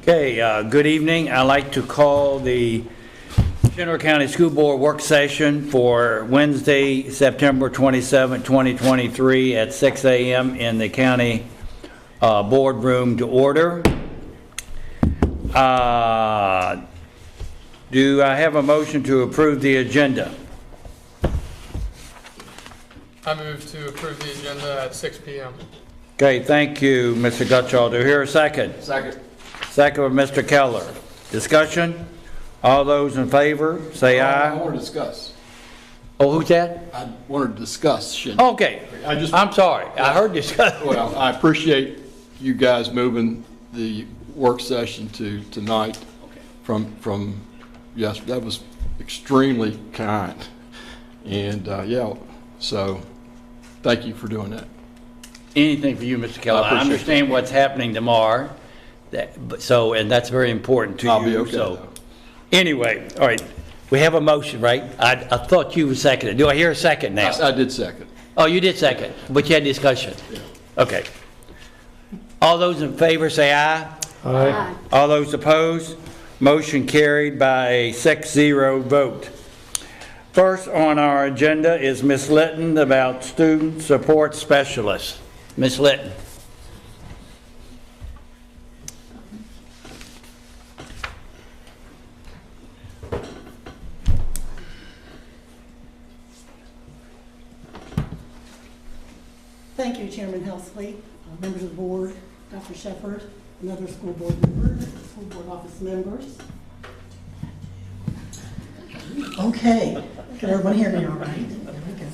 Okay, good evening. I'd like to call the Shenandoah County School Board work session for Wednesday, September 27, 2023 at 6 a.m. in the county boardroom to order. Do I have a motion to approve the agenda? I move to approve the agenda at 6 p.m. Okay, thank you, Mr. Gutschall. Do I hear a second? Second. Second by Mr. Keller. Discussion? All those in favor, say I aye. want to discuss. Oh, who's that? I wanted to discuss. Okay, I'm sorry. I heard discuss. Well, I appreciate you guys moving the work session to tonight from yes, that was extremely kind. And yeah, so thank you for doing that. Anything for you, Mr. Keller. I appreciate I understand what's happening tomorrow. And that's very important to you. I'll be okay, So, though. anyway, all right, we have a motion, right? I thought you were seconded. Do I hear a second now? I did second. Oh, you did second, but you had discussion? Yeah. Okay. All those in favor say aye. Aye. All those opposed? Motion carried by a 6-0 vote. First on our agenda is Ms. Litton about student support specialists. Ms. Litton. Thank you, Chairman Helsley, members of the board, Dr. Shepard, and other school board members, school board office members. Okay, can everyone hear me all right? There we go.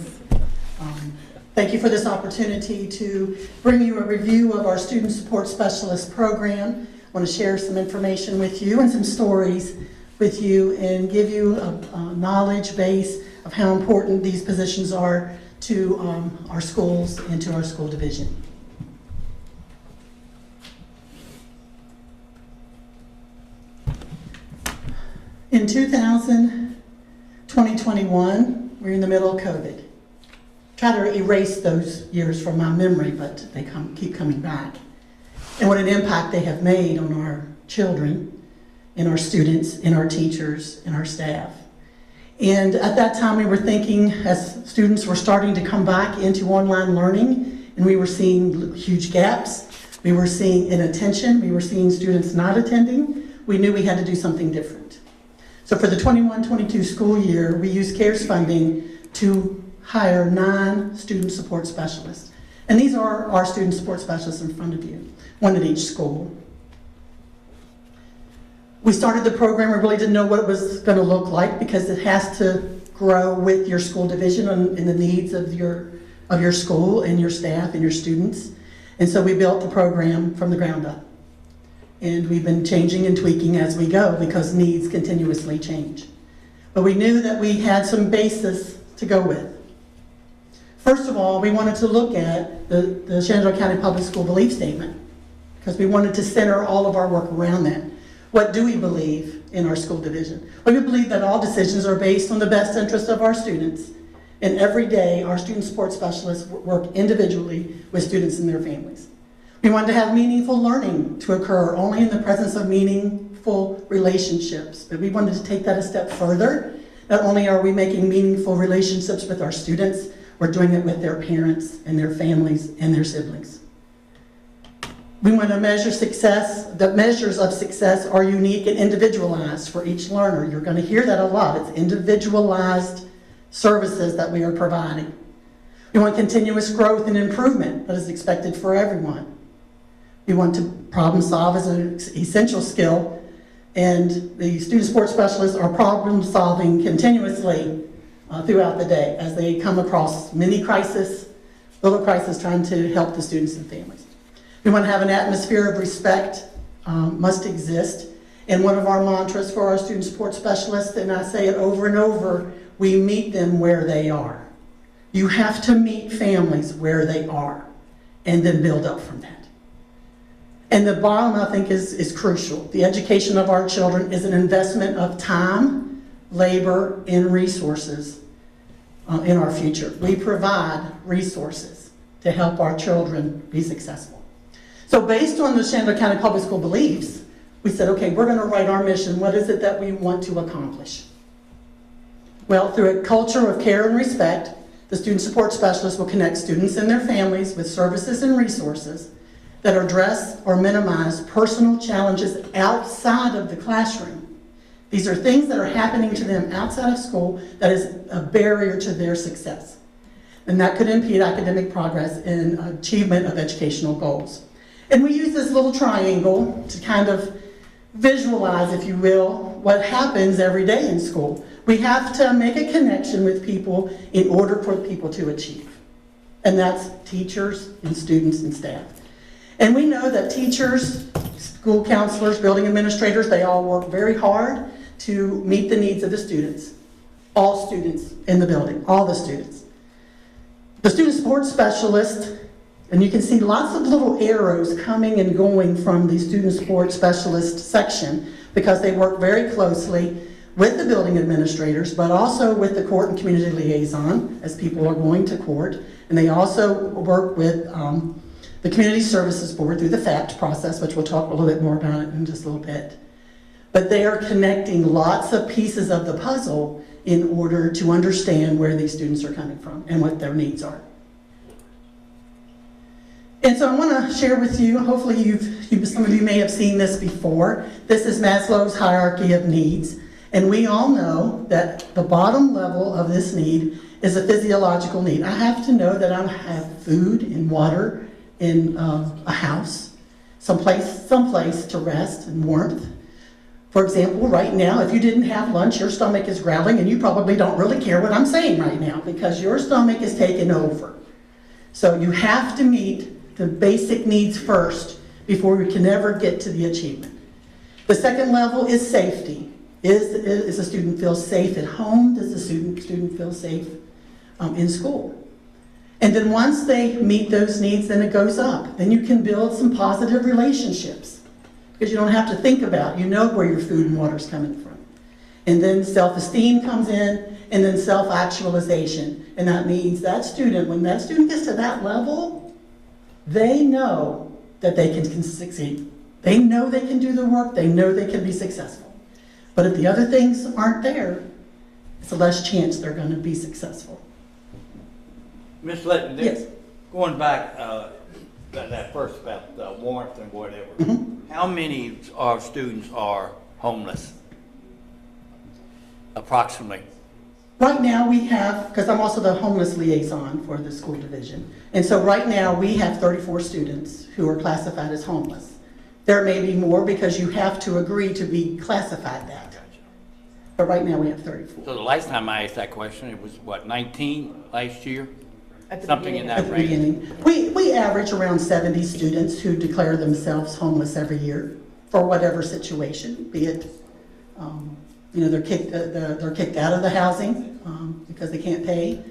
Thank you for this opportunity to bring you a review of our Student Support Specialist program. I want to share some information with you and some stories with you and give you a knowledge base of how important these positions are to our schools and to our school division. In 2021, we're in the middle of COVID. Try to erase those years from my memory, but they keep coming back. And what an impact they have made on our children, and our students, and our teachers, and our staff. And at that time, we were thinking, as students were starting to come back into online learning, and we were seeing huge gaps, we were seeing inattention, we were seeing students not attending, we knew we had to do something different. So for the 21-22 school year, we used CARES funding to hire 9 student support specialists. And these are our student support specialists in front of you, one at each school. We started the program, we really didn't know what it was going to look like because it has to grow with your school division and the needs of your school and your staff and your students. And so we built the program from the ground up. And we've been changing and tweaking as we go because needs continuously change. But we knew that we had some basis to go with. First of all, we wanted to look at the Shenandoah County Public School Belief Statement because we wanted to center all of our work around that. What do we believe in our school division? Well, we believe that all decisions are based on the best interest of our students, and every day our student support specialists work individually with students and their families. We wanted to have meaningful learning to occur only in the presence of meaningful relationships, but we wanted to take that a step further. Not only are we making meaningful relationships with our students, we're doing it with their parents and their families and their siblings. We want to measure success. The measures of success are unique and individualized for each learner. You're going to hear that a lot. It's individualized services that we are providing. We want continuous growth and improvement that is expected for everyone. We want to problem solve as an essential skill, and the student support specialists are problem solving continuously throughout the day as they come across many crises, little crises, trying to help the students and families. We want to have an atmosphere of respect, must exist. And one of our mantras for our student support specialists, and I say it over and over, we meet them where they are. You have to meet families where they are and then build up from that. And the bottom, I think, is crucial. The education of our children is an investment of time, labor, and resources in our future. We provide resources to help our children be successful. So based on the Shenandoah County Public School beliefs, we said, okay, we're going to write our mission. What is it that we want to accomplish? Well, through a culture of care and respect, the student support specialist will connect students and their families with services and resources that address or minimize personal challenges outside of the classroom. These are things that are happening to them outside of school that is a barrier to their success. And that could impede academic progress and achievement of educational goals. And we use this little triangle to kind of visualize, if you will, what happens every day in school. We have to make a connection with people in order for people to achieve. And that's teachers and students and staff. And we know that teachers, school counselors, building administrators, they all work very hard to meet the needs of the students. All students in the building, all the students. The student support specialist, and you can see lots of little arrows coming and going from the student support specialist section because they work very closely with the building administrators, but also with the court and community liaison as people are going to court. And they also work with the Community Services Board through the FACT process, which we'll talk a little bit more about in just a little bit. But they are connecting lots of pieces of the puzzle in order to understand where these students are coming from and what their needs are. And so I want to share with you, hopefully some of you may have seen this before. This is Maslow's hierarchy of needs. And we all know that the bottom level of this need is a physiological need. I have to know that I have food and water in a house, someplace to rest and warmth. For example, right now, if you didn't have lunch, your stomach is growling, and you probably don't really care what I'm saying right now because your stomach is taking over. So you have to meet the basic needs first before we can ever get to the achievement. The second level is safety. Is the student feel safe at home? Does the student feel safe in school? And then once they meet those needs, then it goes up. Then you can build some positive relationships because you don't have to think about it. You know where your food and water is coming from. And then self-esteem comes in, and then self-actualization. And that means that student, when that student gets to that level, they know that they can succeed. They know they can do the work. They know they can be successful. But if the other things aren't there, it's a less chance they're going to be successful. Ms. Litton, Yes. going back, that first about warmth and whatever, how many of our students are homeless? Approximately. Right now we have, because I'm also the homeless liaison for the school division, and so right now we have 34 students who are classified as homeless. There may be more because you have to agree to be classified that. But right now we have 34. So the last time I asked that question, it was what, 19 last year? At the Something in beginning. that At the range. beginning. We average around 70 students who declare themselves homeless every year for whatever situation, be it, they're kicked out of the housing because they can't pay.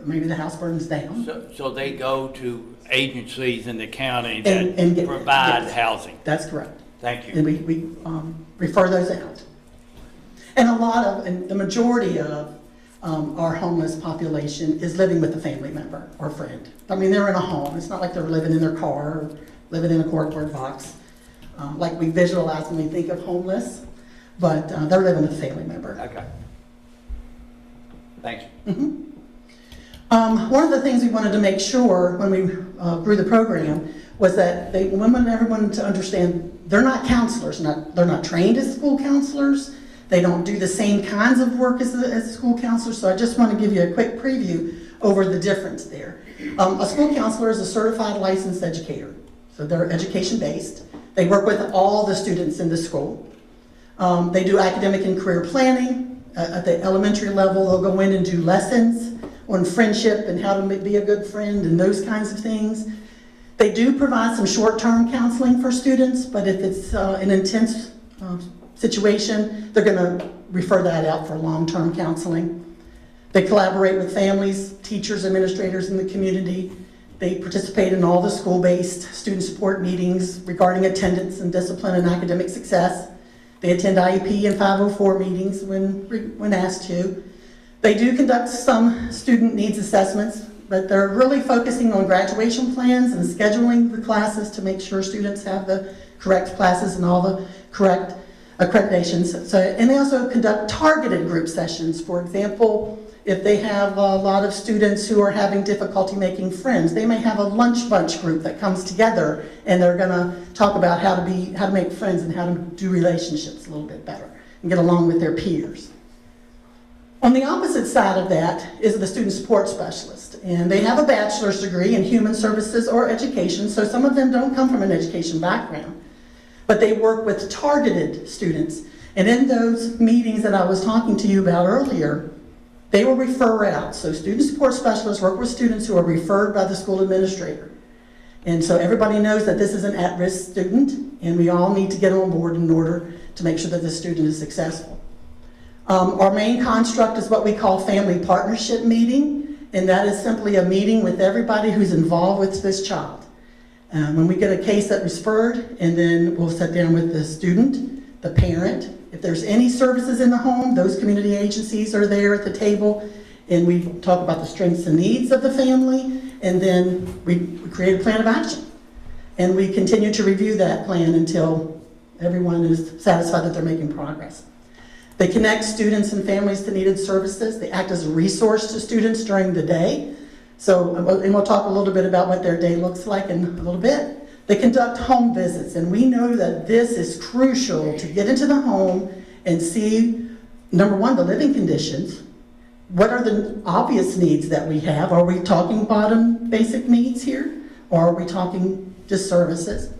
Maybe the house burns down. So they go to agencies in the county And that get- provide yes. housing. That's correct. Thank you. And we refer those out. And the majority of our homeless population is living with a family member or friend. I mean, they're in a home. It's not like they're living in their car or living in a cardboard box, like we visualize when we think of homeless, but they're living with a family member. Okay. Thank you. One of the things we wanted to make sure when we grew the program was that we wanted everyone to understand they're not counselors. They're not trained as school counselors. They don't do the same kinds of work as school counselors. So I just want to give you a quick preview over the difference there. A school counselor is a certified licensed educator. So they're education-based. They work with all the students in the school. They do academic and career planning. At the elementary level, they'll go in and do lessons on friendship and how to be a good friend and those kinds of things. They do provide some short-term counseling for students, but if it's an intense situation, they're going to refer that out for long-term counseling. They collaborate with families, teachers, administrators in the community. They participate in all the school-based student support meetings regarding attendance and discipline and academic success. They attend IEP and 504 meetings when asked to. They do conduct some student needs assessments, but they're really focusing on graduation plans and scheduling the classes to make sure students have the correct classes and all the correct accreditations. So, and they also conduct targeted group sessions. For example, if they have a lot of students who are having difficulty making friends, they may have a lunch bunch group that comes together, and they're going to talk about how to make friends and how to do relationships a little bit better and get along with their peers. On the opposite side of that is the student support specialist, and they have a bachelor's degree in human services or education, so some of them don't come from an education background, but they work with targeted students. And in those meetings that I was talking to you about earlier, they will refer out. So student support specialists work with students who are referred by the school administrator. And so everybody knows that this is an at-risk student, and we all need to get on board in order to make sure that the student is successful. Our main construct is what we call family partnership meeting, and that is simply a meeting with everybody who's involved with this child. When we get a case that was referred, and then we'll sit down with the student, the parent. If there's any services in the home, those community agencies are there at the table, and we talk about the strengths and needs of the family, and then we create a plan of action. And we continue to review that plan until everyone is satisfied that they're making progress. They connect students and families to needed services. They act as a resource to students during the day. So, and we'll talk a little bit about what their day looks like in a little bit. They conduct home visits, and we know that this is crucial to get into the home and see, number one, the living conditions. What are the obvious needs that we have? Are we talking bottom basic needs here, or are we talking just services?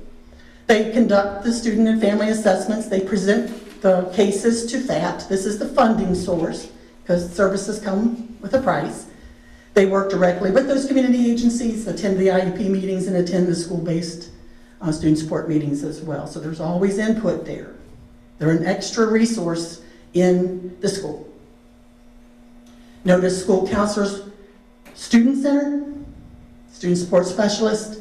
They conduct the student and family assessments. They present the cases to FAT. This is the funding source, because services come with a price. They work directly with those community agencies, attend the IEP meetings, and attend the school-based student support meetings as well. So there's always input there. They're an extra resource in the school. Notice school counselors, student-centered, student support specialist,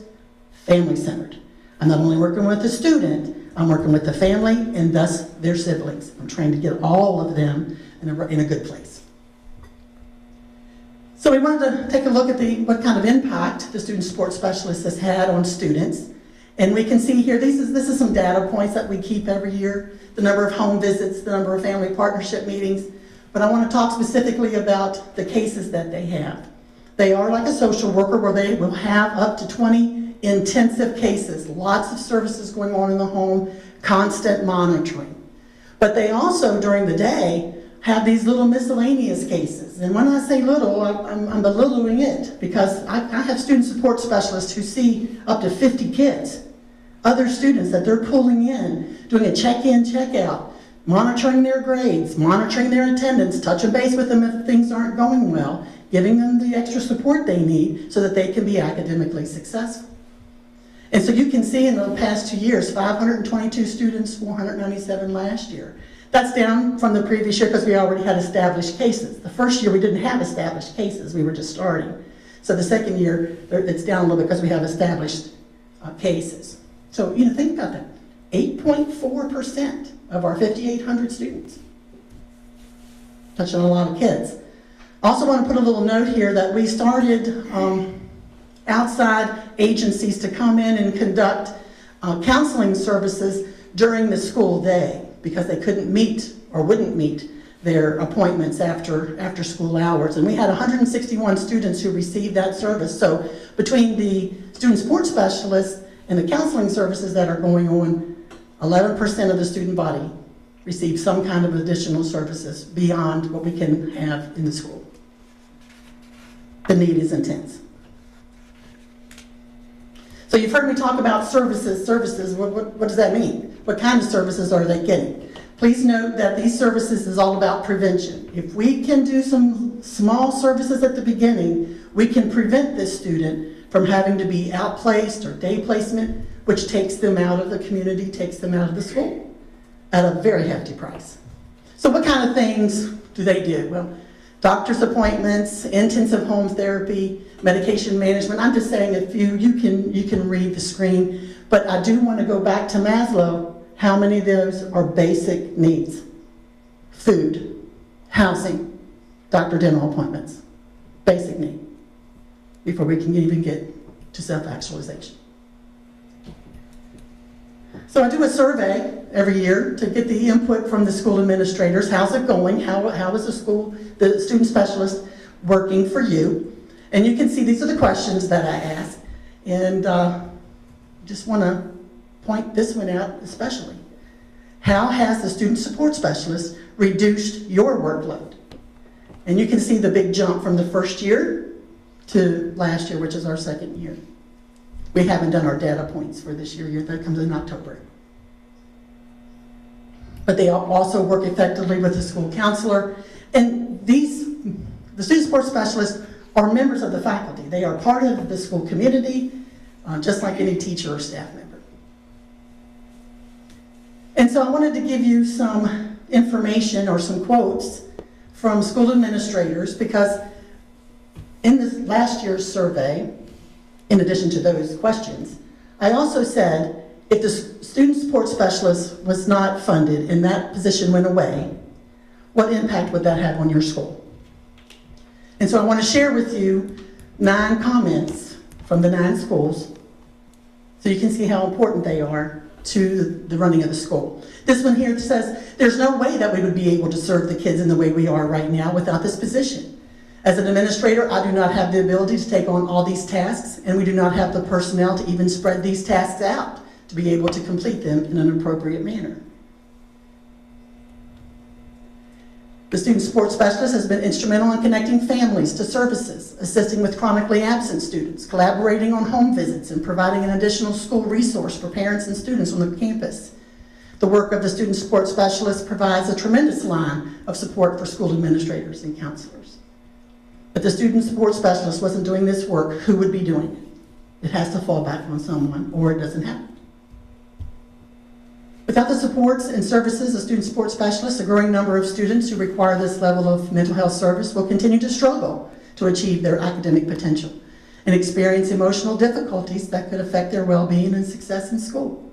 family-centered. I'm not only working with the student, I'm working with the family and thus their siblings. I'm trying to get all of them in a good place. So we wanted to take a look at what kind of impact the student support specialist has had on students. And we can see here, this is some data points that we keep every year, the number of home visits, the number of family partnership meetings. But I want to talk specifically about the cases that they have. They are like a social worker where they will have up to 20 intensive cases, lots of services going on in the home, constant monitoring. But they also, during the day, have these little miscellaneous cases. And when I say little, I'm belittling it, because I have student support specialists who see up to 50 kids, other students that they're pulling in, doing a check-in, check-out, monitoring their grades, monitoring their attendance, touching base with them if things aren't going well, giving them the extra support they need so that they can be academically successful. And so you can see in the past 2 years, 522 students, 497 last year. That's down from the previous year because we already had established cases. The first year we didn't have established cases, we were just starting. So the second year, it's down a little bit because we have established cases. So, think about that. 8.4% of our 5,800 students. Touching a lot of kids. Also want to put a little note here that we started outside agencies to come in and conduct counseling services during the school day because they couldn't meet or wouldn't meet their appointments after school hours. And we had 161 students who received that service. So between the student support specialists and the counseling services that are going on, 11% of the student body receive some kind of additional services beyond what we can have in the school. The need is intense. So you've heard me talk about services. What does that mean? What kind of services are they getting? Please note that these services is all about prevention. If we can do some small services at the beginning, we can prevent this student from having to be outplaced or day placement, which takes them out of the community, takes them out of the school at a very hefty price. So what kind of things do they do? Well, doctor's appointments, intensive home therapy, medication management. I'm just saying a few. You can read the screen, but I do want to go back to Maslow. How many of those are basic needs? Food, housing, doctor dental appointments, basic need, before we can even get to self-actualization. So I do a survey every year to get the input from the school administrators. How's it going? How is the student specialist working for you? And you can see these are the questions that I ask. And just want to point this one out especially. How has the student support specialist reduced your workload? And you can see the big jump from the first year to last year, which is our second year. We haven't done our data points for this year yet. That comes in October. But they also work effectively with the school counselor. And the student support specialists are members of the faculty. They are part of the school community, just like any teacher or staff member. And so I wanted to give you some information or some quotes from school administrators, because in this last year's survey, in addition to those questions, I also said if the student support specialist was not funded and that position went away, what impact would that have on your school? And so I want to share with you 9 comments from the 9 schools so you can see how important they are to the running of the school. This one here says, there's no way that we would be able to serve the kids in the way we are right now without this position. As an administrator, I do not have the ability to take on all these tasks, and we do not have the personnel to even spread these tasks out to be able to complete them in an appropriate manner. The student support specialist has been instrumental in connecting families to services, assisting with chronically absent students, collaborating on home visits, and providing an additional school resource for parents and students on the campus. The work of the student support specialist provides a tremendous line of support for school administrators and counselors. If the student support specialist wasn't doing this work, who would be doing it? It has to fall back on someone, or it doesn't happen. Without the supports and services of student support specialists, a growing number of students who require this level of mental health service will continue to struggle to achieve their academic potential and experience emotional difficulties that could affect their well-being and success in school.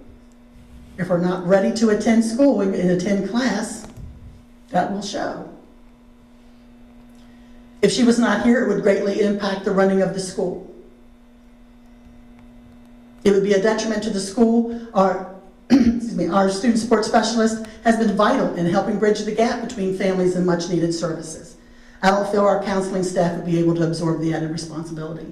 If we're not ready to attend school and attend class, that will show. If she was not here, it would greatly impact the running of the school. It would be a detriment to the school. Our student support specialist has been vital in helping bridge the gap between families and much needed services. I don't feel our counseling staff would be able to absorb the added responsibility.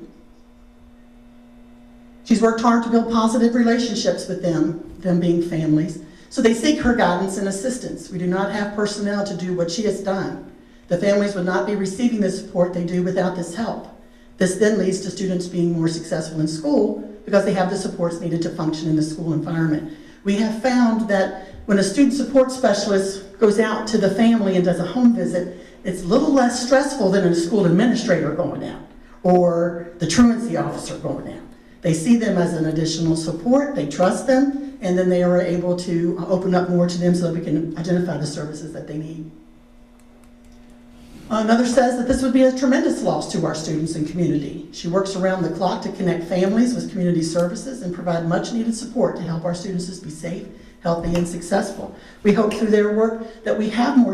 She's worked hard to build positive relationships with them being families, so they seek her guidance and assistance. We do not have personnel to do what she has done. The families would not be receiving the support they do without this help. This then leads to students being more successful in school because they have the supports needed to function in the school environment. We have found that when a student support specialist goes out to the family and does a home visit, it's a little less stressful than a school administrator going out or the truancy officer going out. They see them as an additional support, they trust them, and then they are able to open up more to them so that we can identify the services that they need. Another says that this would be a tremendous loss to our students and community. She works around the clock to connect families with community services and provide much needed support to help our students be safe, healthy, and successful. We hope through their work that we have more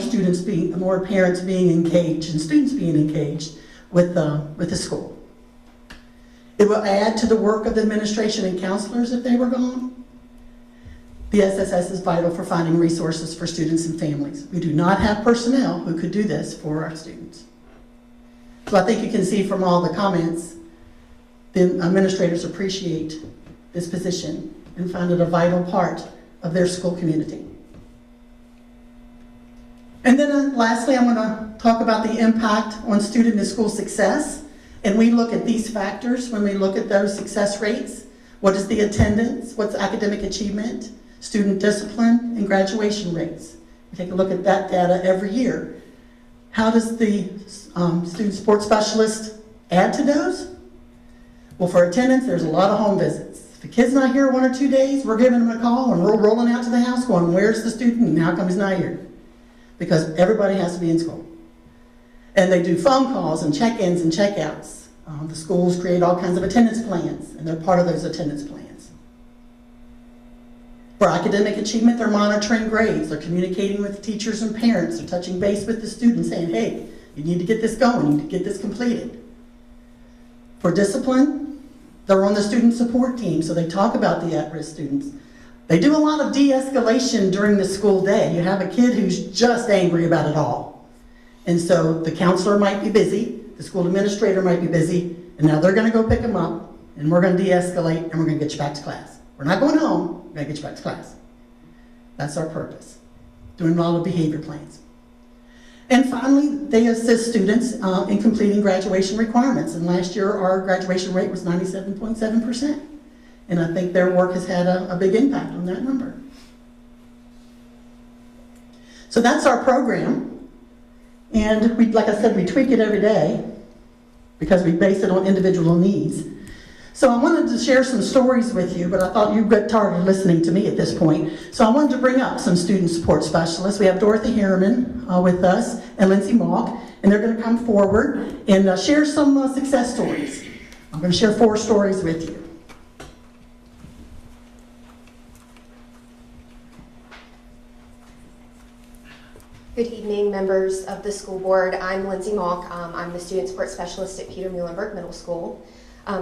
parents being engaged and students being engaged with the school. It will add to the work of the administration and counselors if they were gone. The SSS is vital for finding resources for students and families. We do not have personnel who could do this for our students. So I think you can see from all the comments, the administrators appreciate this position and find it a vital part of their school community. And then lastly, I'm going to talk about the impact on student and school success. And we look at these factors when we look at those success rates. What is the attendance? What's academic achievement? Student discipline, and graduation rates. We take a look at that data every year. How does the student support specialist add to those? Well, for attendance, there's a lot of home visits. If a kid's not here 1 or 2 days, we're giving them a call and we're rolling out to the house going, where's the student and how come he's not here? Because everybody has to be in school. And they do phone calls and check-ins and check-outs. The schools create all kinds of attendance plans, and they're part of those attendance plans. For academic achievement, they're monitoring grades, they're communicating with teachers and parents, they're touching base with the students saying, hey, you need to get this going, you need to get this completed. For discipline, they're on the student support team, so they talk about the at-risk students. They do a lot of de-escalation during the school day. You have a kid who's just angry about it all. And so the counselor might be busy, the school administrator might be busy, and now they're gonna go pick them up, and we're gonna de-escalate, and we're gonna get you back to class. We're not going home, we're gonna get you back to class. That's our purpose, doing a lot of behavior plans. And finally, they assist students in completing graduation requirements. And last year, our graduation rate was 97.7%. And I think their work has had a big impact on that number. So that's our program. And we, like I said, we tweak it every day because we base it on individual needs. So I wanted to share some stories with you, but I thought you'd get tired of listening to me at this point. So I wanted to bring up some student support specialists. We have Dorothy Harriman with us and Lindsay Malk, and they're going to come forward and share some success stories. I'm going to share 4 stories with you. Good evening, members of the school board. I'm Lindsay Malk. I'm the student support specialist at Peter Muhlenberg Middle School.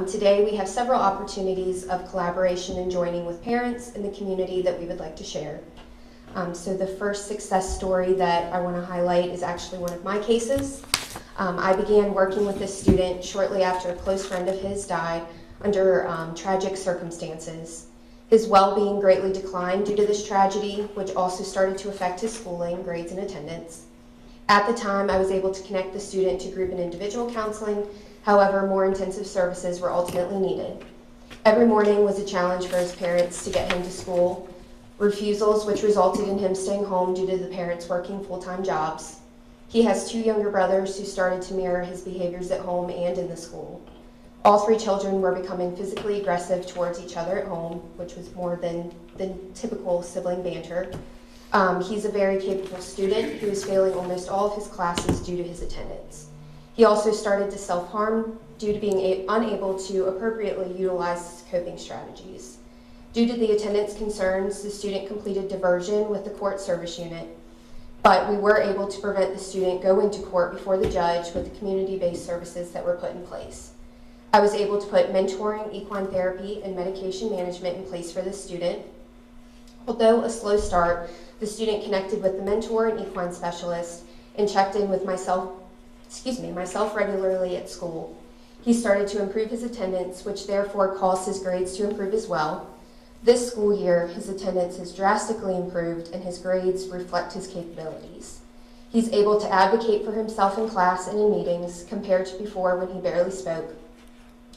Today we have several opportunities of collaboration and joining with parents in the community that we would like to share. So the first success story that I want to highlight is actually one of my cases. I began working with this student shortly after a close friend of his died under tragic circumstances. His well-being greatly declined due to this tragedy, which also started to affect his schooling, grades, and attendance. At the time, I was able to connect the student to group and individual counseling. However, more intensive services were ultimately needed. Every morning was a challenge for his parents to get him to school, refusals which resulted in him staying home due to the parents working full-time jobs. He has 2 younger brothers who started to mirror his behaviors at home and in the school. All 3 children were becoming physically aggressive towards each other at home, which was more than typical sibling banter. He's a very capable student who is failing almost all of his classes due to his attendance. He also started to self-harm due to being unable to appropriately utilize his coping strategies. Due to the attendance concerns, the student completed diversion with the court service unit, but we were able to prevent the student going to court before the judge with the community-based services that were put in place. I was able to put mentoring, equine therapy, and medication management in place for the student. Although a slow start, the student connected with the mentor and equine specialist and checked in with myself regularly at school. He started to improve his attendance, which therefore caused his grades to improve as well. This school year, his attendance has drastically improved and his grades reflect his capabilities. He's able to advocate for himself in class and in meetings compared to before when he barely spoke.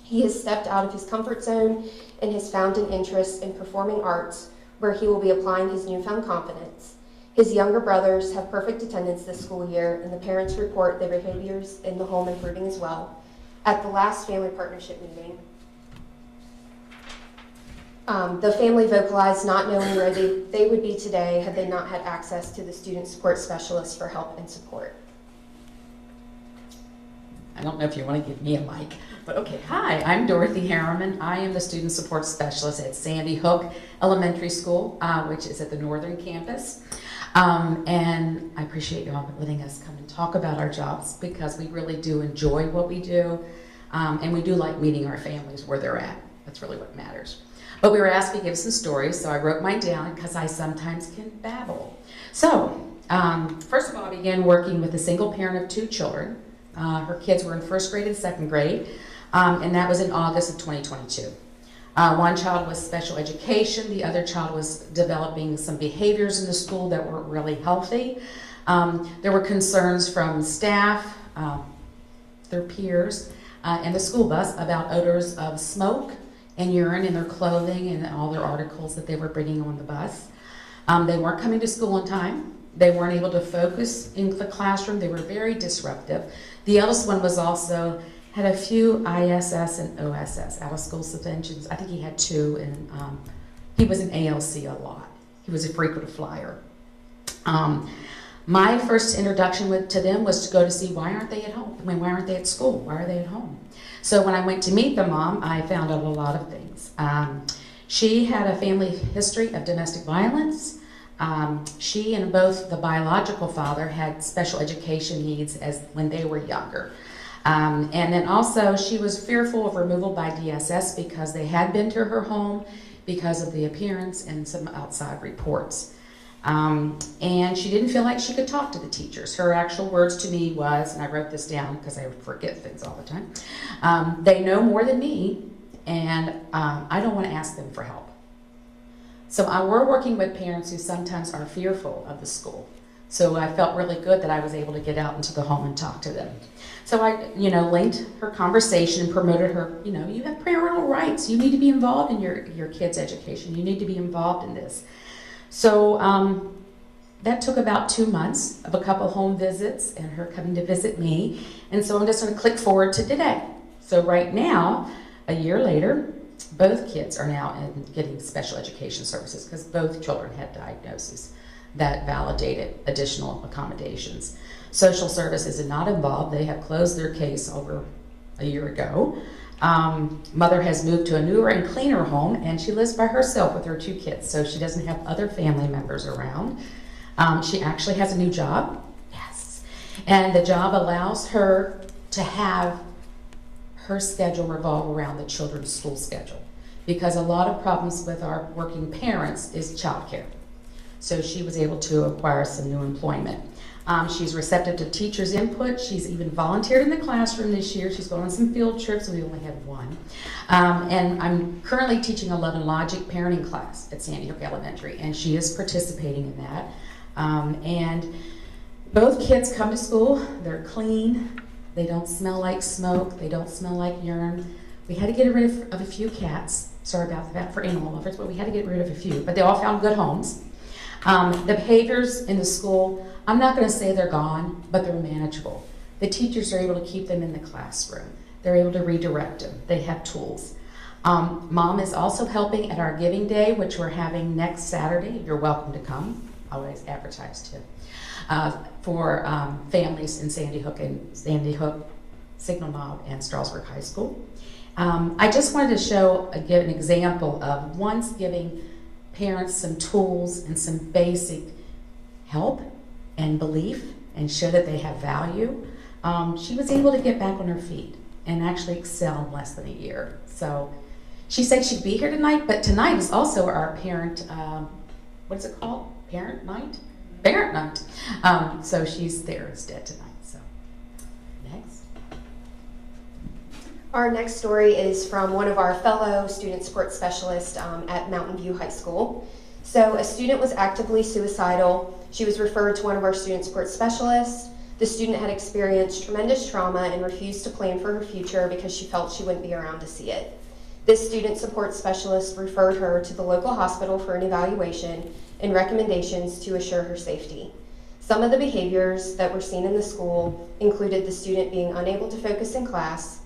He has stepped out of his comfort zone and has found an interest in performing arts where he will be applying his newfound confidence. His younger brothers have perfect attendance this school year, and the parents report their behaviors in the home improving as well. At the last family partnership meeting, the family vocalized not knowing where they would be today had they not had access to the student support specialist for help and support. I don't know if you want to give me a mic, but okay. Hi, I'm Dorothy Harriman. I am the student support specialist at Sandy Hook Elementary School, which is at the northern campus. And I appreciate you all letting us come and talk about our jobs because we really do enjoy what we do. And we do like meeting our families where they're at. That's really what matters. But we were asked to give some stories, so I wrote mine down because I sometimes can babble. So, first of all, I began working with a single parent of 2 children. Her kids were in 1st grade and 2nd grade, and that was in August of 2022. One child was special education, the other child was developing some behaviors in the school that weren't really healthy. There were concerns from staff, their peers, and the school bus about odors of smoke and urine in their clothing and all their articles that they were bringing on the bus. They weren't coming to school on time. They weren't able to focus in the classroom. They were very disruptive. The eldest one was also had a few ISS and OSS, out of school suspensions. I think he had 2, and he was in ALC a lot. He was a frequent flyer. My first introduction to them was to go to see why aren't they at home? I mean, why aren't they at school? Why are they at home? So when I went to meet the mom, I found out a lot of things. She had a family history of domestic violence. She and both the biological father had special education needs as when they were younger. And then also she was fearful of removal by DSS because they had been to her home because of the appearance and some outside reports. And she didn't feel like she could talk to the teachers. Her actual words to me was, and I wrote this down because I forget things all the time, they know more than me, and I don't want to ask them for help. So we're working with parents who sometimes are fearful of the school. So I felt really good that I was able to get out into the home and talk to them. So I, linked her conversation and promoted her, you have parental rights. You need to be involved in your kids' education. You need to be involved in this. So that took about 2 months of a couple home visits and her coming to visit me. And so I'm just going to click forward to today. So right now, a year later, both kids are now getting special education services because both children had diagnoses that validated additional accommodations. Social services are not involved. They have closed their case over a year ago. Mother has moved to a newer and cleaner home, and she lives by herself with her 2 kids, so she doesn't have other family members around. She actually has a new job, yes, and the job allows her to have her schedule revolve around the children's school schedule, because a lot of problems with our working parents is childcare. So she was able to acquire some new employment. She's receptive to teachers' input. She's even volunteered in the classroom this year. She's going on some field trips. We only had 1. And I'm currently teaching a Love and Logic parenting class at Sandy Hook Elementary, and she is participating in that. And both kids come to school. They're clean. They don't smell like smoke. They don't smell like urine. We had to get rid of a few cats. Sorry about that for animal lovers, but we had to get rid of a few. But they all found good homes. The behaviors in the school, I'm not going to say they're gone, but they're manageable. The teachers are able to keep them in the classroom. They're able to redirect them. They have tools. Mom is also helping at our Giving Day, which we're having next Saturday. You're welcome to come. I always advertise too. For families in Sandy Hook, Signal Knob, and Strasburg High School. I just wanted to give an example of once giving parents some tools and some basic help and belief and show that they have value. She was able to get back on her feet and actually excel in less than a year. So she said she'd be here tonight, but tonight is also our parent, what's it called? Parent night? Parent night. So she's there instead tonight. So next. Our next story is from one of our fellow student support specialists at Mountain View High School. So a student was actively suicidal. She was referred to one of our student support specialists. The student had experienced tremendous trauma and refused to plan for her future because she felt she wouldn't be around to see it. This student support specialist referred her to the local hospital for an evaluation and recommendations to assure her safety. Some of the behaviors that were seen in the school included the student being unable to focus in class,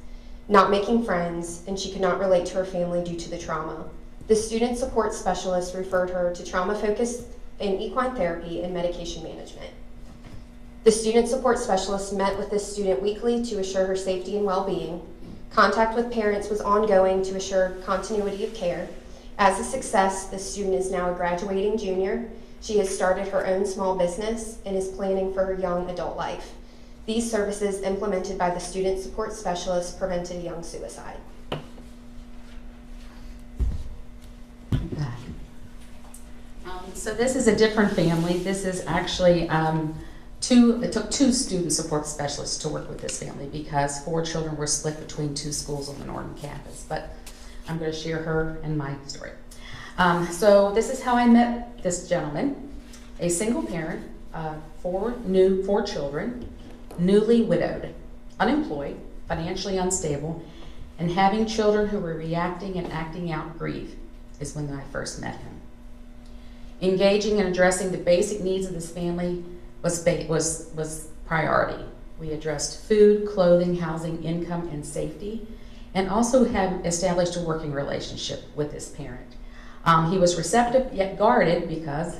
not making friends, and she could not relate to her family due to the trauma. The student support specialist referred her to trauma-focused and equine therapy and medication management. The student support specialist met with this student weekly to assure her safety and well-being. Contact with parents was ongoing to assure continuity of care. As a success, the student is now a graduating junior. She has started her own small business and is planning for her young adult life. These services implemented by the student support specialist prevented young suicide. So this is a different family. This is actually it took 2 student support specialists to work with this family because 4 children were split between 2 schools on the northern campus. But I'm going to share her and my story. So this is how I met this gentleman, a single parent, 4 children, newly widowed, unemployed, financially unstable, and having children who were reacting and acting out grief is when I first met him. Engaging and addressing the basic needs of this family was priority. We addressed food, clothing, housing, income, and safety, and also have established a working relationship with this parent. He was receptive yet guarded because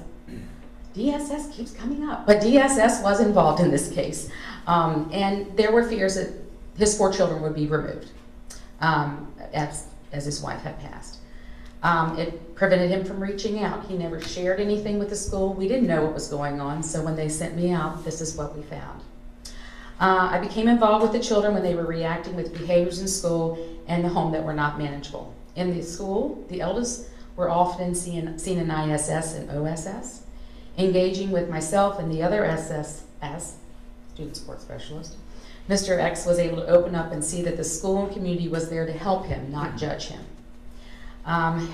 DSS keeps coming up, but DSS was involved in this case. And there were fears that his 4 children would be removed as his wife had passed. It prevented him from reaching out. He never shared anything with the school. We didn't know what was going on, so when they sent me out, this is what we found. I became involved with the children when they were reacting with behaviors in school and the home that were not manageable. In the school, the eldest were often seen in ISS and OSS. Engaging with myself and the other SSS, student support specialist, Mr. X was able to open up and see that the school and community was there to help him, not judge him.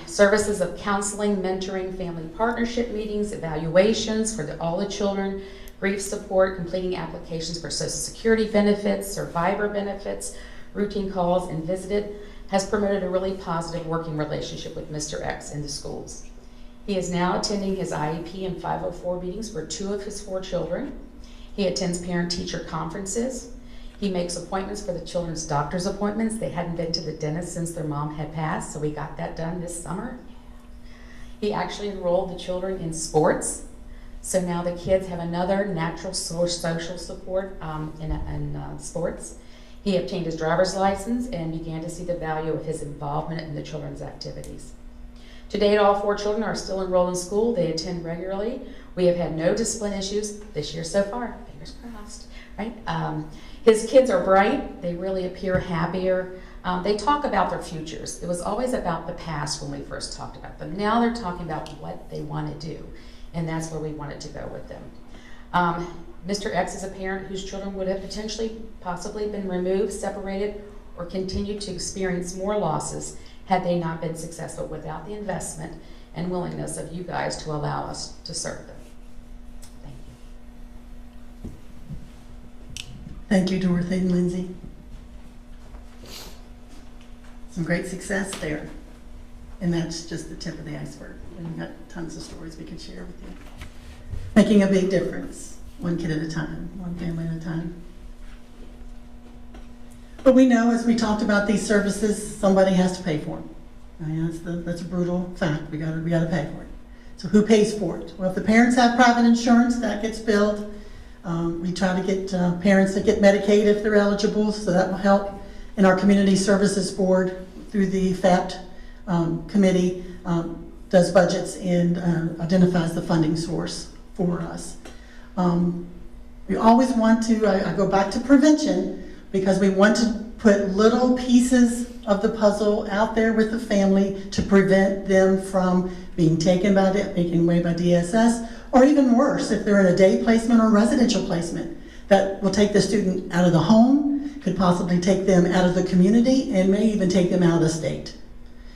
Services of counseling, mentoring, family partnership meetings, evaluations for all the children, grief support, completing applications for Social Security benefits, survivor benefits, routine calls, and visited, has promoted a really positive working relationship with Mr. X in the schools. He is now attending his IEP and 504 meetings for 2 of his 4 children. He attends parent-teacher conferences. He makes appointments for the children's doctor's appointments. They hadn't been to the dentist since their mom had passed, so we got that done this summer. He actually enrolled the children in sports, so now the kids have another natural social support in sports. He obtained his driver's license and began to see the value of his involvement in the children's activities. To date, all 4 children are still enrolled in school. They attend regularly. We have had no discipline issues this year so far. Fingers crossed, right? His kids are bright. They really appear happier. They talk about their futures. It was always about the past when we first talked about them. Now they're talking about what they want to do, and that's where we wanted to go with them. Mr. X is a parent whose children would have possibly been removed, separated, or continued to experience more losses had they not been successful without the investment and willingness of you guys to allow us to serve them. Thank you. Thank you, Dorothy and Lindsay. Some great success there. And that's just the tip of the iceberg. And we've got tons of stories we could share with you. Making a big difference, one kid at a time, one family at a time. But we know, as we talked about these services, somebody has to pay for them. I mean, that's a brutal fact. We gotta pay for it. So who pays for it? Well, if the parents have private insurance, that gets billed. We try to get parents that get Medicaid if they're eligible, so that will help. And our Community Services Board, through the FAPT committee, does budgets and identifies the funding source for us. We always want to, I go back to prevention, because we want to put little pieces of the puzzle out there with the family to prevent them from being taken away by DSS, or even worse, if they're in a day placement or residential placement, that will take the student out of the home, could possibly take them out of the community, and may even take them out of state.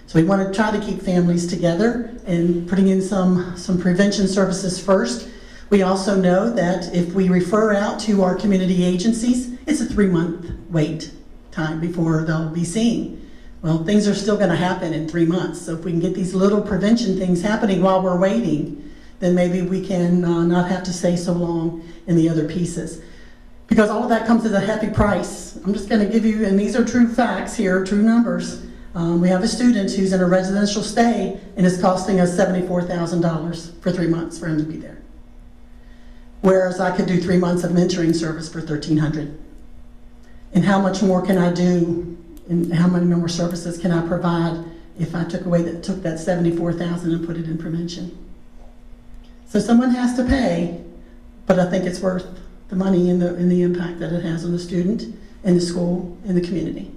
So we want to try to keep families together and putting in some prevention services first. We also know that if we refer out to our community agencies, it's a 3-month wait time before they'll be seen. Well, things are still going to happen in 3 months. So if we can get these little prevention things happening while we're waiting, then maybe we can not have to stay so long in the other pieces. Because all of that comes at a hefty price. I'm just going to give you, and these are true facts here, true numbers. We have a student who's in a residential stay, and it's costing us $74,000 for 3 months for him to be there. Whereas I could do 3 months of mentoring service for $1,300. And how much more can I do, and how many more services can I provide if I took that $74,000 and put it in prevention? So someone has to pay, but I think it's worth the money and the impact that it has on the student and the school and the community.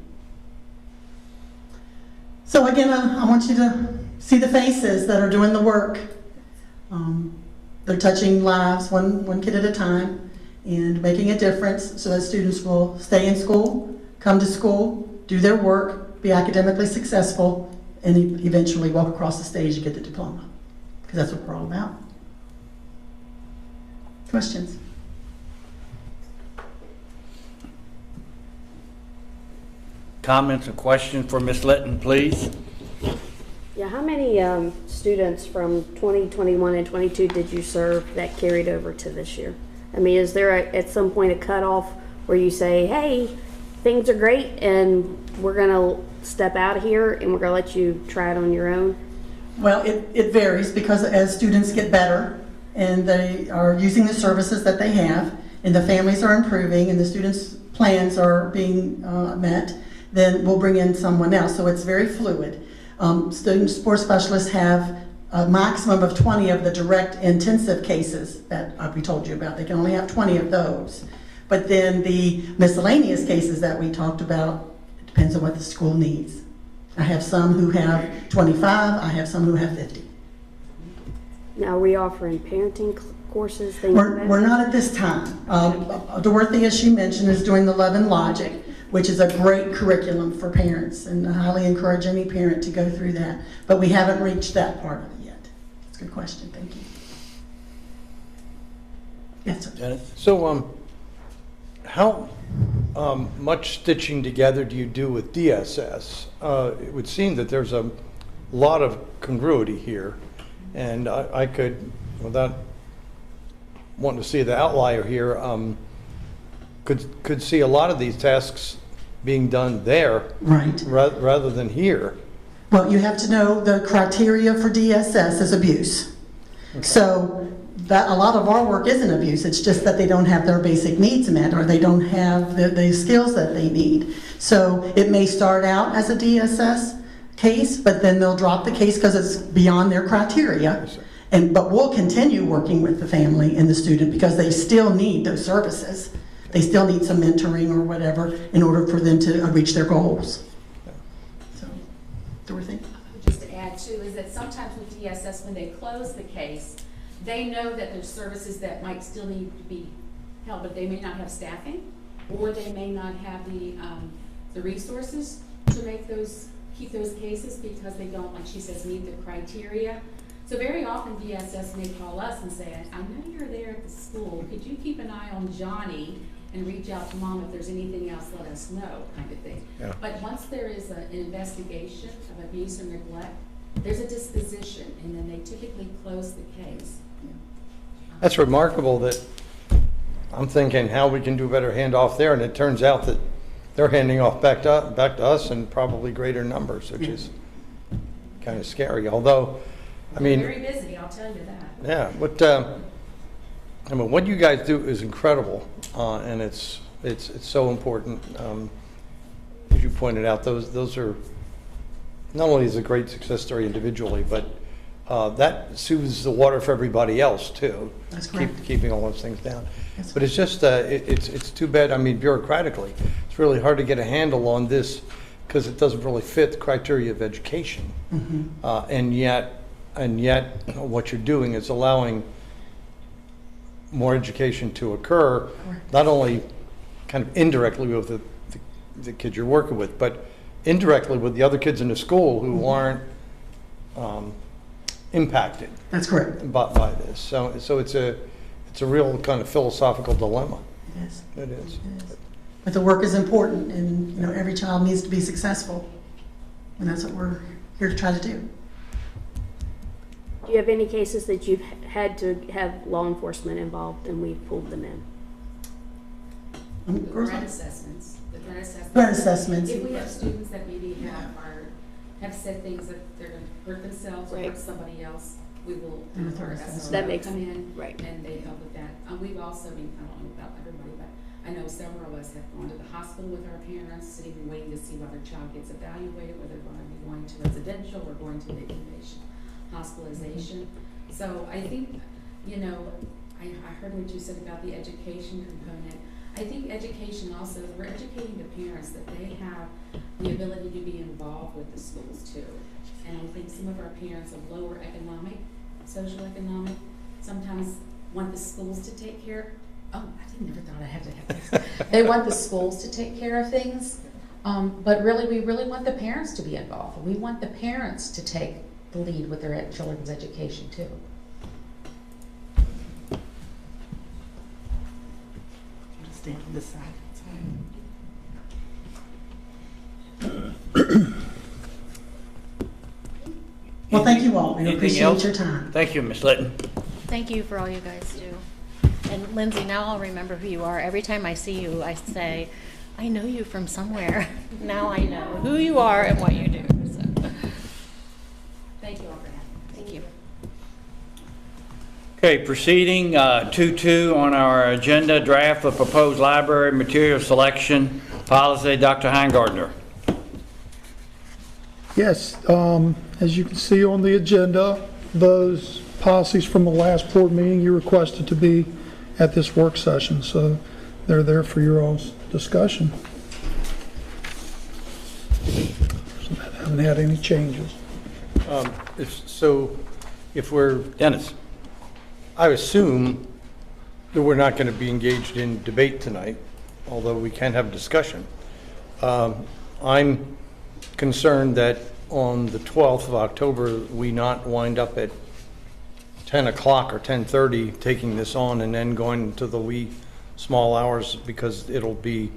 So again, I want you to see the faces that are doing the work. They're touching lives one kid at a time and making a difference so that students will stay in school, come to school, do their work, be academically successful, and eventually walk across the stage and get the diploma. Because that's what we're all about. Questions? Comments or questions for Ms. Litton, please? Yeah, how many students from 2021 and 22 did you serve that carried over to this year? I mean, is there at some point a cutoff where you say, hey, things are great and we're going to step out of here and we're going to let you try it on your own? Well, it varies, because as students get better and they are using the services that they have and the families are improving and the students' plans are being met, then we'll bring in someone else. So it's very fluid. Student support specialists have a maximum of 20 of the direct intensive cases that we told you about. They can only have 20 of those. But then the miscellaneous cases that we talked about, it depends on what the school needs. I have some who have 25, I have some who have 50. Now, are we offering parenting courses, things like that? We're not at this time. Dorothy, as she mentioned, is doing the Love and Logic, which is a great curriculum for parents, and I highly encourage any parent to go through that. But we haven't reached that part of it yet. It's a good question, thank you. Yes, sir. Dennis? So, how much stitching together do you do with DSS? It would seem that there's a lot of congruity here, and I could, without wanting to see the outlier here, could see a lot of these tasks being done there Right. rather than here. Well, you have to know the criteria for DSS is abuse. So that a lot of our work isn't abuse. It's just that they don't have their basic needs met, or they don't have the skills that they need. So it may start out as a DSS case, but then they'll drop the case because it's beyond their criteria. But we'll continue working with the family and the student because they still need those services. They still need some mentoring or whatever in order for them to reach their goals. So, Dorothy? Just to add too, is that sometimes with DSS, when they close the case, they know that there's services that might still need to be held, but they may not have staffing, or they may not have the resources to keep those cases because they don't, like she says, meet the criteria. So very often DSS may call us and say, I know you're there at the school, could you keep an eye on Johnny and reach out to mom if there's anything else, let us know, kind of thing. Yeah. But once there is an investigation of abuse or neglect, there's a disposition, and then they typically close the case. That's remarkable that I'm thinking how we can do better handoff there, and it turns out that they're handing off back to us in probably greater numbers, which is kind of scary. Although, I mean, Very busy, I'll tell you that. yeah, but I mean, what you guys do is incredible, and it's so important. As you pointed out, those are not only is a great success story individually, but that soothes the water for everybody else too. That's correct. Keeping all those things down. Yes, But it's just it's too bad. I mean, bureaucratically, it's really hard to get a handle on this because it doesn't really fit the criteria of education, and yet what you're doing is allowing more education to occur, not only kind of indirectly with the kids you're working with, but indirectly with the other kids in the school who aren't impacted That's correct. by this. So it's a real kind of philosophical dilemma. It is. It is. It is. But the work is important, and every child needs to be successful, and that's what we're here to try to do. Do you have any cases that you've had to have law enforcement involved and we've pulled them in? The Girls, threat assessments. Threat assessments. If we have students that maybe have said things that they're going to hurt themselves or Right. hurt somebody else, we will Do a threat our assessment. SRO That makes- come in right. and they help with that. We've also been, I don't know about everybody, but I know several of us have gone to the hospital with our parents, sitting and waiting to see whether a child gets evaluated, whether they're going to be going to residential or going to the inpatient hospitalization. So I think, I heard what you said about the education component. I think education also, we're educating the parents that they have the ability to be involved with the schools too. And I think some of our parents of lower economic, social economic, sometimes want the schools to take care. Oh, I never thought I had to have this. They want the schools to take care of things, but really, we really want the parents to be involved. We want the parents to take the lead with their children's education too. Stand on this side. Well, thank you all. We Anything appreciate else? your time. Thank you, Ms. Litton. Thank you for all you guys do. And Lindsay, now I'll remember who you are. Every time I see you, I say, I know you from somewhere. Now I know who you are and what you do. So. Thank you all for that. Thank you. Okay, proceeding 2.2 on our agenda, draft of proposed library material selection policy. Dr. Heingardner. Yes, as you can see on the agenda, those policies from the last board meeting you requested to be at this work session, so they're there for your all's discussion. So that haven't had any changes. So if we're, Dennis? I assume that we're not going to be engaged in debate tonight, although we can have discussion. I'm concerned that on the 12th of October, we not wind up at 10 o'clock or 10:30 taking this on and then going to the wee small hours, because it'll be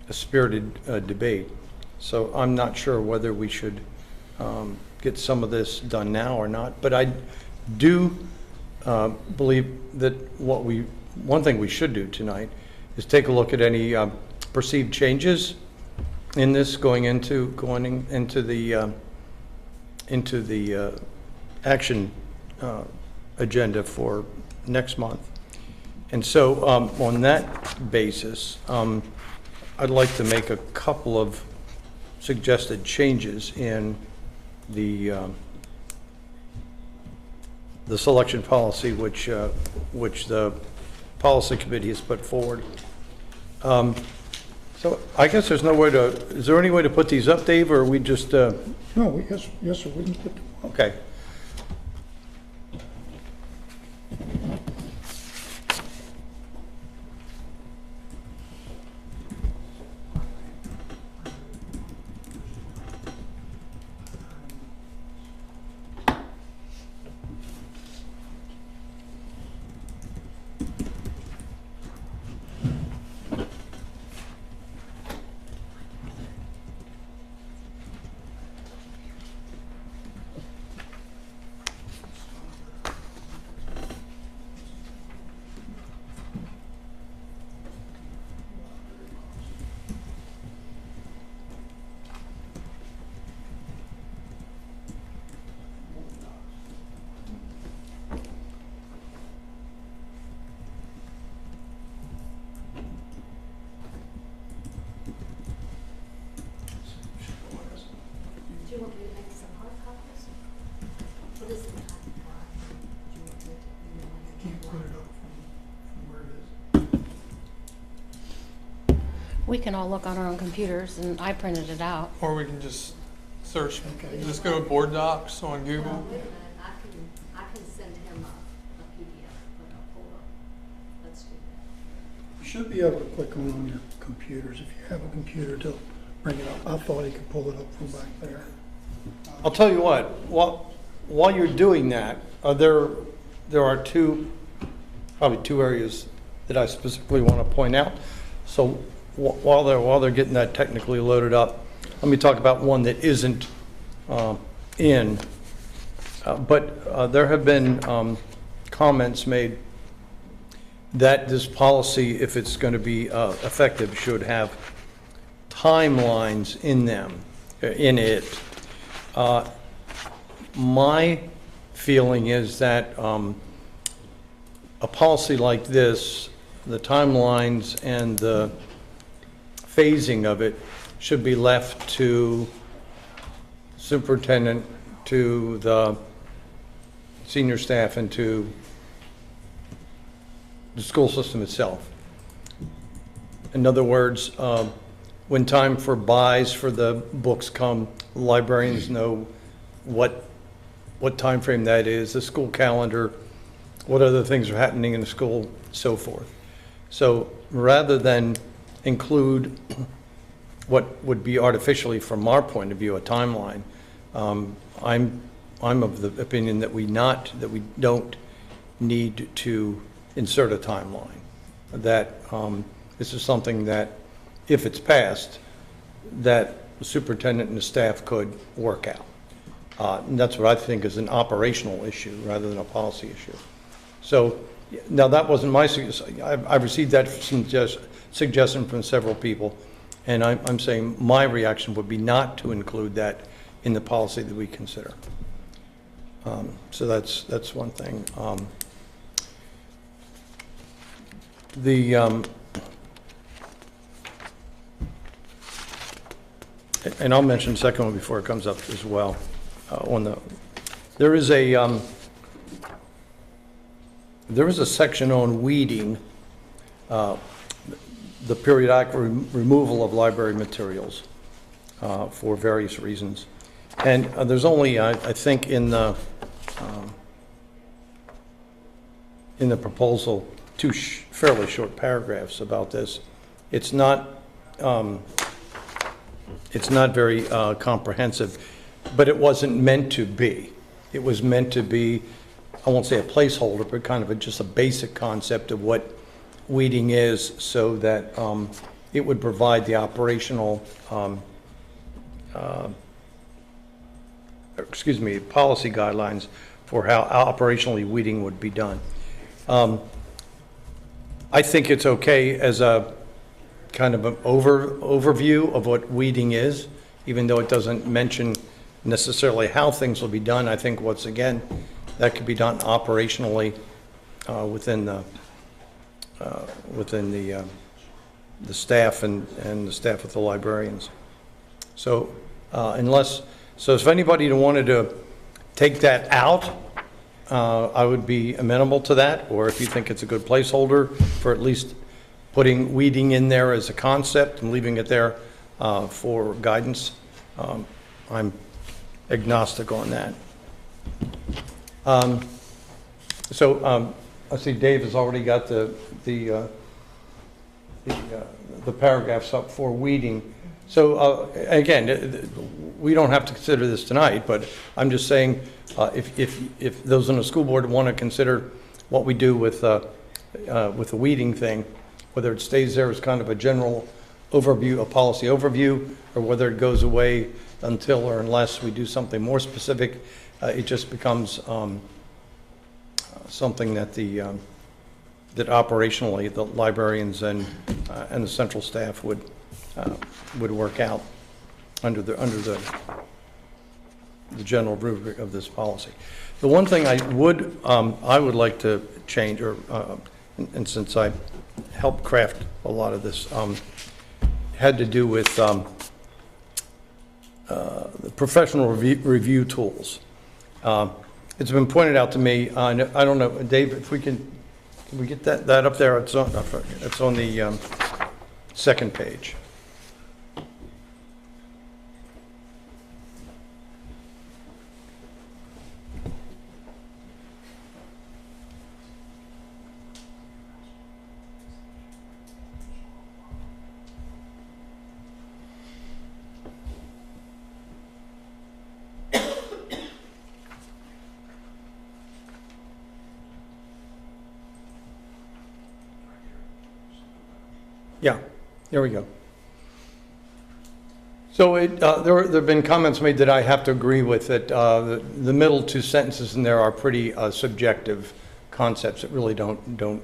a spirited debate. So I'm not sure whether we should get some of this done now or not. But I do believe that one thing we should do tonight is take a look at any perceived changes in this going into the action agenda for next month. And so on that basis, I'd like to make a couple of suggested changes in the selection policy, which the policy committee has put forward. So I guess there's no way to, is there any way to put these up, Dave, or are we just, No, yes, sir, we can put them up. okay. Do you want me to make some hard copies? What is the time drive? Do you want me to? Can't put it up from where it is. We can all look on our own computers, and I printed it out. Or we can just search, Okay. just go to Board Docs on Google. Well, wait a minute, I can send him a PDF, but I'll pull up. Let's do that. You should be able to click on your computers if you have a computer to bring it up. I thought he could pull it up from back there. I'll tell you what, while you're doing that, there are probably two areas that I specifically want to point out. So while they're getting that technically loaded up, let me talk about one that isn't in. But there have been comments made that this policy, if it's going to be effective, should have timelines in it. My feeling is that a policy like this, the timelines and the phasing of it should be left to superintendent, to the senior staff, and to the school system itself. In other words, when time for buys for the books come, librarians know what time frame that is, the school calendar, what other things are happening in the school, so forth. So rather than include what would be artificially, from our point of view, a timeline, I'm of the opinion that we don't need to insert a timeline. That this is something that, if it's passed, that the superintendent and the staff could work out. And that's what I think is an operational issue rather than a policy issue. So now that wasn't my suggestion. I've received that suggestion from several people, and I'm saying my reaction would be not to include that in the policy that we consider. So that's one thing. And I'll mention the second one before it comes up as well. There is a section on weeding, the periodic removal of library materials. for various reasons. And there's only, I think, in the proposal, two fairly short paragraphs about this. It's not very comprehensive, but it wasn't meant to be. It was meant to be, I won't say a placeholder, but kind of just a basic concept of what weeding is, so that it would provide the operational, policy guidelines for how operationally weeding would be done. I think it's okay as a kind of an overview of what weeding is, even though it doesn't mention necessarily how things will be done. I think, once again, that could be done operationally within the staff and the staff with the librarians. So if anybody wanted to take that out, I would be amenable to that, or if you think it's a good placeholder for at least putting weeding in there as a concept and leaving it there for guidance, I'm agnostic on that. I see Dave has already got the paragraphs up for weeding. So again, we don't have to consider this tonight, but I'm just saying, if those on the school board want to consider what we do with the weeding thing, whether it stays there as kind of a general overview, a policy overview, or whether it goes away until or unless we do something more specific, it just becomes something that that operationally the librarians and the central staff would work out under the general rubric of this policy. The one thing I would like to change, or and since I helped craft a lot of this, had to do with the professional review tools. It's been pointed out to me. I don't know, Dave, if we can we get that up there? It's on the second page. Yeah, there we go. So there have been comments made that I have to agree with, that the middle two sentences in there are pretty subjective concepts that really don't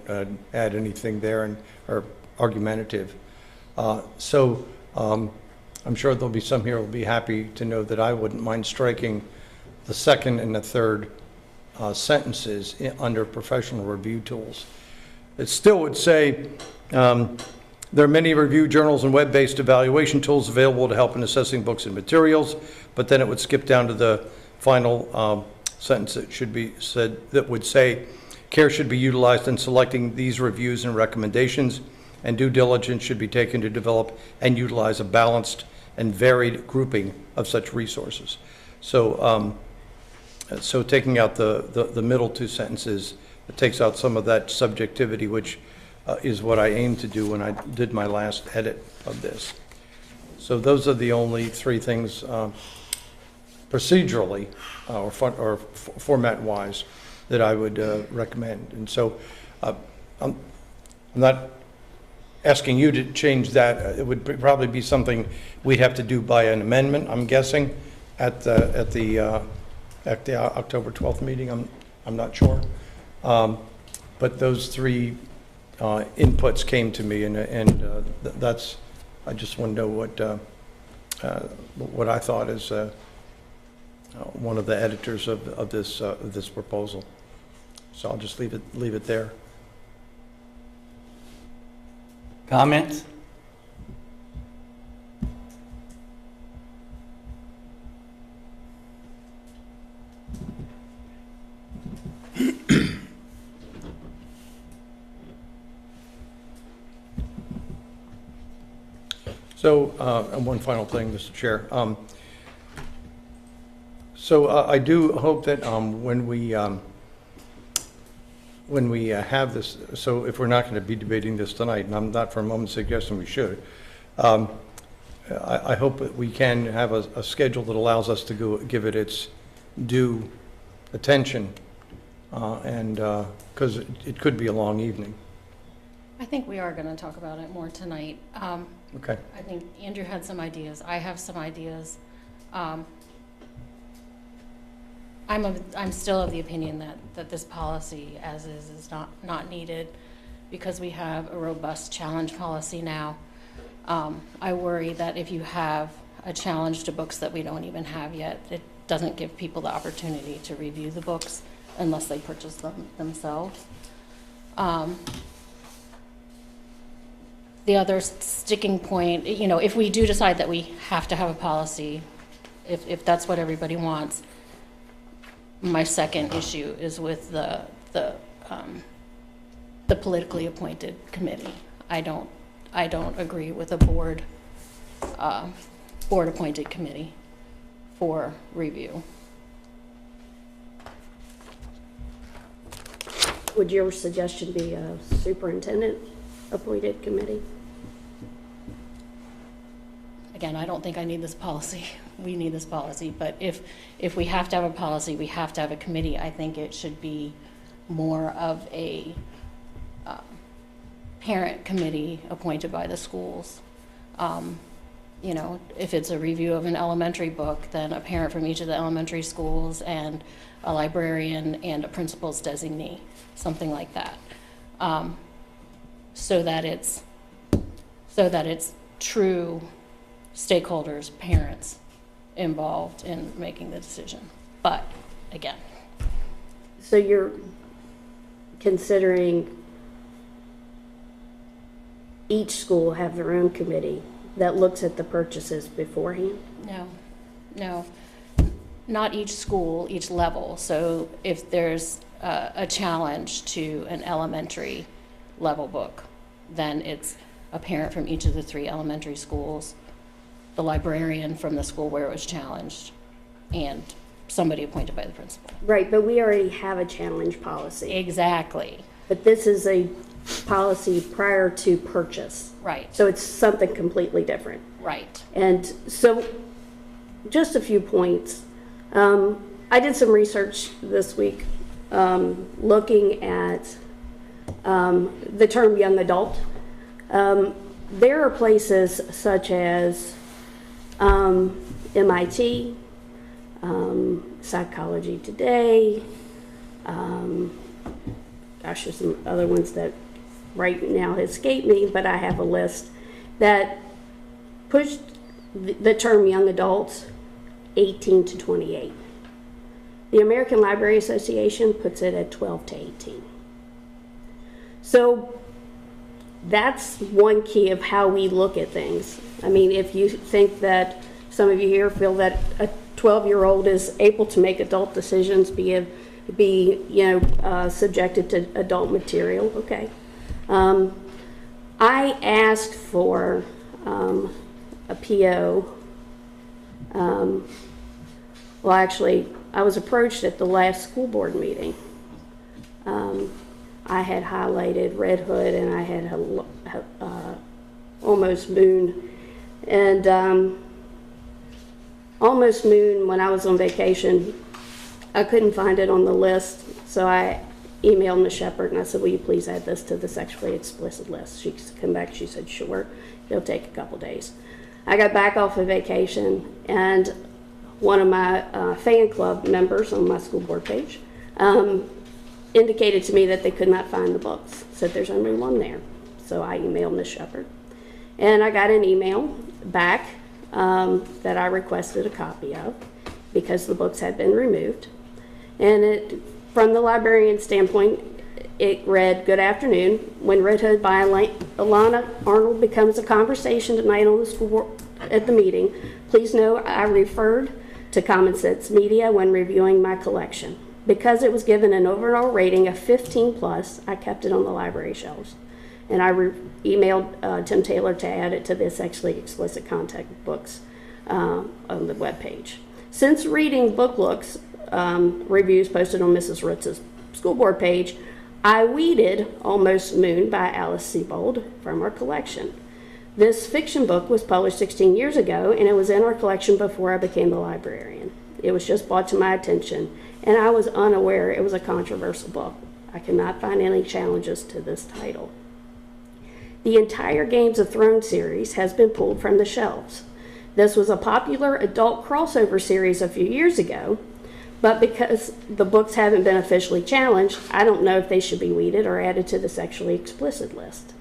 add anything there and are argumentative. So I'm sure there'll be some here who will be happy to know that I wouldn't mind striking the second and the third sentences under professional review tools. It still would say, there are many review journals and web-based evaluation tools available to help in assessing books and materials, but then it would skip down to the final sentence that should be said, that would say, care should be utilized in selecting these reviews and recommendations, and due diligence should be taken to develop and utilize a balanced and varied grouping of such resources. So, so taking out the middle two sentences, it takes out some of that subjectivity, which is what I aimed to do when I did my last edit of this. So those are the only three things procedurally or format-wise that I would recommend. And so I'm not asking you to change that. It would probably be something we'd have to do by an amendment, I'm guessing, at the October 12th meeting. I'm not sure. But those three inputs came to me, and that's, I just want to know what I thought as one of the editors of this proposal. So I'll just leave it there. Comments? So, and one final thing, Mr. Chair. I do hope that when we have this, so if we're not going to be debating this tonight, and I'm not for a moment suggesting we should, I hope that we can have a schedule that allows us to give it its due attention, and because it could be a long evening. I think we are going to talk about it more tonight. Okay. I think Andrew had some ideas. I have some ideas. I'm still of the opinion that this policy as is not needed because we have a robust challenge policy now. I worry that if you have a challenge to books that we don't even have yet, it doesn't give people the opportunity to review the books unless they purchase them themselves. The other sticking point, you know, if we do decide that we have to have a policy, if that's what everybody wants, my second issue is with the politically appointed committee. I don't agree with a board appointed committee for review. Would your suggestion be a superintendent appointed committee? Again, I don't think I need this policy. We need this policy, but if we have to have a policy, we have to have a committee. I think it should be more of a parent committee appointed by the schools. You know, if it's a review of an elementary book, then a parent from each of the elementary schools and a librarian and a principal's designee, something like that, so that it's true stakeholders, parents involved in making the decision. But again, So you're considering each school have their own committee that looks at the purchases beforehand? no, not each school, each level. So if there's a challenge to an elementary level book, then it's a parent from each of the 3 elementary schools, the librarian from the school where it was challenged, and somebody appointed by the principal. Right, but we already have a challenge policy. Exactly. But this is a policy prior to purchase. Right. So it's something completely different. Right. And so, just a few points. I did some research this week looking at the term young adult. There are places such as MIT, Psychology Today, gosh, there's some other ones that right now escape me, but I have a list that pushed the term young adults 18 to 28. The American Library Association puts it at 12 to 18. So that's one key of how we look at things. I mean, if you think that some of you here feel that a 12-year-old is able to make adult decisions, be subjected to adult material, okay. I asked for a PO. Well, actually, I was approached at the last school board meeting. I had highlighted Red Hood and I had Almost Moon. And Almost Moon, when I was on vacation, I couldn't find it on the list, so I emailed Ms. Shepherd and I said, will you please add this to the sexually explicit list? She came back, she said, sure, it'll take a couple days. I got back off of vacation and one of my fan club members on my school board page indicated to me that they could not find the books, said there's only one there. So I emailed Ms. Shepherd and I got an email back that I requested a copy of because the books had been removed. And from the librarian standpoint, it read, good afternoon. When Red Hood by Alana Arnold becomes a conversation tonight on the school board at the meeting, please know I referred to Common Sense Media when reviewing my collection. Because it was given an overall rating of 15 plus, I kept it on the library shelves. And I emailed Tim Taylor to add it to the sexually explicit content books on the webpage. Since reading Book Looks reviews posted on Mrs. Ritz's school board page, I weeded Almost Moon by Alice Sebold from our collection. This fiction book was published 16 years ago, and it was in our collection before I became the librarian. It was just brought to my attention, and I was unaware it was a controversial book. I could not find any challenges to this title. The entire Games of Thrones series has been pulled from the shelves. This was a popular adult crossover series a few years ago, but because the books haven't been officially challenged, I don't know if they should be weeded or added to the sexually explicit list.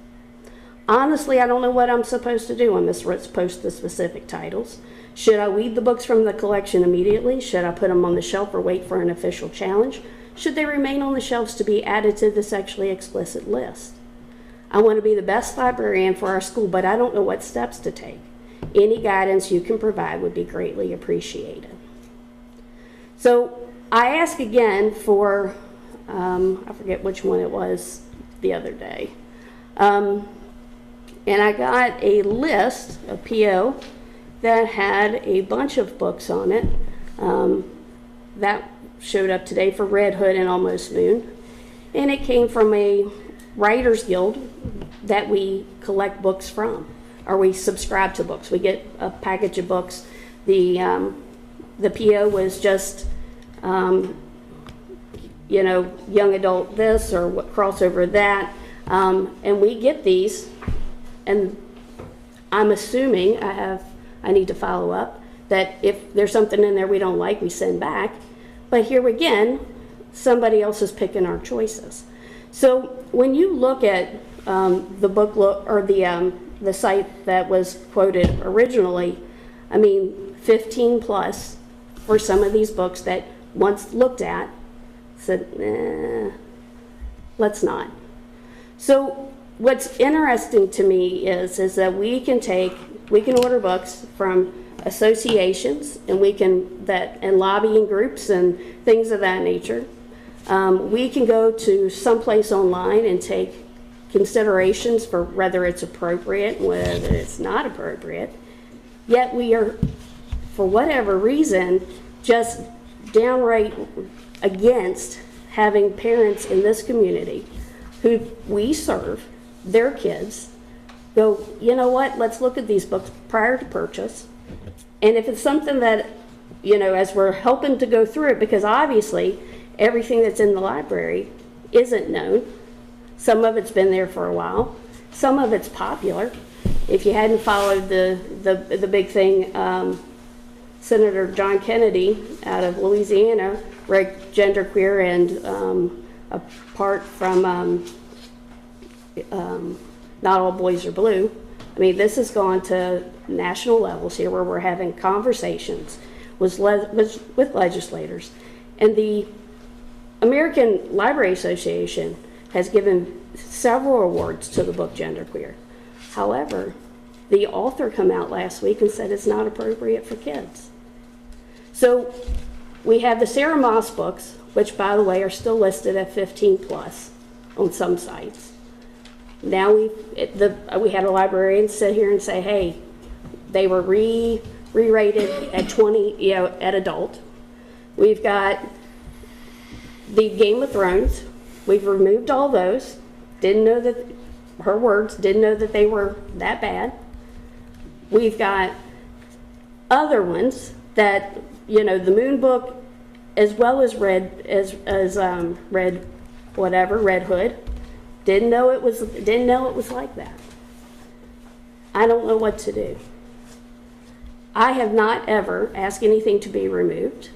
Honestly, I don't know what I'm supposed to do when Ms. Ritz posts the specific titles. Should I weed the books from the collection immediately? Should I put them on the shelf or wait for an official challenge? Should they remain on the shelves to be added to the sexually explicit list? I want to be the best librarian for our school, but I don't know what steps to take. Any guidance you can provide would be greatly appreciated. So I asked again for, I forget which one it was the other day. And I got a list, a PO, that had a bunch of books on it. That showed up today for Red Hood and Almost Moon. And it came from a writers guild that we collect books from, or we subscribe to books. We get a package of books. The PO was just, young adult this or what crossover that. And we get these, and I'm assuming I need to follow up that if there's something in there we don't like, we send back. But here again, somebody else is picking our choices. So when you look at the book or the site that was quoted originally, 15 plus for some of these books that once looked at said, let's not. So what's interesting to me is that we can order books from associations, and and lobbying groups and things of that nature. We can go to someplace online and take considerations for whether it's appropriate, whether it's not appropriate. Yet we are, for whatever reason, just downright against having parents in this community who we serve, their kids, go, you know what, let's look at these books prior to purchase. And if it's something that, as we're helping to go through it, because obviously everything that's in the library isn't known. Some of it's been there for a while. Some of it's popular. If you hadn't followed the big thing, Senator John Kennedy out of Louisiana read genderqueer and apart from Not All Boys Are Blue. This has gone to national levels here where we're having conversations with legislators. And the American Library Association has given several awards to the book Genderqueer. However, the author came out last week and said it's not appropriate for kids. So we have the Sarah Moss books, which by the way are still listed at 15 plus on some sites. Now we had a librarian sit here and say, hey, they were re-rated at 20, at adult. We've got the Game of Thrones. We've removed all those. Didn't know that, her words, didn't know that they were that bad. We've got other ones that, the Moon book, as well as Red Hood. Didn't know it was like that. I don't know what to do. I have not ever asked anything to be removed.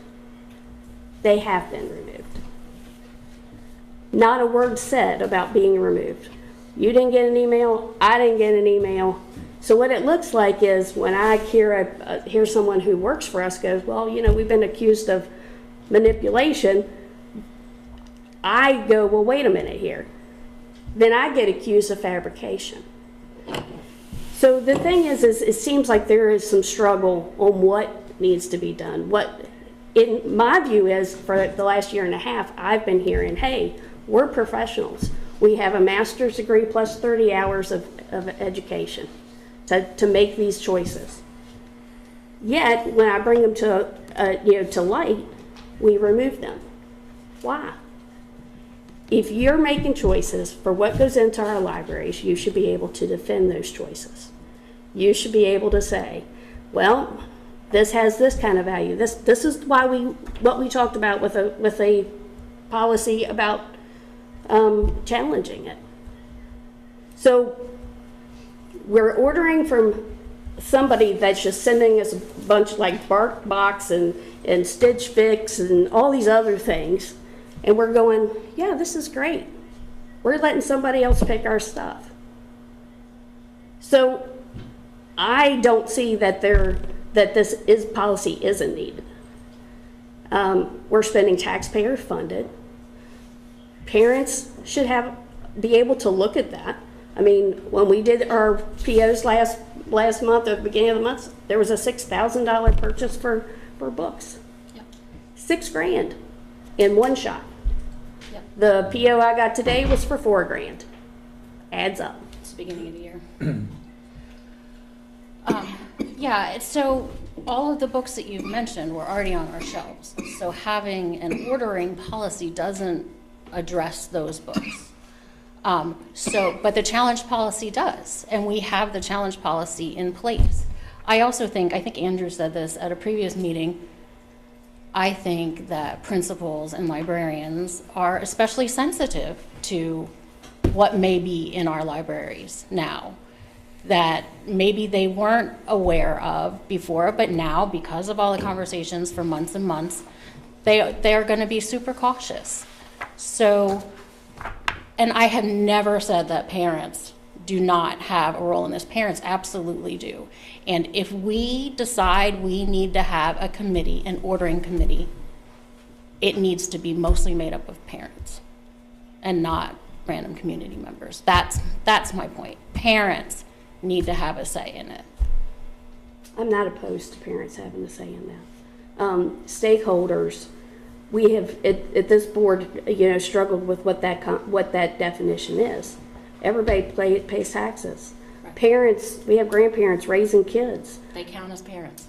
They have been removed. Not a word said about being removed. You didn't get an email, I didn't get an email. So what it looks like is when I hear someone who works for us goes, well, we've been accused of manipulation, I go, well, wait a minute here. Then I get accused of fabrication. So the thing is it seems like there is some struggle on what needs to be done. What, in my view, is for the last year and a half, I've been hearing, hey, we're professionals. We have a master's degree plus 30 hours of education to make these choices. Yet, when I bring them to light, we remove them. Why? If you're making choices for what goes into our libraries, you should be able to defend those choices. You should be able to say, well, this has this kind of value. This is why what we talked about with a policy about challenging it. So we're ordering from somebody that's just sending us a bunch like BarkBox and Stitch Fix and all these other things, and we're going, yeah, this is great. We're letting somebody else pick our stuff. So I don't see that this policy isn't needed. We're spending taxpayer funded. Parents should be able to look at that. I mean, when we did our POs last month, at the beginning of the month, there was a $6,000 purchase for books. Yep. $6,000 in one shot. Yep. The PO I got today was for $4,000. Adds up. It's the beginning of the year. Yeah, so all of the books that you've mentioned were already on our shelves. So having an ordering policy doesn't address those books. But the challenge policy does, and we have the challenge policy in place. I think Andrew said this at a previous meeting, I think that principals and librarians are especially sensitive to what may be in our libraries now, that maybe they weren't aware of before, but now, because of all the conversations for months and months, they are going to be super cautious. So, and I have never said that parents do not have a role in this. Parents absolutely do. And if we decide we need to have a committee, an ordering committee, it needs to be mostly made up of parents and not random community members. That's my point. Parents need to have a say in it. I'm not opposed to parents having a say in that. Stakeholders, we have at this board, struggled with what that definition is. Everybody pays taxes. Right. Parents, we have grandparents raising kids. They count as parents.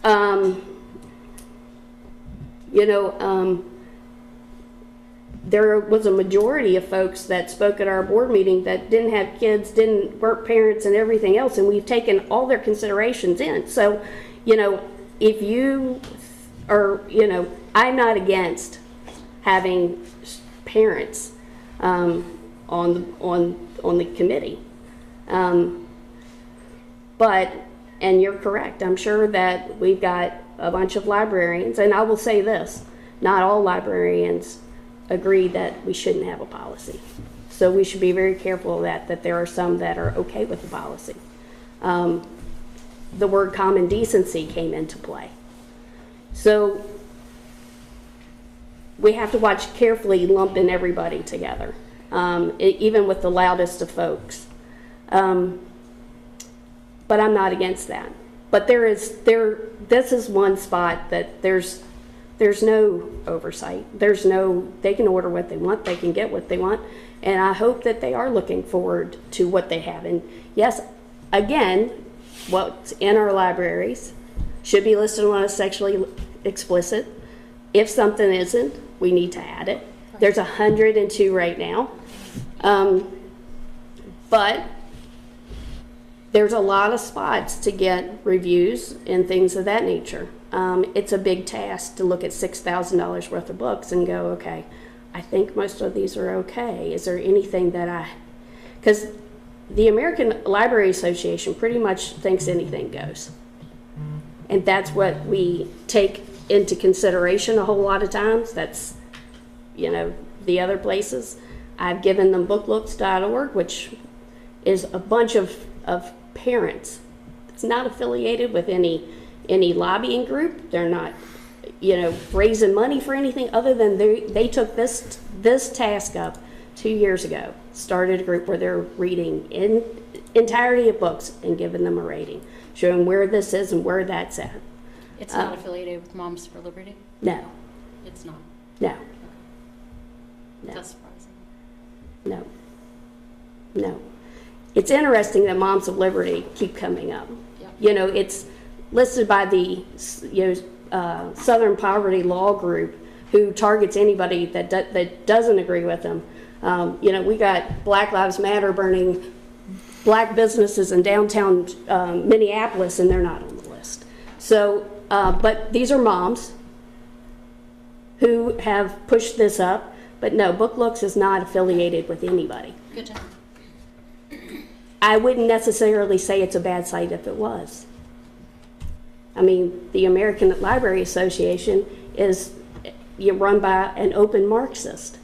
There was a majority of folks that spoke at our board meeting that didn't have kids, weren't parents and everything else, and we've taken all their considerations in. So, if you are, I'm not against having parents on the committee. But, and you're correct, I'm sure that we've got a bunch of librarians, and I will say this, not all librarians agree that we shouldn't have a policy. So we should be very careful of that there are some that are okay with the policy. The word common decency came into play. So we have to watch carefully lumping everybody together, even with the loudest of folks. But I'm not against that. But this is one spot that there's no oversight. They can order what they want, they can get what they want, and I hope that they are looking forward to what they have. And yes, again, what's in our libraries should be listed on a sexually explicit. If something isn't, we need to add it. There's 102 right now. But there's a lot of spots to get reviews and things of that nature. It's a big task to look at $6,000 worth of books and go, okay, I think most of these are okay. Is there anything because the American Library Association pretty much thinks anything goes. And that's what we take into consideration a whole lot of times. That's, the other places. I've given them booklooks.org, which is a bunch of parents. It's not affiliated with any lobbying group. They're not, raising money for anything other than they took this task up 2 years ago, started a group where they're reading in entirety of books and giving them a rating, showing where this is and where that's at. It's not affiliated with Moms for Liberty? No, It's not. no, no, That's surprising. no. No. It's interesting that Moms of Liberty keep coming up. You know, it's listed by the Southern Poverty Law Group, who targets anybody that doesn't agree with them. You know, we got Black Lives Matter burning black businesses in downtown Minneapolis, and they're not on the list. So, but these are moms who have pushed this up. But no, Book Looks is not affiliated with anybody. Good job. I wouldn't necessarily say it's a bad site if it was. I mean, the American Library Association is run by an open Marxist.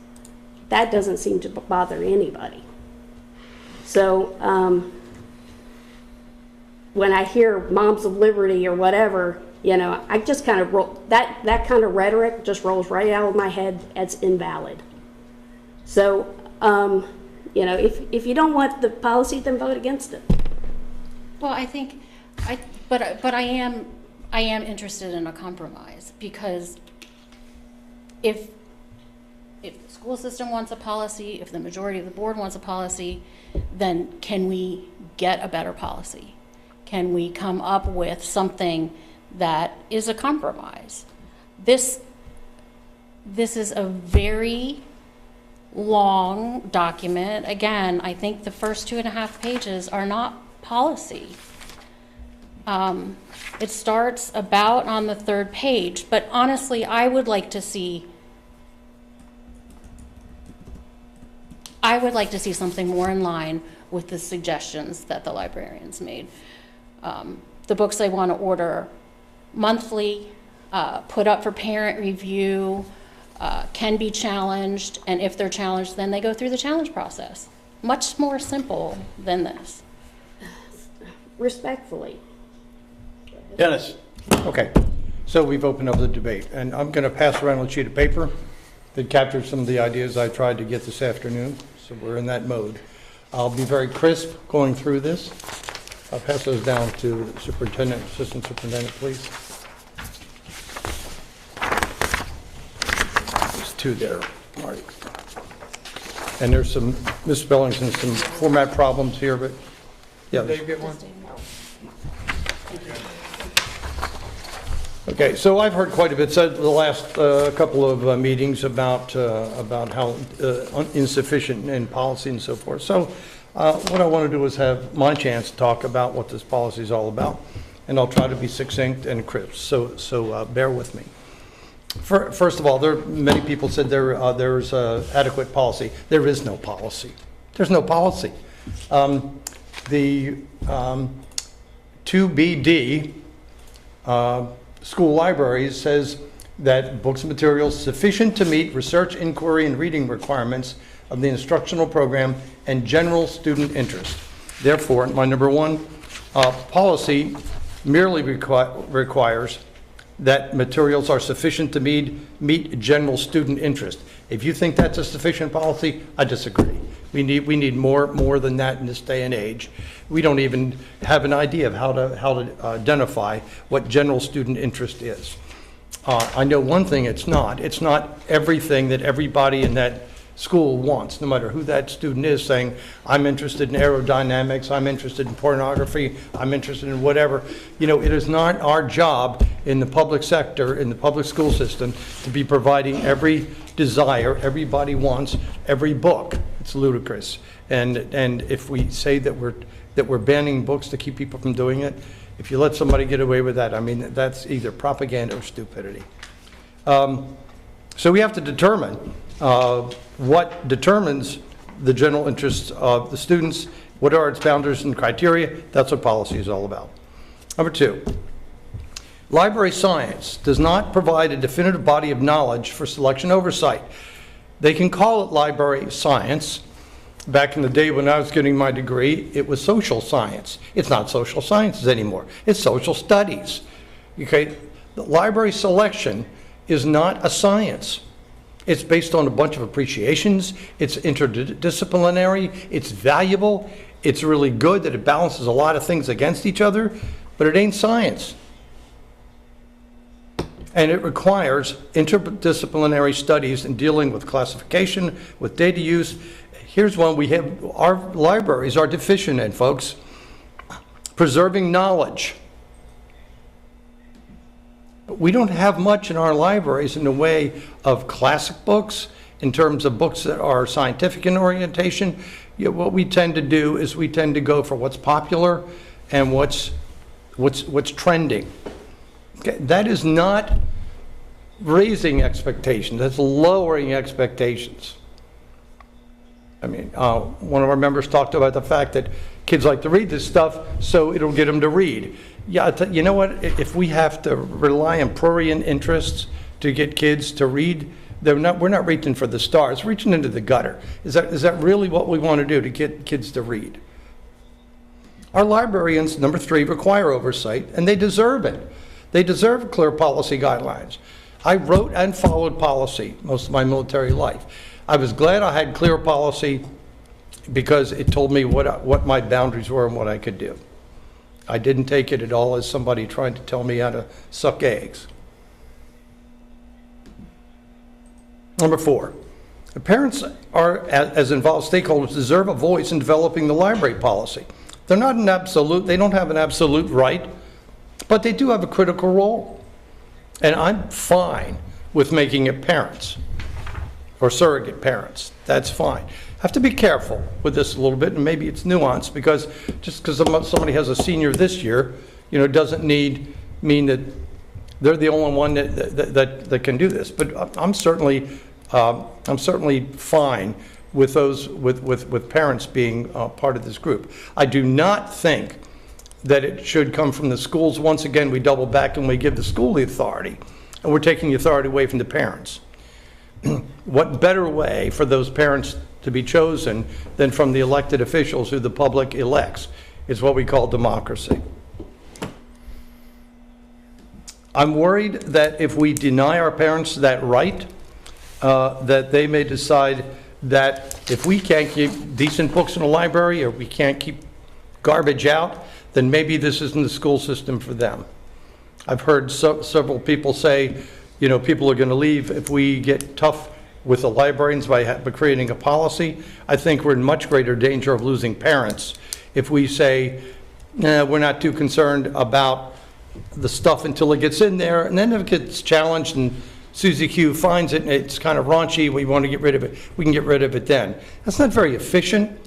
That doesn't seem to bother anybody. So when I hear Moms of Liberty or whatever, you know, I just kind of roll, that kind of rhetoric just rolls right out of my head as invalid. So, you know, if you don't want the policy, then vote against it. Well, I think, but I am interested in a compromise, because if the school system wants a policy, if the majority of the board wants a policy, then can we get a better policy? Can we come up with something that is a compromise? This is a very long document. Again, I think the first 2.5 pages are not policy. It starts about on the 3rd page, but honestly, I would like to see something more in line with the suggestions that the librarians made. The books they want to order monthly, put up for parent review, can be challenged, and if they're challenged, then they go through the challenge process. Much more simple than this. Respectfully. Dennis? Okay, so we've opened up the debate, and I'm going to pass around a sheet of paper that captures some of the ideas I tried to get this afternoon, so we're in that mode. I'll be very crisp going through this. I'll pass those down to the superintendent, assistant superintendent, please. There's 2 there. All right. And there's some misspellings and some format problems here, but yeah. Dave get one? Okay, so I've heard quite a bit said the last couple of meetings about how insufficient in policy and so forth. So what I want to do is have my chance to talk about what this policy is all about, and I'll try to be succinct and crisp. So bear with me. First of all, many people said there's adequate policy. There is no policy. There's no policy. The 2BD. School libraries says that books and materials sufficient to meet research, inquiry, and reading requirements of the instructional program and general student interest. Therefore, my number 1 policy merely requires that materials are sufficient to meet general student interest. If you think that's a sufficient policy, I disagree. We need more than that in this day and age. We don't even have an idea of how to identify what general student interest is. I know one thing it's not everything that everybody in that school wants, no matter who that student is, saying, I'm interested in aerodynamics, I'm interested in pornography, I'm interested in whatever. You know, it is not our job in the public sector, in the public school system, to be providing every desire everybody wants, every book. It's ludicrous. And if we say that we're banning books to keep people from doing it, if you let somebody get away with that, I mean, that's either propaganda or stupidity. So we have to determine what determines the general interests of the students, what are its boundaries and criteria. That's what policy is all about. Number 2, library science does not provide a definitive body of knowledge for selection oversight. They can call it library science. Back in the day when I was getting my degree, it was social science. It's not social sciences anymore. It's social studies. Okay? The library selection is not a science. It's based on a bunch of appreciations. It's interdisciplinary. It's valuable. It's really good that it balances a lot of things against each other, but it ain't science. And it requires interdisciplinary studies in dealing with classification, with data use, Here's one we have, our libraries are deficient in, folks. Preserving knowledge. We don't have much in our libraries in the way of classic books, in terms of books that are scientific in orientation. What we tend to do is we tend to go for what's popular and what's trending. Okay, that is not raising expectations, that's lowering expectations. I mean, one of our members talked about the fact that kids like to read this stuff, so it'll get them to read. Yeah, you know what? If we have to rely on prurient interests to get kids to read, we're not reaching for the stars, reaching into the gutter. Is that really what we want to do, to get kids to read? Our librarians, number 3, require oversight, and they deserve it. They deserve clear policy guidelines. I wrote and followed policy most of my military life. I was glad I had clear policy because it told me what my boundaries were and what I could do. I didn't take it at all as somebody trying to tell me how to suck eggs. Number 4, the parents are, as involved stakeholders, deserve a voice in developing the library policy. They're not an absolute, they don't have an absolute right, but they do have a critical role. And I'm fine with making it parents or surrogate parents. That's fine. Have to be careful with this a little bit, and maybe it's nuanced, because just because somebody has a senior this year, doesn't mean that they're the only one that can do this. But I'm certainly fine with those with parents being part of this group. I do not think that it should come from the schools. Once again, we double back and we give the school the authority, and we're taking the authority away from the parents. What better way for those parents to be chosen than from the elected officials who the public elects? It's what we call democracy. I'm worried that if we deny our parents that right, that they may decide that if we can't keep decent books in a library, or we can't keep garbage out, then maybe this isn't the school system for them. I've heard several people say, people are going to leave if we get tough with the librarians by creating a policy. I think we're in much greater danger of losing parents if we say, we're not too concerned about the stuff until it gets in there, and then if it gets challenged and Susie Q finds it and it's kind of raunchy, we want to get rid of it, we can get rid of it then. That's not very efficient.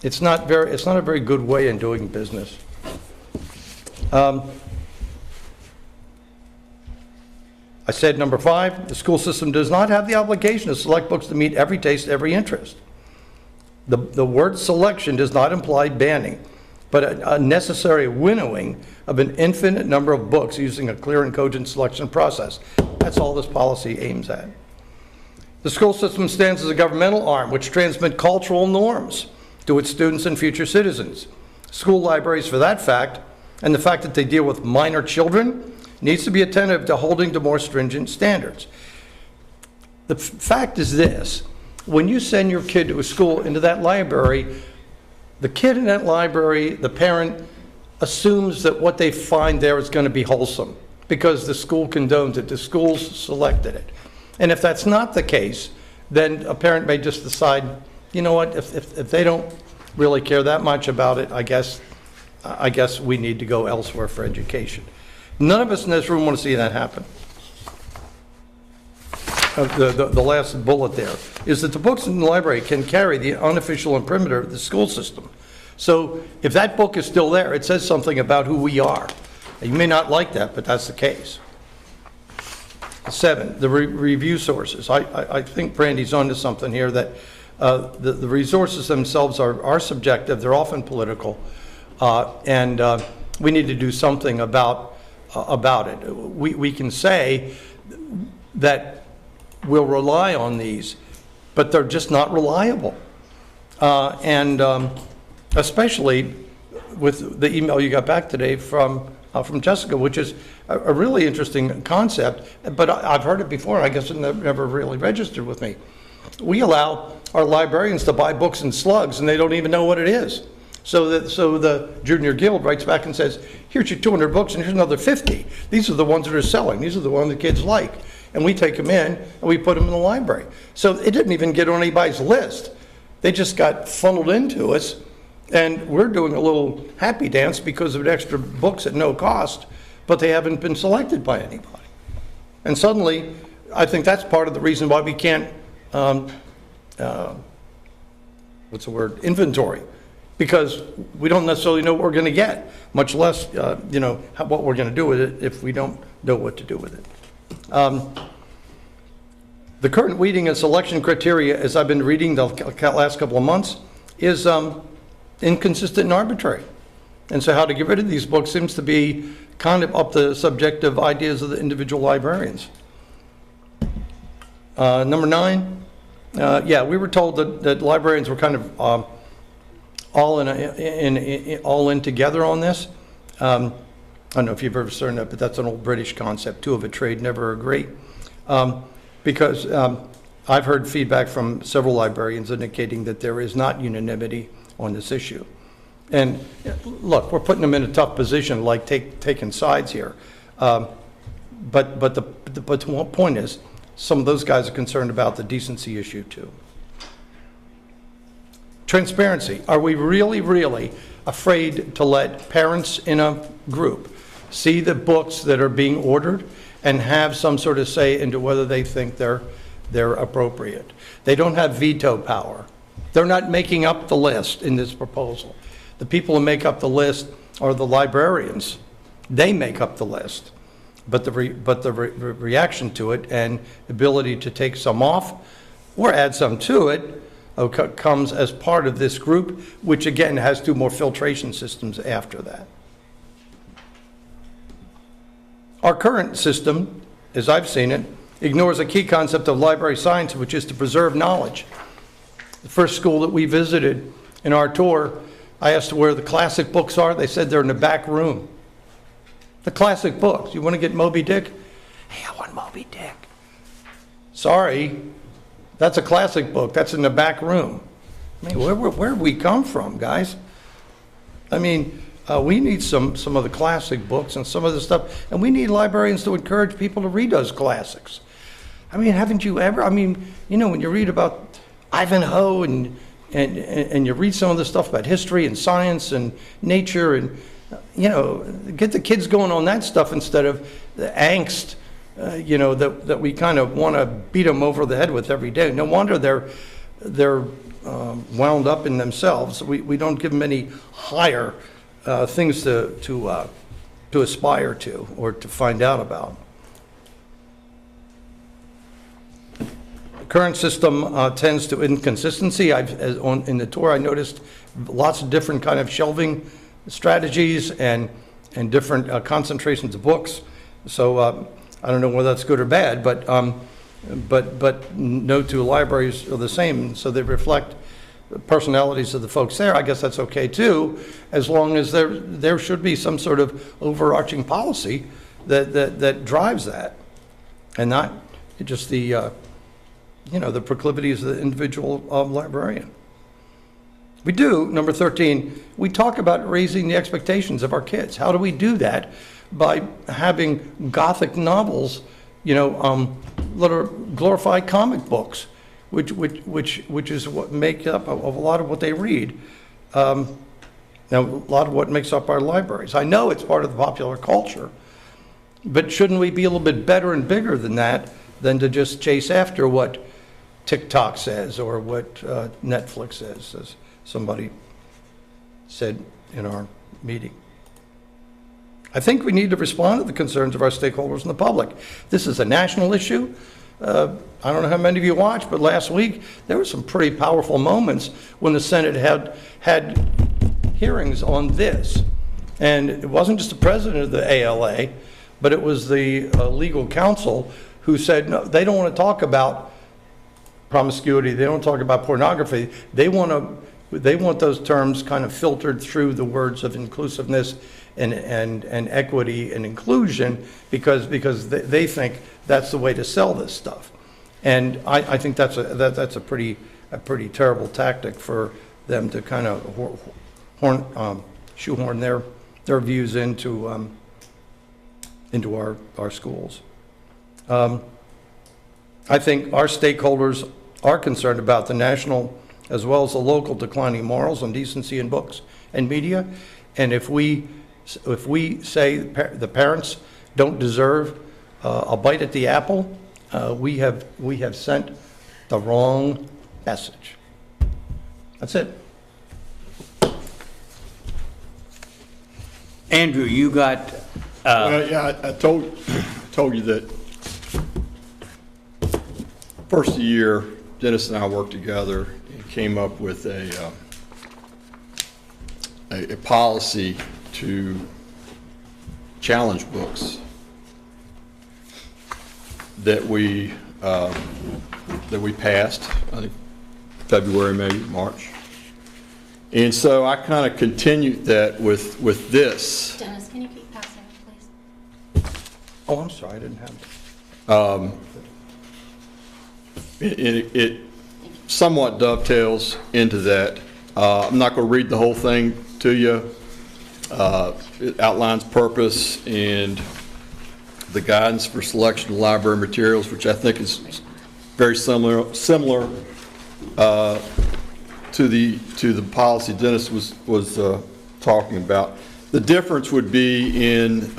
It's not a very good way in doing business. I said number 5, the school system does not have the obligation to select books to meet every taste, every interest. The word selection does not imply banning, but a necessary winnowing of an infinite number of books using a clear and cogent selection process. That's all this policy aims at. The school system stands as a governmental arm which transmits cultural norms to its students and future citizens. School libraries, for that fact, and the fact that they deal with minor children, needs to be attentive to holding to more stringent standards. The fact is this: when you send your kid to a school, into that library, the kid in that library, the parent, assumes that what they find there is going to be wholesome because the school condones it, the school's selected it. And if that's not the case, then a parent may just decide, you know what, if they don't really care that much about it, I guess we need to go elsewhere for education. None of us in this room want to see that happen. The last bullet there is that the books in the library can carry the unofficial imprimatur of the school system. So if that book is still there, it says something about who we are. You may not like that, but that's the case. 7, the review sources. I think Brandy's onto something here, that the resources themselves are subjective, they're often political, and we need to do something about it. We can say that we'll rely on these, but they're just not reliable. Especially with the email you got back today from Jessica, which is a really interesting concept, but I've heard it before. I guess it never really registered with me. We allow our librarians to buy books in slugs, and they don't even know what it is. So the Junior Guild writes back and says, here's your 200 books, and here's another 50. These are the ones that are selling. These are the ones the kids like. And we take them in, and we put them in the library. So it didn't even get on anybody's list They just got funneled into us, and we're doing a little happy dance because of extra books at no cost, but they haven't been selected by anybody. And suddenly, I think that's part of the reason why we can't, inventory, because we don't necessarily know what we're going to get, much less, what we're going to do with it if we don't know what to do with it. The current weeding and selection criteria, as I've been reading the last couple of months, is inconsistent and arbitrary. And so how to get rid of these books seems to be kind of up the subjective ideas of the individual librarians. Number 9, we were told that librarians were kind of all in together on this. I don't know if you've ever seen that, but that's an old British concept, two of a trade never agree. Because I've heard feedback from several librarians indicating that there is not unanimity on this issue. And look, we're putting them in a tough position, like taking sides here. But the point is, some of those guys are concerned about the decency issue too. Transparency. Are we really, really afraid to let parents in a group see the books that are being ordered and have some sort of say into whether they think they're appropriate? They don't have veto power. They're not making up the list in this proposal. The people who make up the list are the librarians. They make up the list. But the reaction to it and ability to take some off or add some to it comes as part of this group, which again has 2 more filtration systems after that. Our current system, as I've seen it, ignores a key concept of library science, which is to preserve knowledge. The first school that we visited in our tour, I asked where the classic books are. They said they're in the back room. The classic books. You want to get Moby Dick? Hey, I want Moby Dick. Sorry, that's a classic book. That's in the back room. I mean, where we come from, guys? I mean, we need some of the classic books and some of the stuff, and we need librarians to encourage people to read those classics. I mean, haven't you ever? I mean, when you read about Ivanhoe and you read some of the stuff about history and science and nature and get the kids going on that stuff instead of the angst, that we kind of want to beat them over the head with every day. No wonder they're wound up in themselves. We don't give them any higher things to aspire to or to find out about. The current system tends to inconsistency. In the tour, I noticed lots of different kind of shelving strategies and different concentrations of books. So I don't know whether that's good or bad, but no 2 libraries are the same, so they reflect the personalities of the folks there. I guess that's okay too, as long as there should be some sort of overarching policy that drives that, and not just the the proclivities of the individual librarian. We do, number 13, we talk about raising the expectations of our kids. How do we do that? By having Gothic novels, that are glorified comic books, which is what make up a lot of what they read. Now, a lot of what makes up our libraries. I know it's part of the popular culture, but shouldn't we be a little bit better and bigger than that, than to just chase after what TikTok says or what Netflix says, as somebody said in our meeting? I think we need to respond to the concerns of our stakeholders and the public. This is a national issue. I don't know how many of you watched, but last week there were some pretty powerful moments when the Senate had hearings on this. And it wasn't just the president of the ALA, but it was the legal counsel who said, no, they don't want to talk about promiscuity, they don't talk about pornography, they want those terms kind of filtered through the words of inclusiveness and equity and inclusion, because they think that's the way to sell this stuff. And I think that's a pretty terrible tactic for them to kind of shoehorn their views into our schools. I think our stakeholders are concerned about the national as well as the local declining morals and decency in books and media. And if we say the parents don't deserve a bite at the apple, we have sent the wrong message. That's it. Andrew, you got, Well, yeah, I told you that first of the year, Dennis and I worked together and came up with a policy to challenge books that we passed, I think February, maybe March. And so I kind of continued that with this. Dennis, can you keep passing, please? Oh, I'm sorry, I didn't have it. It somewhat dovetails into that. I'm not going to read the whole thing to you. It outlines purpose and the guidance for selection of library materials, which I think is very similar to the policy Dennis was talking about. The difference would be in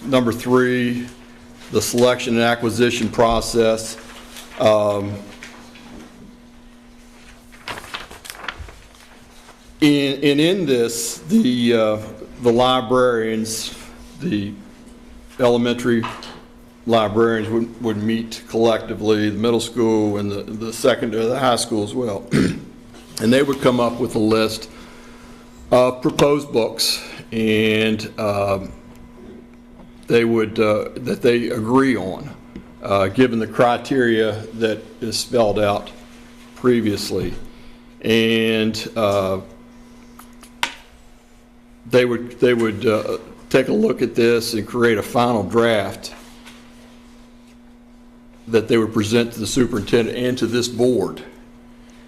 number 3, the selection and acquisition process. In this, the librarians, the elementary librarians would meet collectively, the middle school and the secondary, the high school as well. And they would come up with a list of proposed books, and they would, that they agree on, given the criteria that is spelled out previously. And they would take a look at this and create a final draft that they would present to the superintendent and to this board.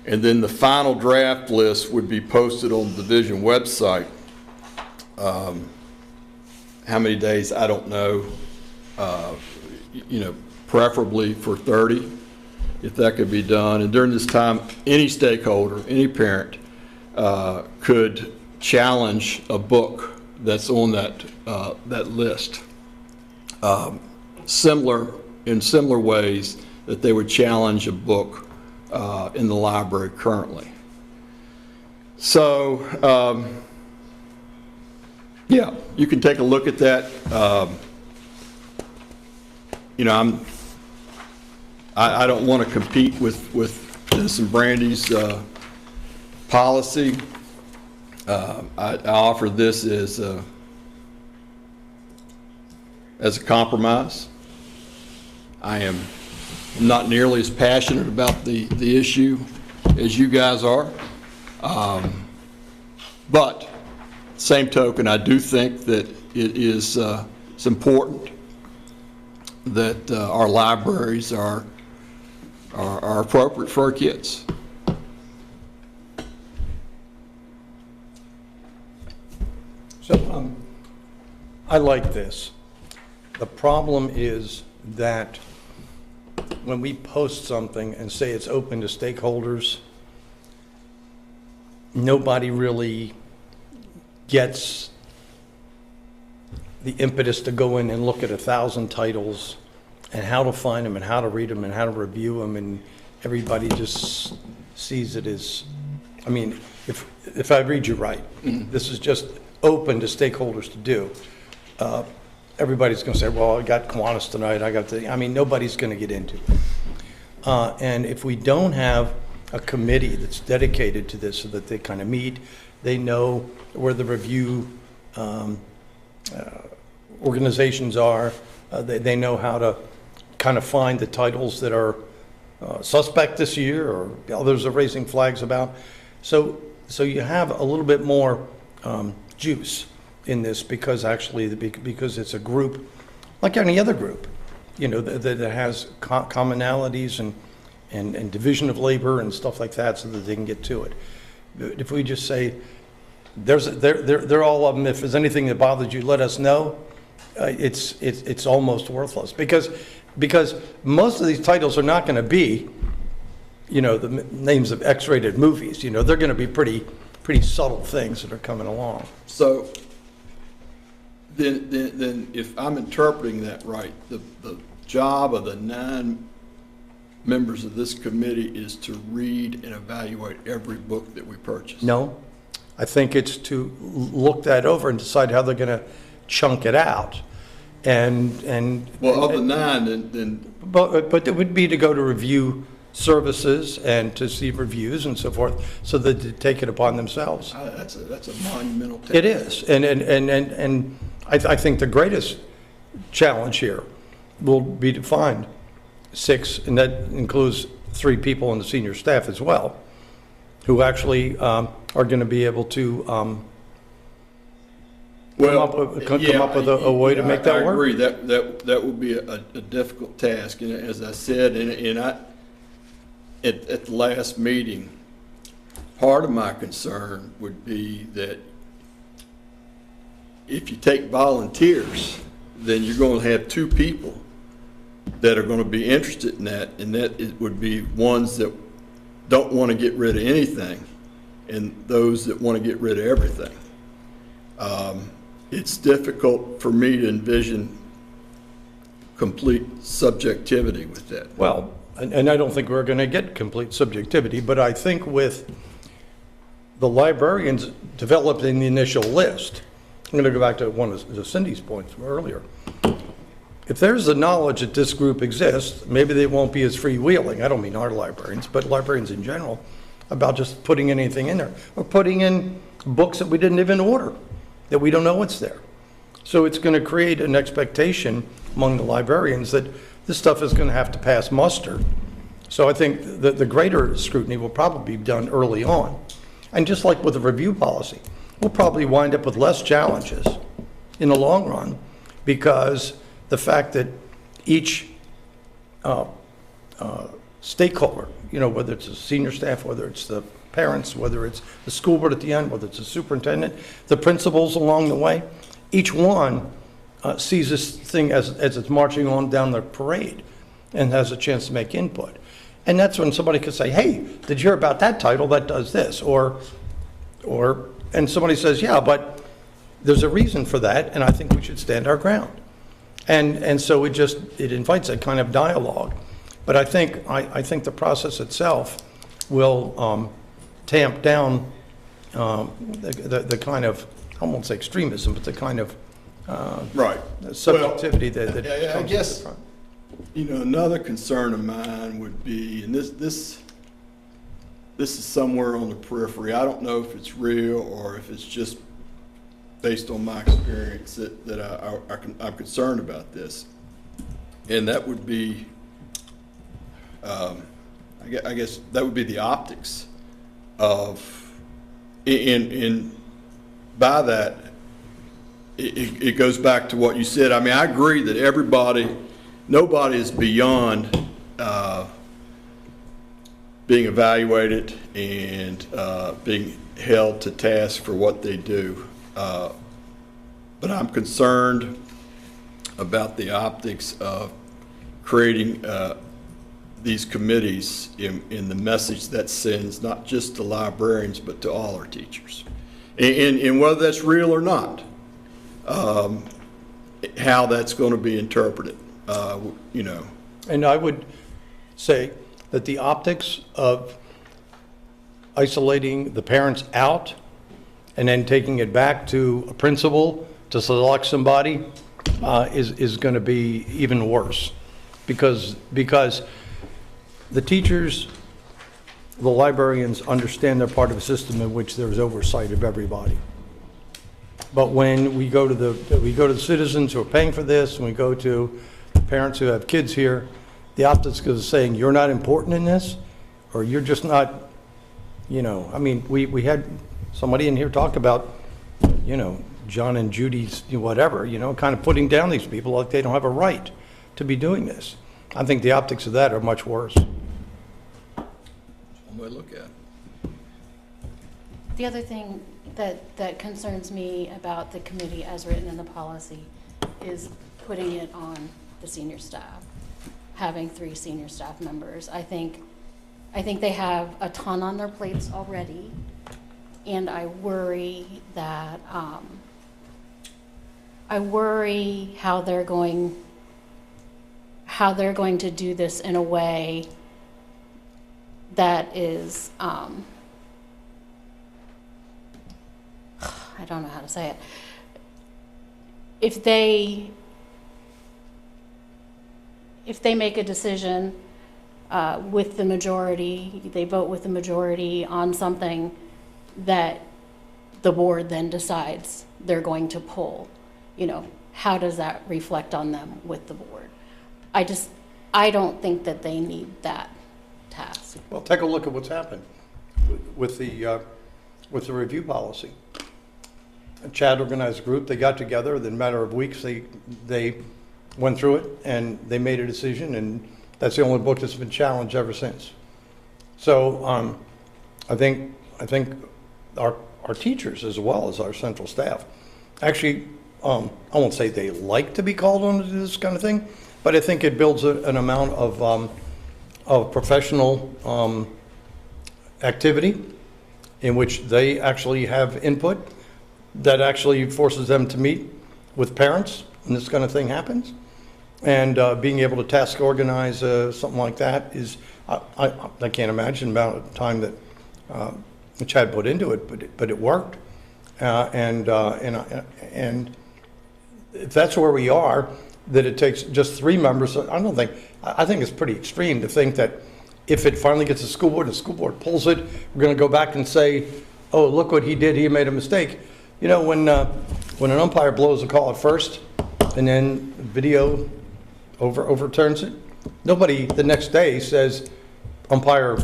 And then the final draft list would be posted on the division website. How many days, I don't know. Preferably for 30, if that could be done. And during this time, any stakeholder, any parent could challenge a book that's on that list. In similar ways that they would challenge a book in the library currently. So, yeah, you can take a look at that. I don't want to compete with Dennis and Brandy's policy. I offer this as a compromise. I am not nearly as passionate about the issue as you guys are. But same token, I do think that it is it's important that our libraries are appropriate for our kids. So I like this. The problem is that when we post something and say it's open to stakeholders, nobody really gets the impetus to go in and look at 1,000 titles and how to find them and how to read them and how to review them, and everybody just sees it as, I mean, if I read you right, this is just open to stakeholders to do. Everybody's going to say, well, I got Kiwanis tonight, nobody's going to get into it. And if we don't have a committee that's dedicated to this so that they kind of meet, they know where the review organizations are, they know how to kind of find the titles that are suspect this year or others are raising flags about. So you have a little bit more juice in this because it's a group like any other group, that has commonalities and division of labor and stuff like that so that they can get to it. But if we just say, they're all of them, if there's anything that bothers you, let us know, it's almost worthless because most of these titles are not going to be the names of X-rated movies. They're going to be pretty subtle things that are coming along. So then if I'm interpreting that right, the job of the 9 members of this committee is to read and evaluate every book that we purchase? No, I think it's to look that over and decide how they're going to chunk it out. Well, of the 9, then But it would be to go to review services and to see reviews and so forth, so that they take it upon themselves. that's a monumental task. It is, and I think the greatest challenge here will be to find 6, and that includes 3 people on the senior staff as well, who actually are going to be able to come up with a way to make that work. I agree, that would be a difficult task, and as I said, at the last meeting, part of my concern would be that if you take volunteers, then you're going to have 2 people that are going to be interested in that, and that it would be ones that don't want to get rid of anything, and those that want to get rid of everything. It's difficult for me to envision complete subjectivity with that. Well, and I don't think we're going to get complete subjectivity, but I think with the librarians developing the initial list, I'm going to go back to one of Cindy's points from earlier. If there's the knowledge that this group exists, maybe they won't be as freewheeling, I don't mean our librarians, but librarians in general, about just putting anything in there, or putting in books that we didn't even order, that we don't know what's there. So it's going to create an expectation among the librarians that this stuff is going to have to pass muster. So I think that the greater scrutiny will probably be done early on. And just like with the review policy, we'll probably wind up with less challenges in the long run, because the fact that each stakeholder, whether it's the senior staff, whether it's the parents, whether it's the school board at the end, whether it's the superintendent, the principals along the way, each one sees this thing as it's marching on down the parade and has a chance to make input. And that's when somebody could say, hey, did you hear about that title that does this? And somebody says, yeah, but there's a reason for that, and I think we should stand our ground. And so it invites that kind of dialogue. But I think the process itself will tamp down the kind of, I won't say extremism, but the kind of Right. subjectivity Well, that I comes to guess, the front. Another concern of mine would be, and this is somewhere on the periphery. I don't know if it's real or if it's just based on my experience that I'm concerned about this. And that would be, I guess that would be the optics of, and by that, it goes back to what you said. I mean, I agree that nobody is beyond being evaluated and being held to task for what they do. But I'm concerned about the optics of creating these committees in the message that sends not just to librarians, but to all our teachers. And whether that's real or not, how that's going to be interpreted, And I would say that the optics of isolating the parents out and then taking it back to a principal to select somebody is going to be even worse, because the teachers, the librarians understand they're part of a system in which there's oversight of everybody. But when we go to the citizens who are paying for this, and we go to the parents who have kids here, the optics is saying you're not important in this, or you're just not, I mean, we had somebody in here talk about, John and Judy's whatever, kind of putting down these people like they don't have a right to be doing this. I think the optics of that are much worse. One way to look at it. The other thing that concerns me about the committee as written in the policy is putting it on the senior staff, having 3 senior staff members. I think I think they have a ton on their plates already, and I worry that, I worry how they're going to do this in a way that is, I don't know how to say it. If they make a decision with the majority, they vote with the majority on something that the board then decides they're going to pull, how does that reflect on them with the board? I don't think that they need that task. Well, take a look at what's happened with the review policy. Chad organized a group, they got together, in a matter of weeks, they went through it, and they made a decision, and that's the only book that's been challenged ever since. So I think our teachers, as well as our central staff, actually, I won't say they like to be called on to do this kind of thing, but I think it builds an amount of professional activity in which they actually have input that actually forces them to meet with parents when this kind of thing happens. And being able to task organize something like that is, I can't imagine the amount of time that Chad put into it, but it worked. And if that's where we are, that it takes just 3 members, I think it's pretty extreme to think that if it finally gets to the school board and the school board pulls it, we're going to go back and say, oh, look what he did, he made a mistake. When an umpire blows a call at first and then video overturns it, nobody the next day says umpire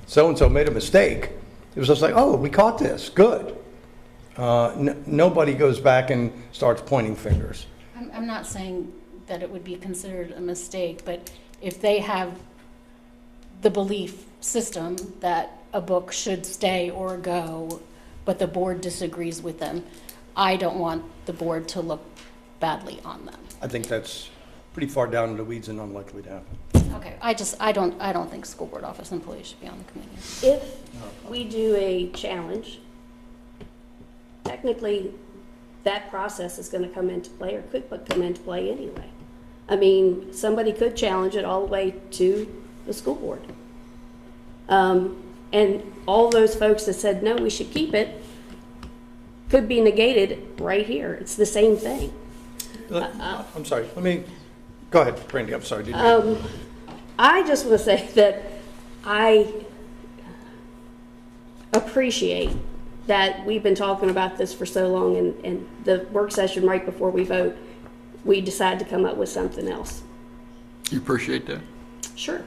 so-and-so made a mistake. It was just like, oh, we caught this, good. Nobody goes back and starts pointing fingers. I'm not saying that it would be considered a mistake, but if they have the belief system that a book should stay or go, but the board disagrees with them, I don't want the board to look badly on them. I think that's pretty far down in the weeds and unlikely to happen. Okay, I don't think school board office employees should be on the committee. If we do a challenge, technically, that process is going to come into play, or could come into play anyway. I mean, somebody could challenge it all the way to the school board. And all those folks that said, no, we should keep it, could be negated right here. It's the same thing. I'm sorry, go ahead, Brandy, I'm sorry. I just want to say that I appreciate that we've been talking about this for so long, and the work session right before we vote, we decided to come up with something else. You appreciate that? Sure.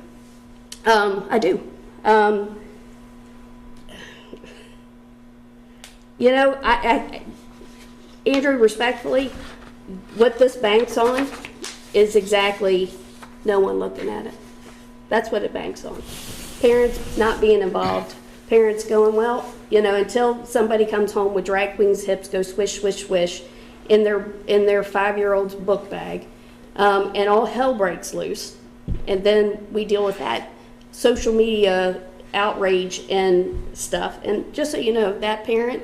I do. Andrew, respectfully, what this banks on is exactly no one looking at it. That's what it banks on. Parents not being involved. Parents going, well, until somebody comes home with drag queen's hips go swish, swish, swish in their 5-year-old's book bag, and all hell breaks loose. And then we deal with that social media outrage and stuff. And just so you know, that parent,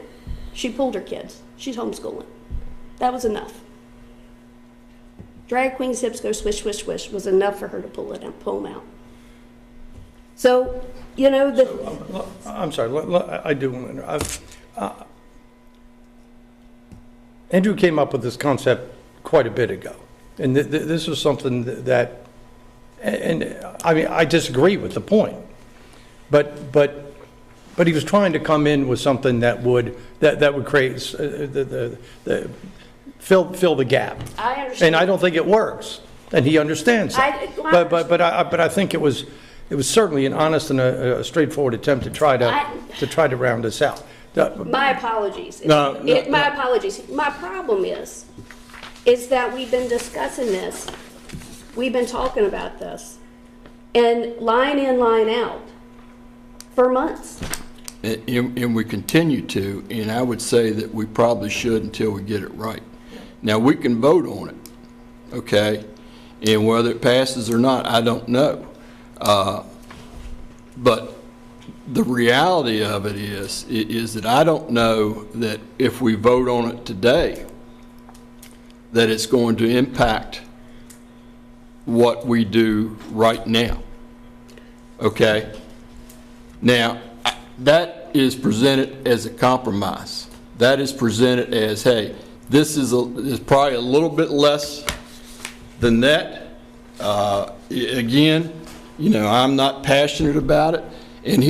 she pulled her kids. She's homeschooling. That was enough. Drag queen's hips go swish, swish, swish was enough for her to pull them out. So, I'm sorry, I do want to, Andrew came up with this concept quite a bit ago. And this was something that, and I mean, I disagree with the point, but he was trying to come in with something that would create fill the gap. I understand. And I don't think it works, and he understands that. But I think it was certainly an honest and a straightforward attempt to try to round this out. My apologies. My apologies. My problem is that we've been discussing this. We've been talking about this. And line in, line out for months. And we continue to, and I would say that we probably should until we get it right. Now, we can vote on it, okay? And whether it passes or not, I don't know. But the reality of it is that I don't know that if we vote on it today, that it's going to impact what we do right now. Okay? Now, that is presented as a compromise. That is presented as, hey, this is probably a little bit less than that. Again, you know, I'm not passionate about it. And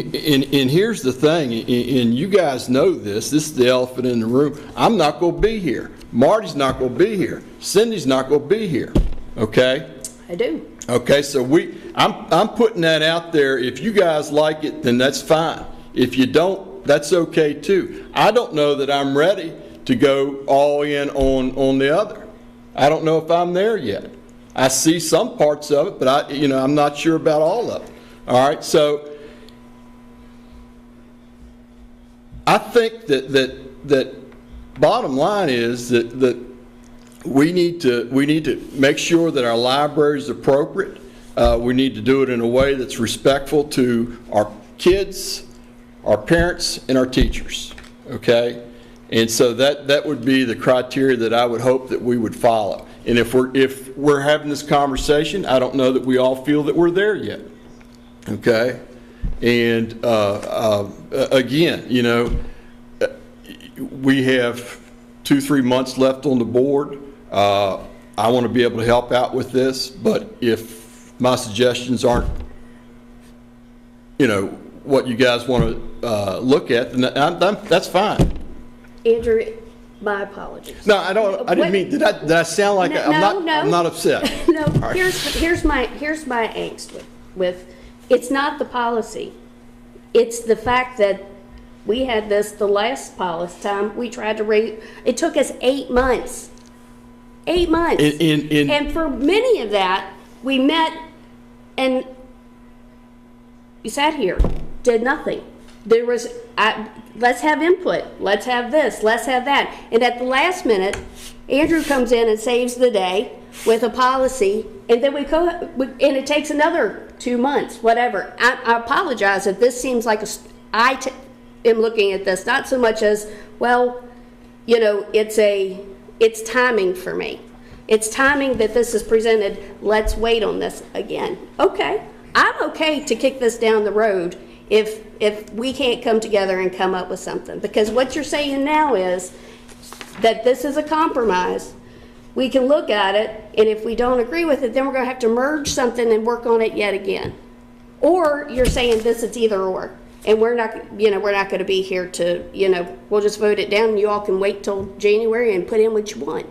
here's the thing, and you guys know this is the elephant in the room. I'm not going to be here. Marty's not going to be here. Cindy's not going to be here. Okay? I do. Okay, so I'm putting that out there. If you guys like it, then that's fine. If you don't, that's okay too. I don't know that I'm ready to go all in on the other. I don't know if I'm there yet. I see some parts of it, but I'm not sure about all of it. All right, so I think that bottom line is that we need to make sure that our library is appropriate. We need to do it in a way that's respectful to our kids, our parents, and our teachers. Okay, and so that would be the criteria that I would hope that we would follow. And if we're having this conversation, I don't know that we all feel that we're there yet. Okay, and again, you know, we have 2-3 months left on the board. I want to be able to help out with this, but if my suggestions aren't, you know, what you guys want to look at, then that's fine. Andrew, my apologies. No, I don't. I didn't mean. Did I sound like I'm not upset? No. Right. Here's my angst with it's not the policy. It's the fact that we had this the last policy time we tried to raise. It took us 8 months. 8 months. And for many of that, we met and we sat here, did nothing. There was, let's have input, let's have this, let's have that. And at the last minute, Andrew comes in and saves the day with a policy, and then and it takes another 2 months, whatever. I apologize if this seems like I am looking at this not so much as, well, you know, it's timing for me. It's timing that this is presented. Let's wait on this again. Okay, I'm okay to kick this down the road if we can't come together and come up with something. Because what you're saying now is that this is a compromise. We can look at it, and if we don't agree with it, then we're going to have to merge something and work on it yet again. Or you're saying this is either or, and we're not going to be here to, we'll just vote it down, and you all can wait till January and put in what you want.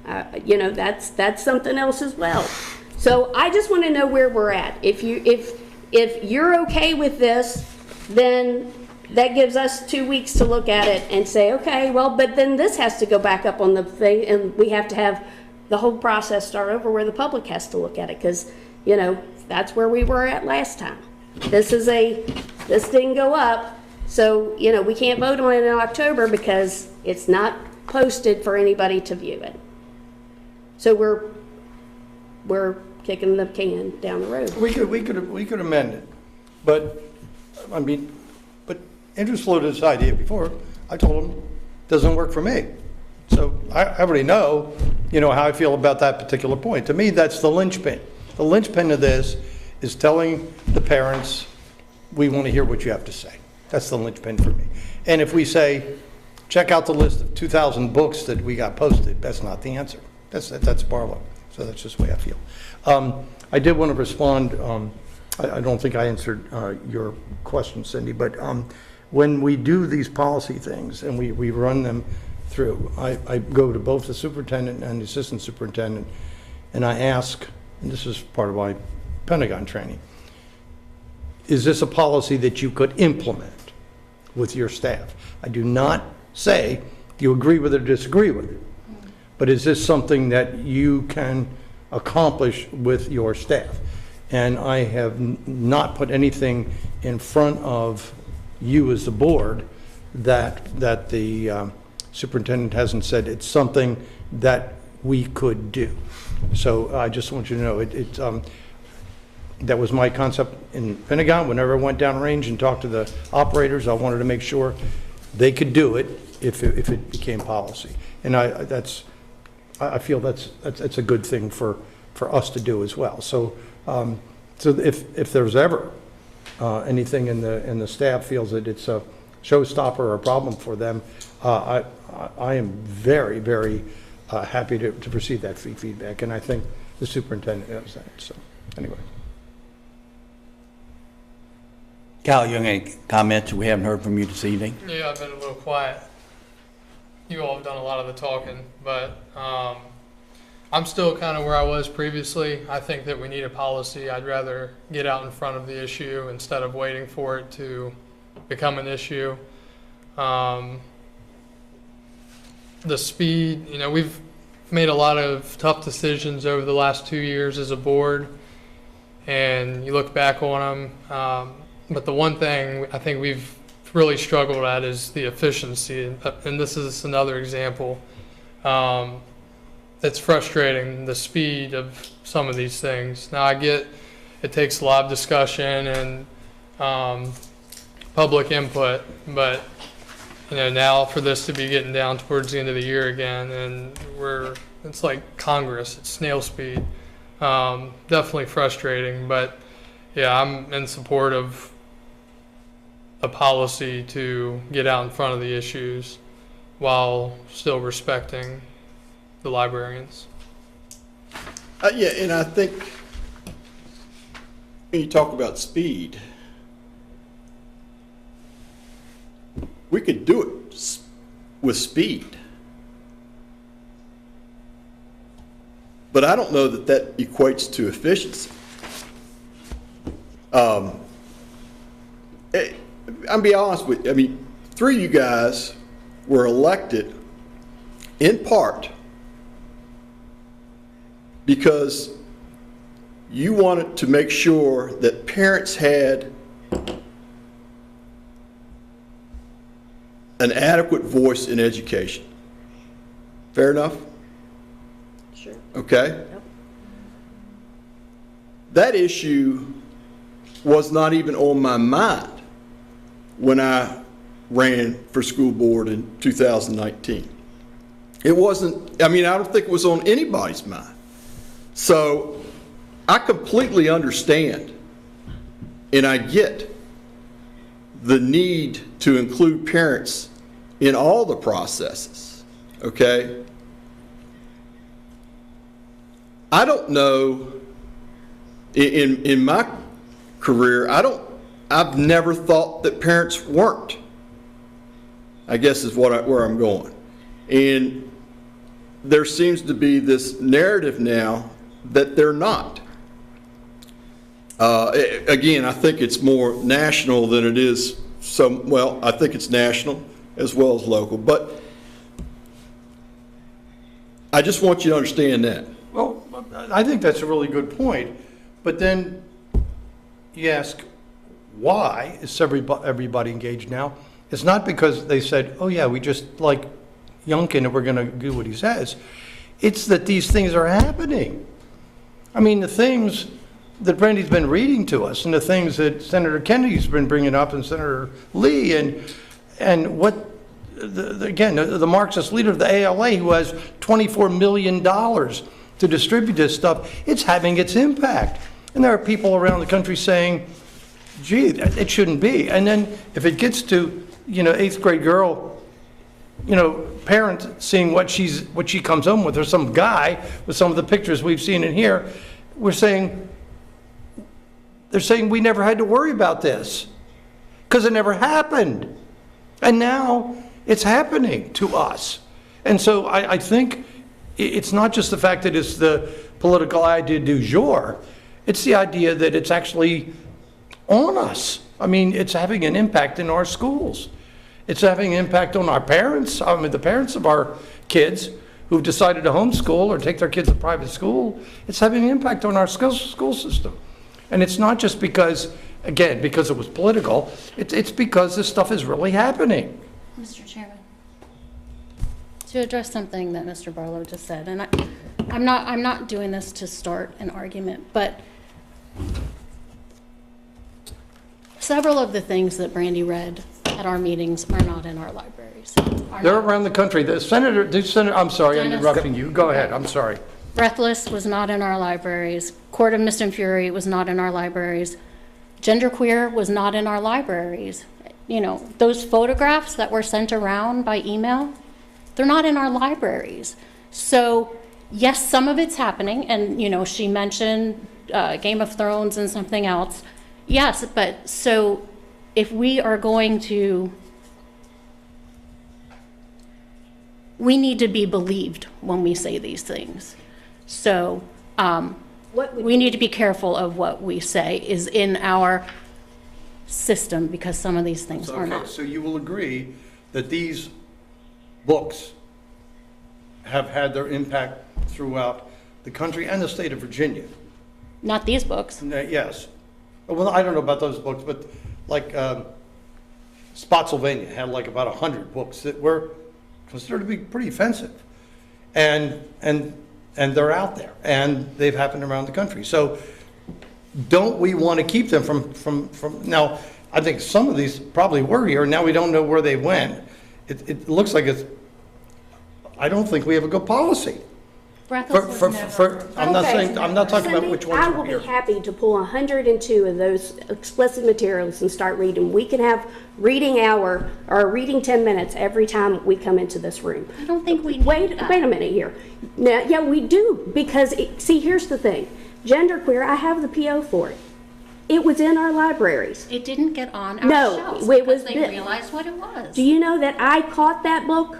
That's something else as well. So I just want to know where we're at. If you're okay with this, then that gives us 2 weeks to look at it and say, okay, well, but then this has to go back up on the thing, and we have to have the whole process start over where the public has to look at it, because, that's where we were at last time. This didn't go up, so, we can't vote on it in October because it's not posted for anybody to view it. So we're kicking the can down the road. We could amend it, but Andrew floated this idea before. I told him, doesn't work for me. So I already know, how I feel about that particular point. To me, that's the linchpin. The linchpin of this is telling the parents, we want to hear what you have to say. That's the linchpin for me. And if we say, check out the list of 2,000 books that we got posted, that's not the answer. That's Barlow. So that's just the way I feel. I did want to respond. I don't think I answered your question, Cindy, but when we do these policy things and we run them through, I go to both the superintendent and the assistant superintendent, and I ask, and this is part of my Pentagon training, is this a policy that you could implement with your staff? I do not say you agree with it or disagree with it, but is this something that you can accomplish with your staff? And I have not put anything in front of you as the board that the superintendent hasn't said it's something that we could do. So I just want you to know, That was my concept in Pentagon. Whenever I went downrange and talked to the operators, I wanted to make sure they could do it if it became policy. And I feel that's a good thing for us to do as well. So, if there's ever anything in the staff feels that it's a showstopper or a problem for them, I am very, very happy to receive that feedback, and I think the superintendent knows that. So, anyway. Cal, you have any comments we haven't heard from you this evening? Yeah, I've been a little quiet. You all have done a lot of the talking, but I'm still kind of where I was previously. I think that we need a policy. I'd rather get out in front of the issue instead of waiting for it to become an issue. The speed, we've made a lot of tough decisions over the last 2 years as a board, and you look back on them. But the one thing I think we've really struggled at is the efficiency, and this is another example. It's frustrating, the speed of some of these things. Now I get it takes a lot of discussion and public input, but now for this to be getting down towards the end of the year again, and it's like Congress, it's snail speed. Definitely frustrating, but yeah, I'm in support of a policy to get out in front of the issues while still respecting the librarians. Yeah, and I think when you talk about speed, we could do it with speed. But I don't know that equates to efficiency. I'll be honest with you. 3 of you guys were elected in part because you wanted to make sure that parents had an adequate voice in education. Fair enough? Sure. Okay? Yep. That issue was not even on my mind when I ran for school board in 2019. It wasn't, I don't think it was on anybody's mind. So I completely understand and I get the need to include parents in all the processes, okay? I don't know, in my career, I've never thought that parents weren't, I guess is where I'm going. And there seems to be this narrative now that they're not. Again, I think it's more national than it is I think it's national as well as local, but I just want you to understand that. Well, I think that's a really good point, but then you ask, why is everybody engaged now? It's not because they said, oh yeah, we just like Youngkin and we're going to do what he says. It's that these things are happening. The things that Brandy's been reading to us and the things that Senator Kennedy's been bringing up and Senator Lee and what, the Marxist leader of the ALA who has $24 million to distribute this stuff, it's having its impact. And there are people around the country saying, gee, it shouldn't be. And then if it gets to, 8th grade girl, parent seeing what she comes home with, or some guy with some of the pictures we've seen in here, they're saying we never had to worry about this because it never happened. And now it's happening to us. And so I think it's not just the fact that it's the political idea du jour, it's the idea that it's actually on us. It's having an impact in our schools. It's having an impact on our parents. The parents of our kids who've decided to homeschool or take their kids to private school, it's having an impact on our school system. And it's not just because it was political, it's because this stuff is really happening. Mr. Chairman, to address something that Mr. Barlow just said, and I'm not doing this to start an argument, but Several of the things that Brandy read at our meetings are not in our libraries. Are They're not. around the country. I'm sorry, I'm Dennis. interrupting you. Go ahead, I'm sorry. Breathless was not in our libraries. Court of Mist and Fury was not in our libraries. Genderqueer was not in our libraries. You know, those photographs that were sent around by email, they're not in our libraries. So, yes, some of it's happening, and, you know, she mentioned Game of Thrones and something else. Yes, but so if we are going to, we need to be believed when we say these things. So, we need to be careful of what we say is in our system, because some of these things are Okay, not. so you will agree that these books have had their impact throughout the country and the state of Virginia? Not these books. Yes. Well, I don't know about those books, but like Spotsylvania had like about 100 books that were considered to be pretty offensive. And they're out there, and they've happened around the country. So don't we want to keep them from now, I think some of these probably were here, and now we don't know where they went. It looks like I don't think we have a good policy. Breathless was never. I'm not Okay. saying, I'm not talking about Cindy, which ones I were will be here. happy to pull 102 of those explicit materials and start reading. We can have reading hour or reading 10 minutes every time we come into this room. I don't think we need Wait that. a minute here. Now, yeah, we do, because, see, here's the thing. Genderqueer, I have the PO for it. It was in our libraries. It didn't get on our No, shelves it was because they the- realized what it was. Do you know that I caught that book?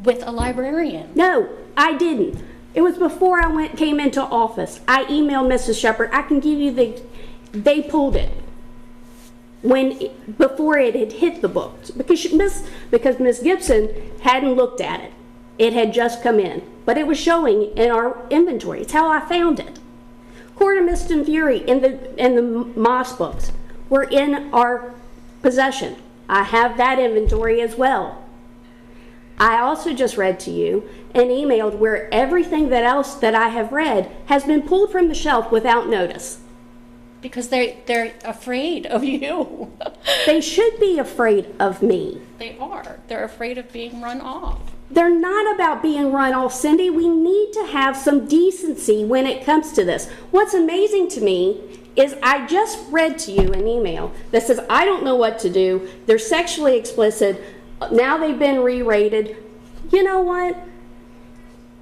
With a librarian. No, I didn't. It was before I came into office. I emailed Mrs. Shepherd. I can give you they pulled it before it had hit the books, because Miss Gibson hadn't looked at it. It had just come in, but it was showing in our inventory. It's how I found it. Court of Mist and Fury and the Moss books were in our possession. I have that inventory as well. I also just read to you an email where everything else that I have read has been pulled from the shelf without notice. Because they're afraid of you. They should be afraid of me. They are. They're afraid of being run off. They're not about being run off, Cindy. We need to have some decency when it comes to this. What's amazing to me is I just read to you an email that says, I don't know what to do. They're sexually explicit. Now they've been re-rated. You know what?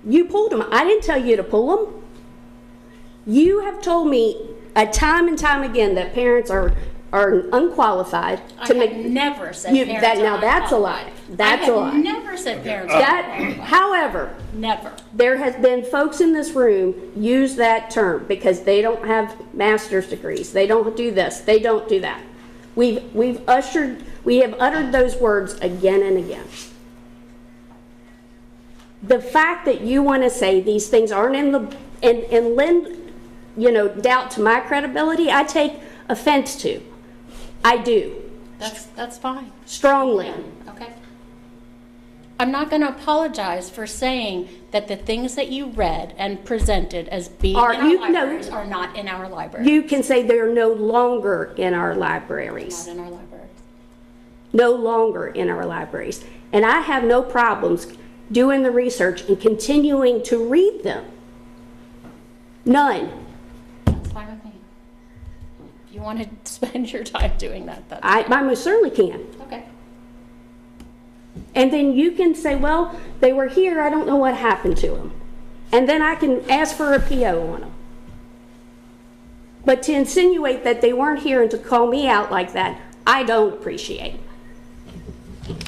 You pulled them. I didn't tell you to pull them. You have told me time and time again that parents are unqualified to I make. have never said parents Now are that's a lie. unqualified. That's a lie. I have never said parents are That, unqualified. however, Never. there has been folks in this room use that term because they don't have master's degrees. They don't do this. They don't do that. We have uttered those words again and again. The fact that you want to say these things aren't and lend, doubt to my credibility, I take offense to. I do. That's fine. Strongly. Okay. I'm not going to apologize for saying that the things that you read and presented as being in our libraries are not in our libraries. You can say they're no longer in our libraries. Not in our libraries. No longer in our libraries. And I have no problems doing the research and continuing to read them. None. That's fine with me. If you want to spend your time doing that, that's I fine. most certainly can. Okay. And then you can say, well, they were here, I don't know what happened to them. And then I can ask for a PO on them. But to insinuate that they weren't here and to call me out like that, I don't appreciate.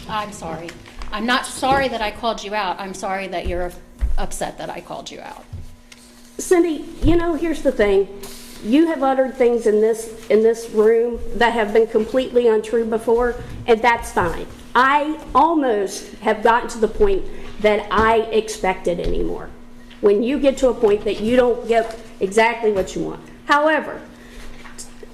I'm sorry. I'm not sorry that I called you out. I'm sorry that you're upset that I called you out. Cindy, here's the thing. You have uttered things in this room that have been completely untrue before, and that's fine. I almost have gotten to the point that I expect it anymore. When you get to a point that you don't get exactly what you want. However,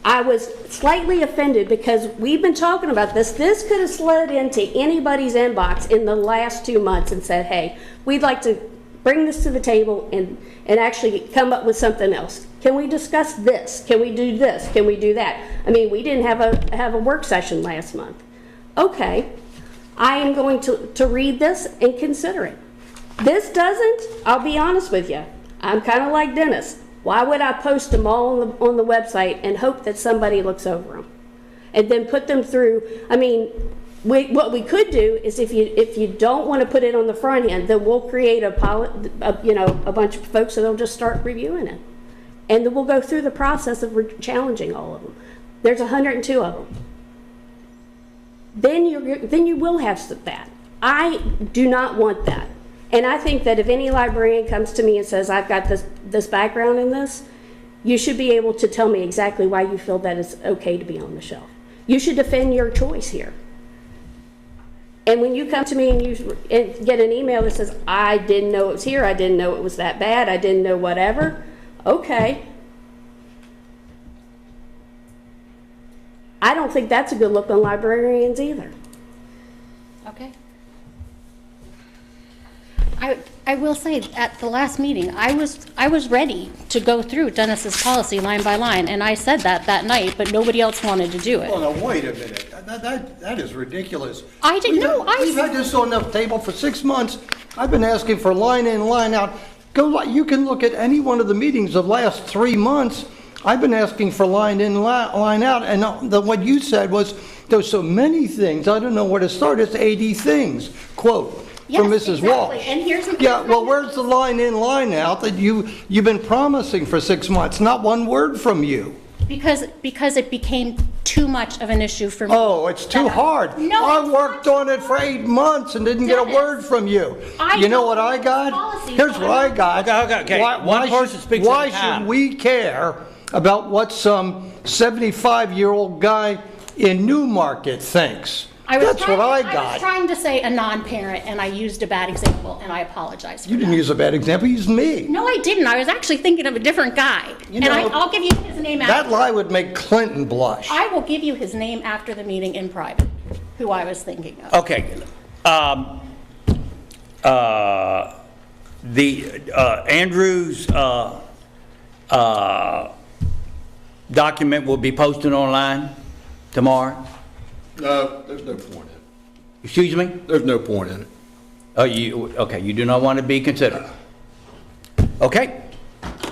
I was slightly offended because we've been talking about this. This could have slid into anybody's inbox in the last 2 months and said, hey, we'd like to bring this to the table and actually come up with something else. Can we discuss this? Can we do this? Can we do that? I mean, we didn't have a work session last month. Okay, I am going to read this and consider it. This doesn't, I'll be honest with you, I'm kind of like Dennis. Why would I post them all on the website and hope that somebody looks over them? And then put them through, I mean, what we could do is if you don't want to put it on the front end, then we'll create a bunch of folks that'll just start reviewing it. And then we'll go through the process of challenging all of them. There's 102 of them. Then you will have that. I do not want that. And I think that if any librarian comes to me and says, I've got this background in this, you should be able to tell me exactly why you feel that it's okay to be on the shelf. You should defend your choice here. And when you come to me and you get an email that says, I didn't know it was here, I didn't know it was that bad, I didn't know whatever, okay. I don't think that's a good look on librarians either. Okay. I will say, at the last meeting, I was ready to go through Dennis's policy line by line, and I said that night, but nobody else wanted to do it. Well, now, wait a minute. That is ridiculous. I didn't know. We've had this on the table for 6 months. I've been asking for line in, line out. You can look at any one of the meetings of the last 3 months. I've been asking for line in, line out, and what you said was, there's so many things, I don't know where to start. It's 80 things, quote. From Yes, Mrs. exactly. Walsh. And here's Yeah, well, where's the line in, line out that you've been promising for 6 months? Not one word from you. because it became too much of an issue for me. Oh, it's too hard. No, I it's worked not. on it for 8 months and didn't get a Dennis, word from you. I You know know what I the got? policy, Here's so what I I know- got. Okay. One person speaks at a Why time. should we care about what some 75-year-old guy in Newmarket thinks? That's what I I got. was trying to say a non-parent, and I used a bad example, and I apologize for You didn't that. use a bad example, you used me. No, I didn't. I was actually thinking of a different guy. You And know, I'll give you his name That after. lie would make Clinton blush. I will give you his name after the meeting in private, who I was thinking of. Okay. Andrew's document will be posted online tomorrow? No, there's no point in it. Excuse me? There's no point in it. Oh, okay, you do not want to be considered. Okay,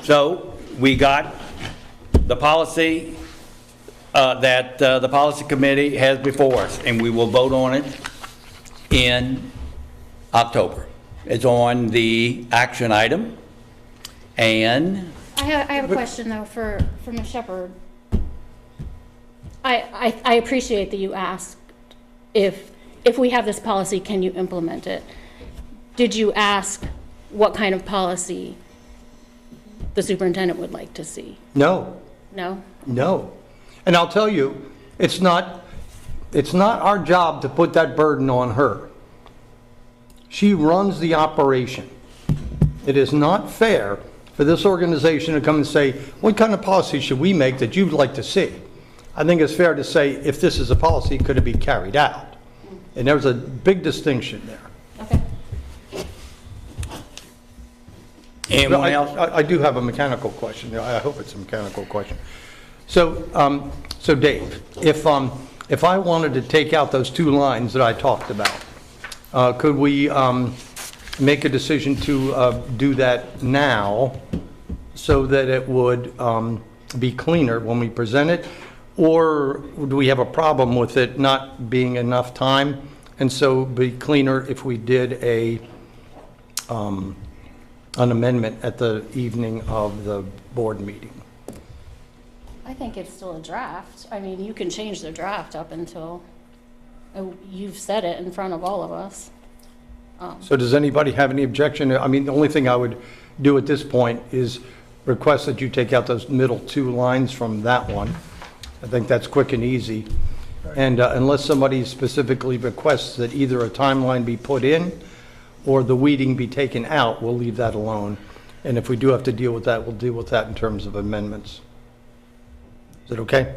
so we got the policy that the policy committee has before us, and we will vote on it in October. It's on the action item, and I have a question, though, for Ms. Shepherd. I appreciate that you asked if we have this policy, can you implement it? Did you ask what kind of policy the superintendent would like to see? No. No? No. And I'll tell you, it's not our job to put that burden on her. She runs the operation. It is not fair for this organization to come and say, what kind of policy should we make that you'd like to see? I think it's fair to say, if this is a policy, could it be carried out? And there's a big distinction there. Okay. anyone else? I do have a mechanical question. I hope it's a mechanical question. So, Dave, if I wanted to take out those 2 lines that I talked about, could we make a decision to do that now so that it would be cleaner when we present it? Or do we have a problem with it not being enough time, and so be cleaner if we did an amendment at the evening of the board meeting? I think it's still a draft. I mean, you can change the draft up until you've said it in front of all of us. So does anybody have any objection? I mean, the only thing I would do at this point is request that you take out those middle 2 lines from that one. I think that's quick and easy. And unless somebody specifically requests that either a timeline be put in or the weeding be taken out, we'll leave that alone. And if we do have to deal with that, we'll deal with that in terms of amendments. Is it okay?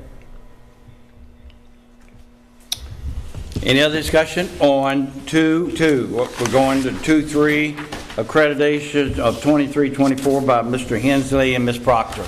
Any other discussion on 2.2? We're going to 2.3, accreditation of 23-24 by Mr. Hensley and Ms. Proctor.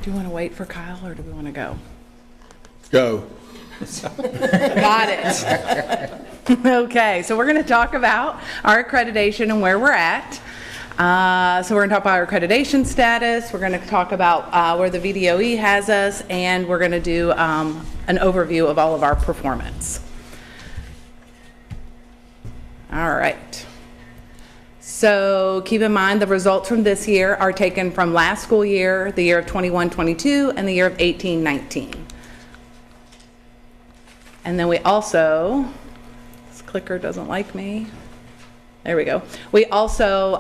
Do you want to wait for Kyle or do we want to go? Go. Got it. Okay, so we're going to talk about our accreditation and where we're at. So we're going to talk about our accreditation status. We're going to talk about where the VDOE has us, and we're going to do an overview of all of our performance. All right. So keep in mind the results from this year are taken from last school year, the year of 21-22, and the year of 18-19. And then we also, this clicker doesn't like me. There we go. We also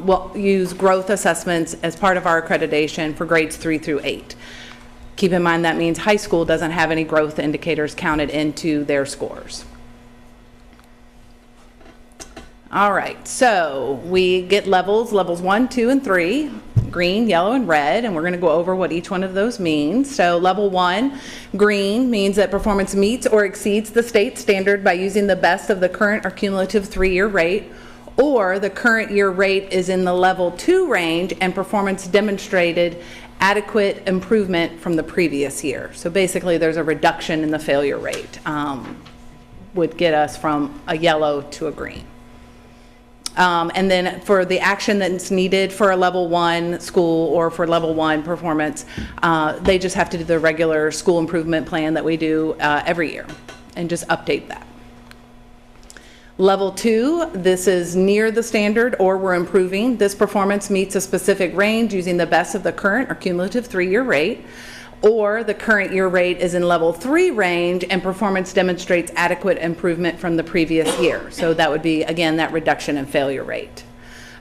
will use growth assessments as part of our accreditation for grades 3 through 8. Keep in mind that means high school doesn't have any growth indicators counted into their scores. All right, so we get levels 1, 2, and 3, green, yellow, and red, and we're going to go over what each one of those means. So level 1, green, means that performance meets or exceeds the state standard by using the best of the current or cumulative 3-year rate, or the current year rate is in the level 2 range and performance demonstrated adequate improvement from the previous year. So basically there's a reduction in the failure rate, would get us from a yellow to a green. And then for the action that's needed for a level 1 school or for level 1 performance, they just have to do the regular school improvement plan that we do every year and just update that. Level 2, this is near the standard or we're improving. This performance meets a specific range using the best of the current or cumulative 3-year rate, or the current year rate is in level 3 range and performance demonstrates adequate improvement from the previous year. So that would be, again, that reduction in failure rate.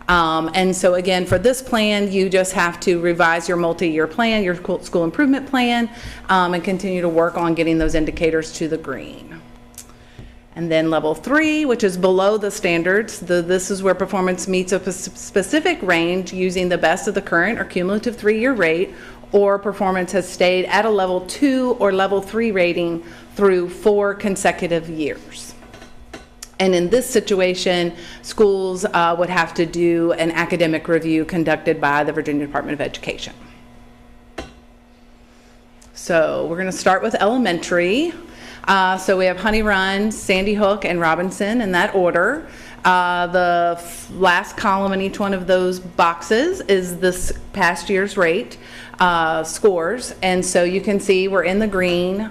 And so again, for this plan, you just have to revise your multi-year plan, your school improvement plan, and continue to work on getting those indicators to the green. And then level 3, which is below the standards, this is where performance meets a specific range using the best of the current or cumulative 3-year rate, or performance has stayed at a level 2 or level 3 rating through 4 consecutive years. And in this situation, schools would have to do an academic review conducted by the Virginia Department of Education. So we're going to start with elementary. So we have Honey Run, Sandy Hook, and Robinson in that order. The last column in each one of those boxes is this past year's rate scores, and so you can see we're in the green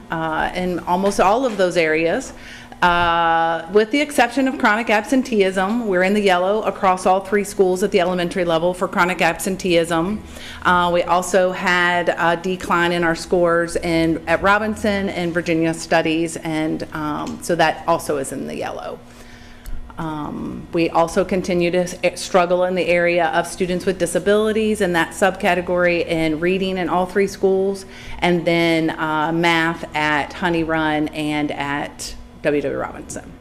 in almost all of those areas. With the exception of chronic absenteeism, we're in the yellow across all 3 schools at the elementary level for chronic absenteeism. We also had a decline in our scores at Robinson and Virginia Studies, and so that also is in the yellow. We also continue to struggle in the area of students with disabilities and that subcategory in reading in all 3 schools, and then math at Honey Run and at W.W. Robinson.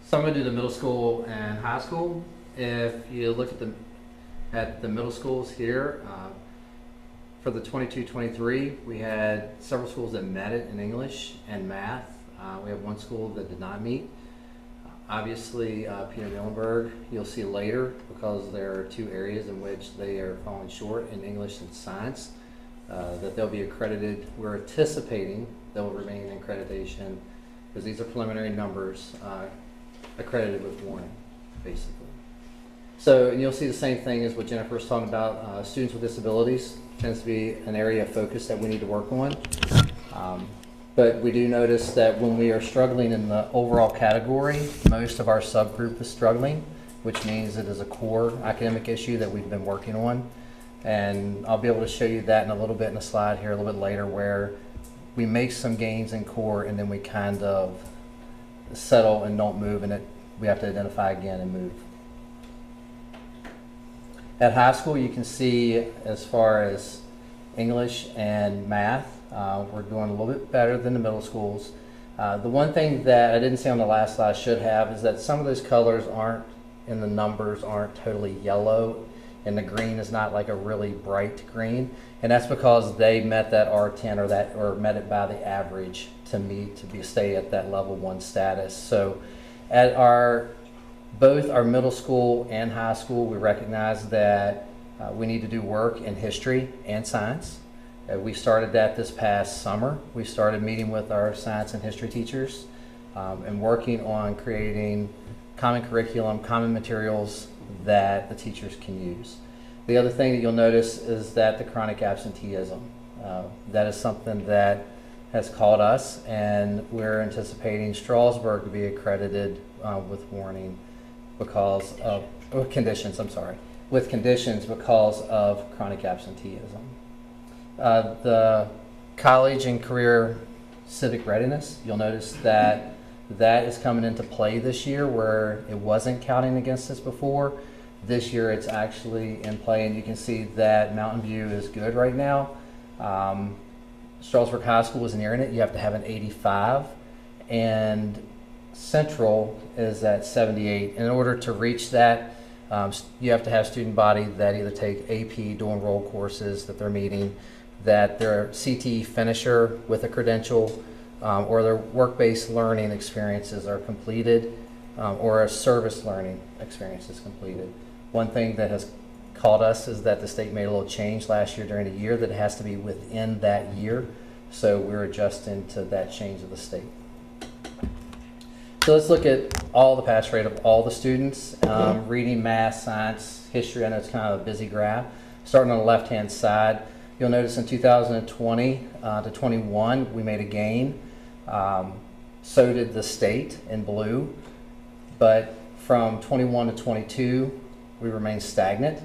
So I'm going to do the middle school and high school. If you look at the middle schools here, for the 22-23, we had several schools that met it in English and math. We have 1 school that did not meet. Obviously, Peter Muhlenberg, you'll see later, because there are 2 areas in which they are falling short in English and science, that they'll be accredited. We're anticipating they'll remain in accreditation, because these are preliminary numbers, accredited with warning, basically. So, and you'll see the same thing as what Jennifer was talking about. Students with disabilities tends to be an area of focus that we need to work on. But we do notice that when we are struggling in the overall category, most of our subgroup is struggling, which means it is a core academic issue that we've been working on. And I'll be able to show you that in a little bit in a slide here a little bit later, where we make some gains in core and then we kind of settle and don't move, and we have to identify again and move. At high school, you can see as far as English and math, we're doing a little bit better than the middle schools. The one thing that I didn't say on the last slide I should have is that some of those colors aren't, and the numbers aren't totally yellow, and the green is not like a really bright green, and that's because they met that R10 or met it by the average to stay at that level 1 status. So at both our middle school and high school, we recognize that we need to do work in history and science. We started that this past summer. We started meeting with our science and history teachers and working on creating common curriculum, common materials that the teachers can use. The other thing that you'll notice is that the chronic absenteeism. That is something that has caught us, and we're anticipating Strasburg to be accredited with warning because of conditions, with conditions because of chronic absenteeism. The college and career civic readiness, you'll notice that that is coming into play this year where it wasn't counting against us before. This year it's actually in play, and you can see that Mountain View is good right now. Strasburg High School is nearing it. You have to have an 85, and Central is at 78. In order to reach that, you have to have student body that either take AP dual enroll courses that they're meeting, that they're CTE finisher with a credential, or their work-based learning experiences are completed, or a service learning experience is completed. One thing that has caught us is that the state made a little change last year during the year that it has to be within that year, so we're adjusting to that change of the state. So let's look at all the pass rate of all the students, reading, math, science, history. I know it's kind of a busy graph. Starting on the left-hand side, you'll notice in 2020 to 21, we made a gain. So did the state in blue. But from 21 to 22, we remained stagnant,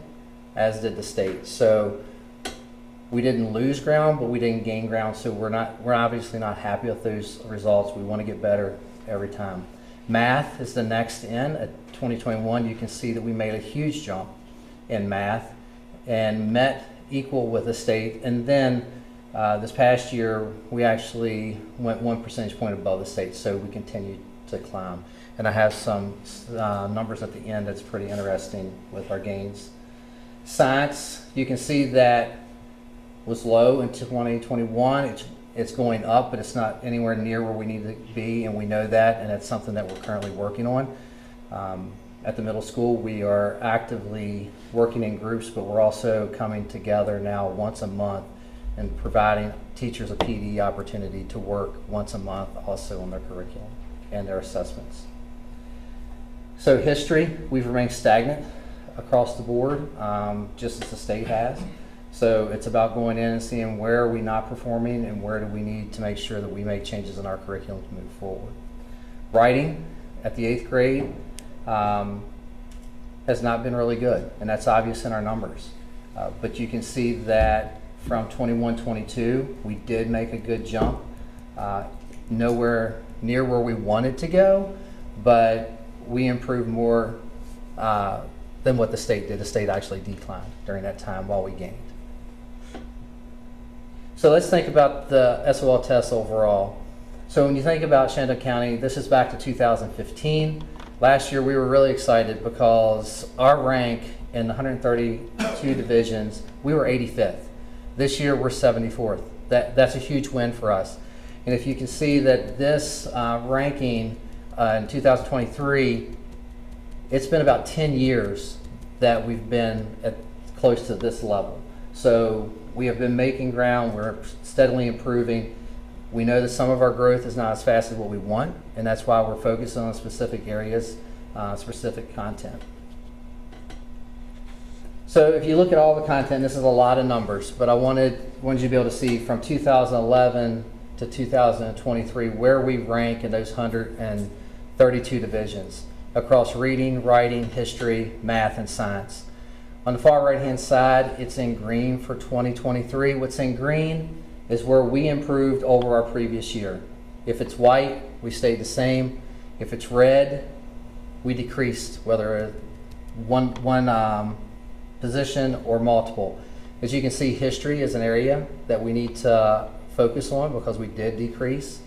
as did the state. So we didn't lose ground, but we didn't gain ground. So we're obviously not happy with those results. We want to get better every time. Math is the next in. At 2021, you can see that we made a huge jump in math and met equal with the state. And then this past year, we actually went 1 percentage point above the state, so we continued to climb. And I have some numbers at the end that's pretty interesting with our gains. Science, you can see that was low in 2021. It's going up, but it's not anywhere near where we need to be, and we know that, and it's something that we're currently working on. At the middle school, we are actively working in groups, but we're also coming together now once a month and providing teachers a PD opportunity to work once a month also on their curriculum and their assessments. So history, we've remained stagnant across the board, just as the state has. So it's about going in and seeing where are we not performing and where do we need to make sure that we make changes in our curriculum to move forward. Writing at the 8th grade has not been really good, and that's obvious in our numbers. But you can see that from 21-22, we did make a good jump. Nowhere near where we wanted to go, but we improved more than what the state did. The state actually declined during that time while we gained. So let's think about the SOL test overall. So when you think about Shenandoah County, this is back to 2015. Last year we were really excited because our rank in the 132 divisions, we were 85th. This year we're 74th. That's a huge win for us. And if you can see that this ranking in 2023, it's been about 10 years that we've been close to this level. So we have been making ground, we're steadily improving. We know that some of our growth is not as fast as what we want, and that's why we're focused on specific areas, specific content. So if you look at all the content, this is a lot of numbers, but I wanted you to be able to see from 2011 to 2023 where we rank in those 132 divisions across reading, writing, history, math, and science. On the far right-hand side, it's in green for 2023. What's in green is where we improved over our previous year. If it's white, we stayed the same. If it's red, we decreased, whether one position or multiple. As you can see, history is an area that we need to focus on because we did decrease.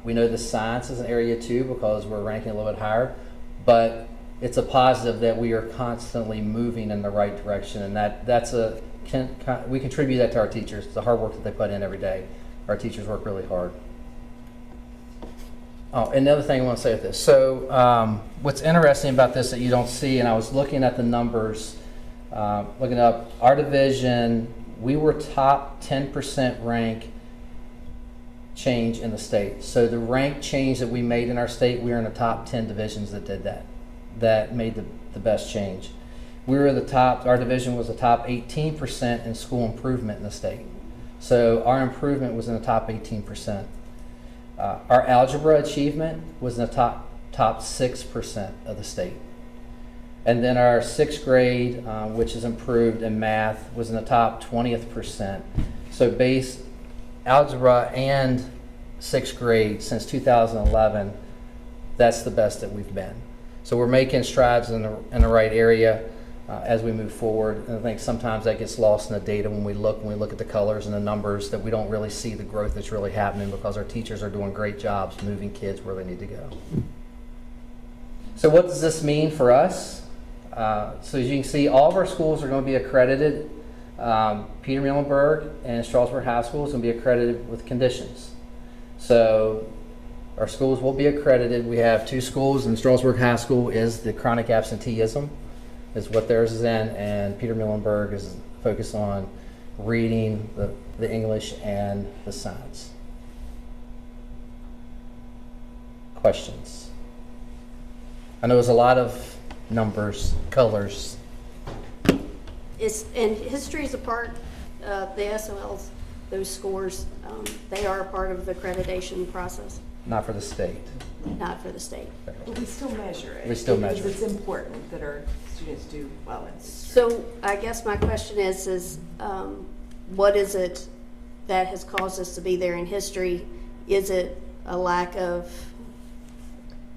We know the science is an area too because we're ranking a little bit higher, but it's a positive that we are constantly moving in the right direction, and we contribute that to our teachers, the hard work that they put in every day. Our teachers work really hard. Oh, and the other thing I want to say with this. So what's interesting about this that you don't see, and I was looking at the numbers, looking up our division, we were top 10% rank change in the state. So the rank change that we made in our state, we were in the top 10 divisions that did that made the best change. We were the top, our division was the top 18% in school improvement in the state. So our improvement was in the top 18%. Our algebra achievement was in the top 6% of the state. And then our 6th grade, which is improved in math, was in the top 20th percent. So base algebra and 6th grade since 2011, that's the best that we've been. So we're making strides in the right area as we move forward. And I think sometimes that gets lost in the data when we look at the colors and the numbers, that we don't really see the growth that's really happening because our teachers are doing great jobs moving kids where they need to go. So what does this mean for us? So as you can see, all of our schools are going to be accredited. Peter Muhlenberg and Strasburg High School is going to be accredited with conditions. So our schools will be accredited. We have 2 schools, and Strasburg High School is the chronic absenteeism, is what theirs is in, and Peter Muhlenberg is focused on reading, the English, and the science. Questions? I know there's a lot of numbers, colors. And history is a part of the SOLs, those scores, they are a part of the accreditation process, Not for the state. not for the state. But we still measure it. We still measure Because it's important that our students do well in history. So I guess my question is what is it that has caused us to be there in history? Is it a lack of,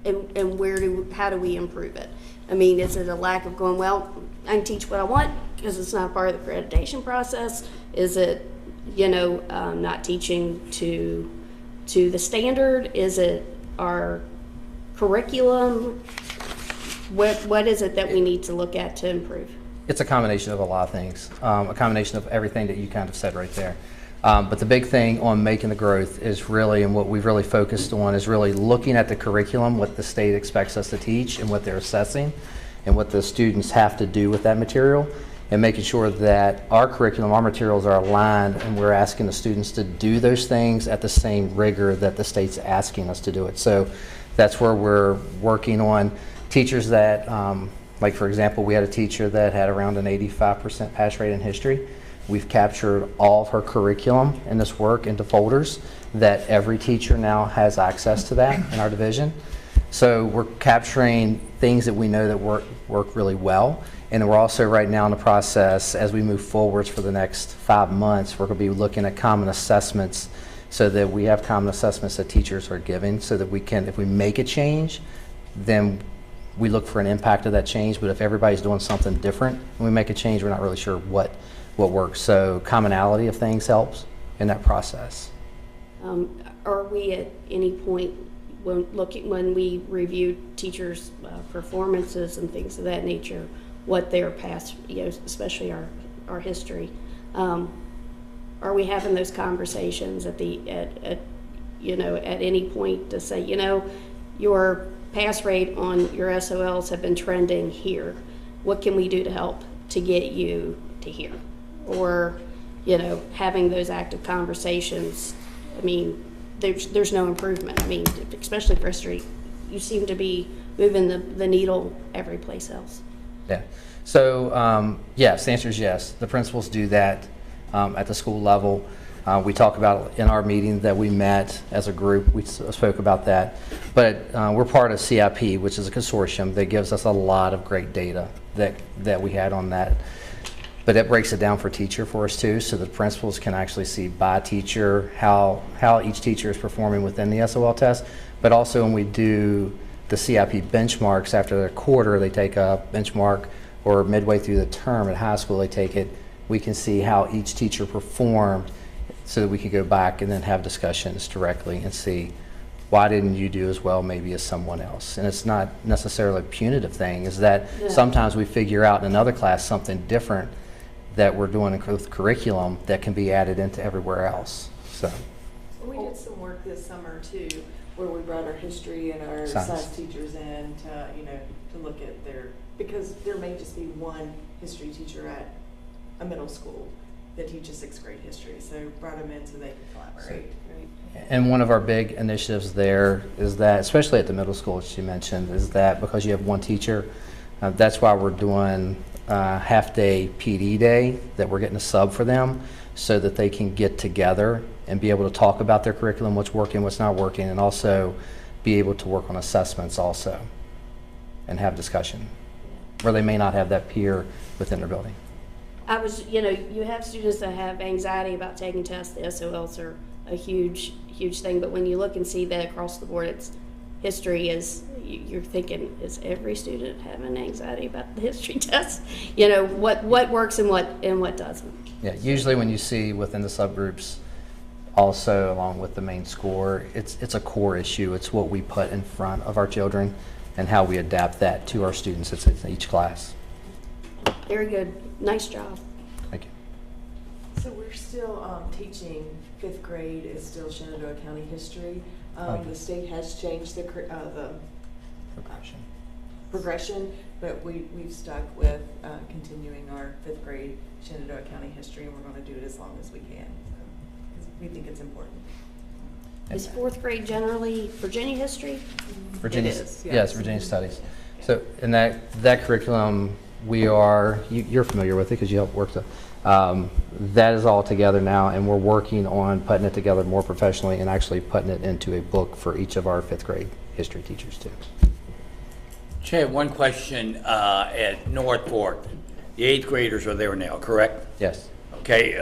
and how do we improve it? I mean, is it a lack of going, well, I can teach what I want because it's not part of the accreditation process? Is it, not teaching to the standard? Is it our curriculum? What is it that we need to look at to improve? It's a combination of a lot of things, a combination of everything that you kind of said right there. But the big thing on making the growth is really, and what we've really focused on, is really looking at the curriculum, what the state expects us to teach and what they're assessing and what the students have to do with that material, and making sure that our curriculum, our materials are aligned, and we're asking the students to do those things at the same rigor that the state's asking us to do it. So that's where we're working on teachers that, like for example, we had a teacher that had around an 85% pass rate in history. We've captured all of her curriculum in this work into folders that every teacher now has access to that in our division. So we're capturing things that we know that work really well. And we're also right now in the process, as we move forwards for the next 5 months, we're going to be looking at common assessments so that we have common assessments that teachers are giving so that we can, if we make a change, then we look for an impact of that change. But if everybody's doing something different and we make a change, we're not really sure what works. So commonality of things helps in that process. Are we at any point when we review teachers' performances and things of that nature, what their past, especially our history, are we having those conversations at any point to say, your pass rate on your SOLs have been trending here. What can we do to help to get you to here? Or, having those active conversations. I mean, there's no improvement. I mean, especially for history, you seem to be moving the needle every place else. Yeah. So, yes, the answer is yes. The principals do that at the school level. We talk about in our meeting that we met as a group, we spoke about that. But we're part of CIP, which is a consortium that gives us a lot of great data that we had on that. But it breaks it down for teacher for us too, so the principals can actually see by teacher how each teacher is performing within the SOL test. But also when we do the CIP benchmarks after the quarter, they take a benchmark or midway through the term at high school, they take it, we can see how each teacher performed so that we could go back and then have discussions directly and see why didn't you do as well maybe as someone else. And it's not necessarily a punitive thing, is that sometimes we figure out in another class something different that we're doing with curriculum that can be added into everywhere else. So We did some work this summer too, where we brought our history and our science teachers in to, to look at because there may just be one history teacher at a middle school that teaches 6th grade history, so brought them in so they could collaborate. And one of our big initiatives there is that, especially at the middle school, as you mentioned, is that because you have one teacher, that's why we're doing half-day PD day, that we're getting a sub for them so that they can get together and be able to talk about their curriculum, what's working, what's not working, and also be able to work on assessments also and have discussion where they may not have that peer within their building. I was, you have students that have anxiety about taking tests. The SOLs are a huge thing, but when you look and see that across the board, it's history is, you're thinking, is every student having anxiety about the history test? What works and what doesn't. Yeah, usually when you see within the subgroups, also along with the main score, it's a core issue. It's what we put in front of our children and how we adapt that to our students in each class. Very good. Nice job. Thank you. So we're still teaching 5th grade is still Shenandoah County history. The state has changed the progression, but we've stuck with continuing our 5th grade Shenandoah County history, and we're going to do it as long as we can. So, we think it's important. Is 4th grade generally Virginia history? Virginia, It is, yes, Virginia Studies. So in that curriculum, you're familiar with it because you helped work that is all together now, and we're working on putting it together more professionally and actually putting it into a book for each of our 5th grade history teachers too. Chad, one question at North Fork. The 8th graders are there now, correct? Yes. Okay,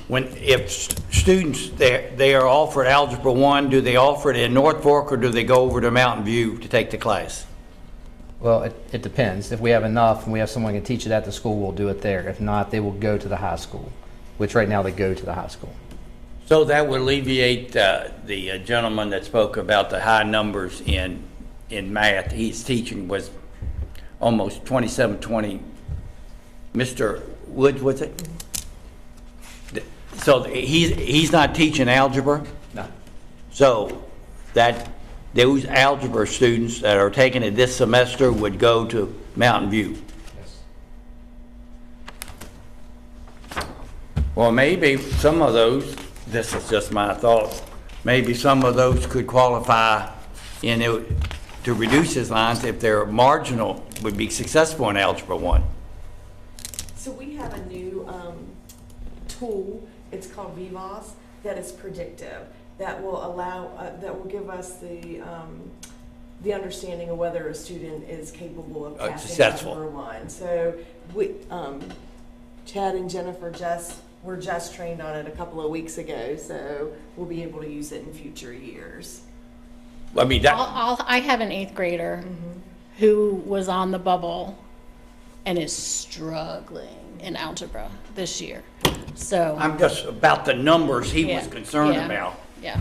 if students, they are offered Algebra 1, do they offer it in North Fork or do they go over to Mountain View to take the class? Well, it depends. If we have enough and we have someone who can teach it at the school, we'll do it there. If not, they will go to the high school, which right now they go to the high school. So that would alleviate the gentleman that spoke about the high numbers in math. He's teaching was almost 27-20. Mr. Woods, was it? So he's not teaching algebra? No. So those algebra students that are taking it this semester would go to Mountain View? Yes. Well, maybe some of those, this is just my thought, maybe some of those could qualify to reduce his lines if they're marginal, would be successful in Algebra 1. So we have a new tool, it's called VVOS, that is predictive, that will allow, that will give us the understanding of whether a student is capable of passing successful. Algebra 1. So we, Chad and Jennifer were just trained on it a couple of weeks ago, so we'll be able to use it in future years. I mean, I have an 8th grader who was on the bubble and is struggling in algebra this year. So I'm just about the numbers he was concerned about. Yeah.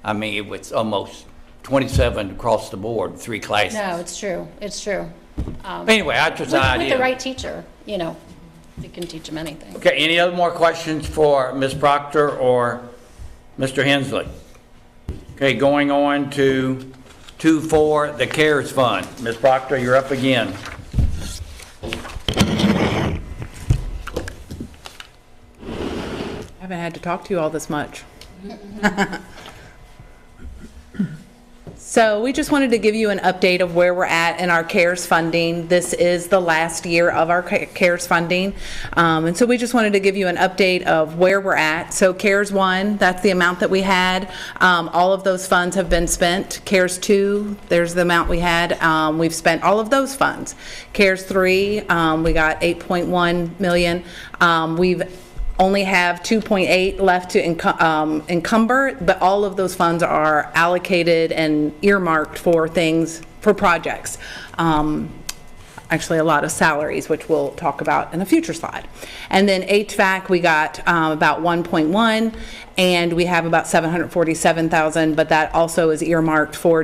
I mean, it was almost 27 across the board, 3 classes. No, it's true. It's true. Anyway, I just an idea. With the right teacher, you can teach them anything. Okay, any other more questions for Ms. Proctor or Mr. Hensley? Okay, going on to 2.4, the CARES Fund. Ms. Proctor, you're up again. I haven't had to talk to you all this much. So we just wanted to give you an update of where we're at in our CARES funding. This is the last year of our CARES funding. And so we just wanted to give you an update of where we're at. So CARES 1, that's the amount that we had. All of those funds have been spent. CARES 2, there's the amount we had. We've spent all of those funds. CARES 3, we got 8.1 million. We've only have 2.8 left to encumber, but all of those funds are allocated and earmarked for things, for projects. actually a lot of salaries, which we'll talk about in a future slide. And then HVAC, we got about 1.1, and we have about 747,000, but that also is earmarked for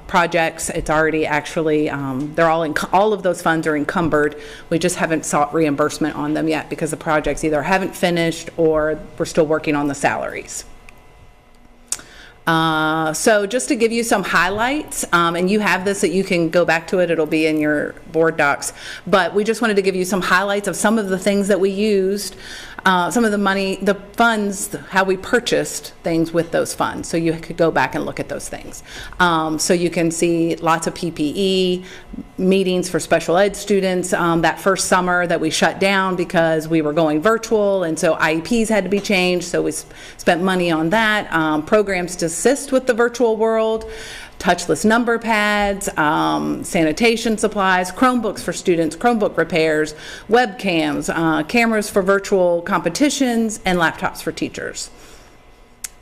projects. It's already actually, they're all of those funds are encumbered. We just haven't sought reimbursement on them yet because the projects either haven't finished or we're still working on the salaries. So just to give you some highlights, and you have this that you can go back to it, it'll be in your board docs, but we just wanted to give you some highlights of some of the things that we used, some of the money, the funds, how we purchased things with those funds. So you could go back and look at those things. So you can see lots of PPE, meetings for special ed students. That first summer that we shut down because we were going virtual, and so IEPs had to be changed, so we spent money on that. Programs to assist with the virtual world, touchless number pads, sanitation supplies, Chromebooks for students, Chromebook repairs, webcams, cameras for virtual competitions, and laptops for teachers.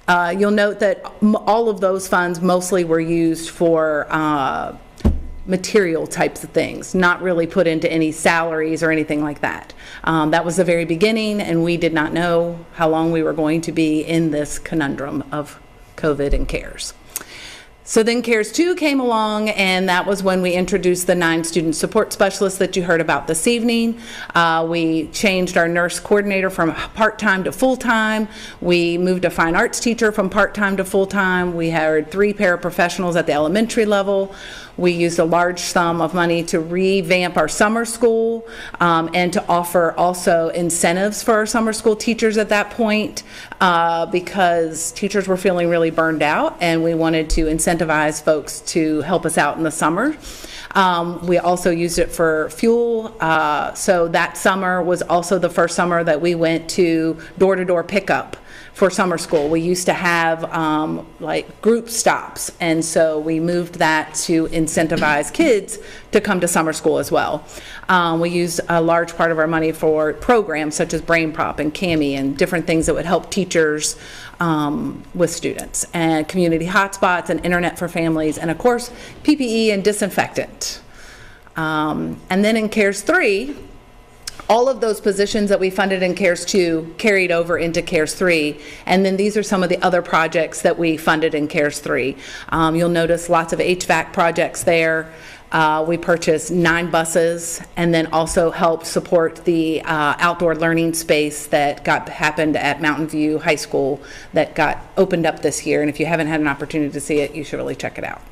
You'll note that all of those funds mostly were used for material types of things, not really put into any salaries or anything like that. That was the very beginning, and we did not know how long we were going to be in this conundrum of COVID and CARES. So then CARES 2 came along, and that was when we introduced the 9 student support specialists that you heard about this evening. We changed our nurse coordinator from part-time to full-time. We moved a fine arts teacher from part-time to full-time. We hired 3 paraprofessionals at the elementary level. We used a large sum of money to revamp our summer school and to offer also incentives for our summer school teachers at that point because teachers were feeling really burned out, and we wanted to incentivize folks to help us out in the summer. We also used it for fuel. So that summer was also the first summer that we went to door-to-door pickup for summer school. We used to have like group stops, and so we moved that to incentivize kids to come to summer school as well. We used a large part of our money for programs such as Brain Prop and CAMI and different things that would help teachers with students, and community hotspots and internet for families, and of course PPE and disinfectant. And then in CARES 3, all of those positions that we funded in CARES 2 carried over into CARES 3, and then these are some of the other projects that we funded in CARES 3. You'll notice lots of HVAC projects there. We purchased 9 buses, and then also helped support the outdoor learning space that happened at Mountain View High School that got opened up this year, and if you haven't had an opportunity to see it, you should really check it out.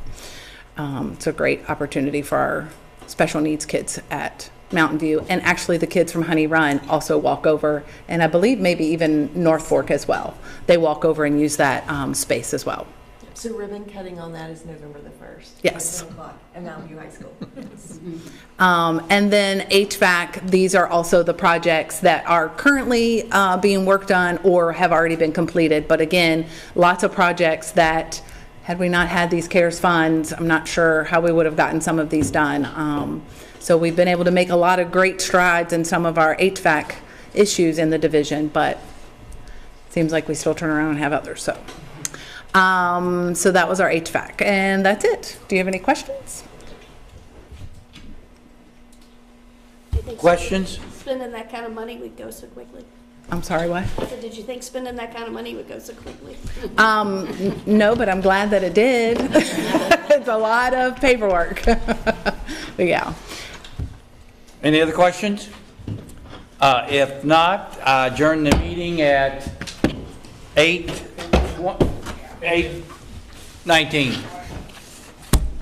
It's a great opportunity for our special needs kids at Mountain View, and actually the kids from Honey Run also walk over, and I believe maybe even North Fork as well. They walk over and use that space as well. So ribbon cutting on that is November the 1st. Yes. At 10 o'clock at Mountain View High School. Yes. And then HVAC, these are also the projects that are currently being worked on or have already been completed. But again, lots of projects that, had we not had these CARES funds, I'm not sure how we would have gotten some of these done. So we've been able to make a lot of great strides in some of our HVAC issues in the division, but it seems like we still turn around and have others. So that was our HVAC, and that's it. Do you have any questions? Do you think Questions? spending that kind of money would go so quickly? I'm sorry, what? I said, did you think spending that kind of money would go so quickly? No, but I'm glad that it did. It's a lot of paperwork. But yeah. Any other questions? If not, adjourn the meeting at 8:19.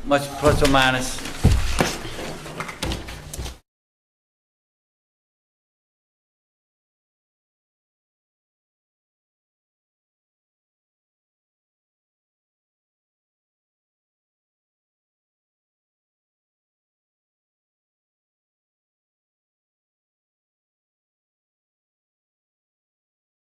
Much plus or minus.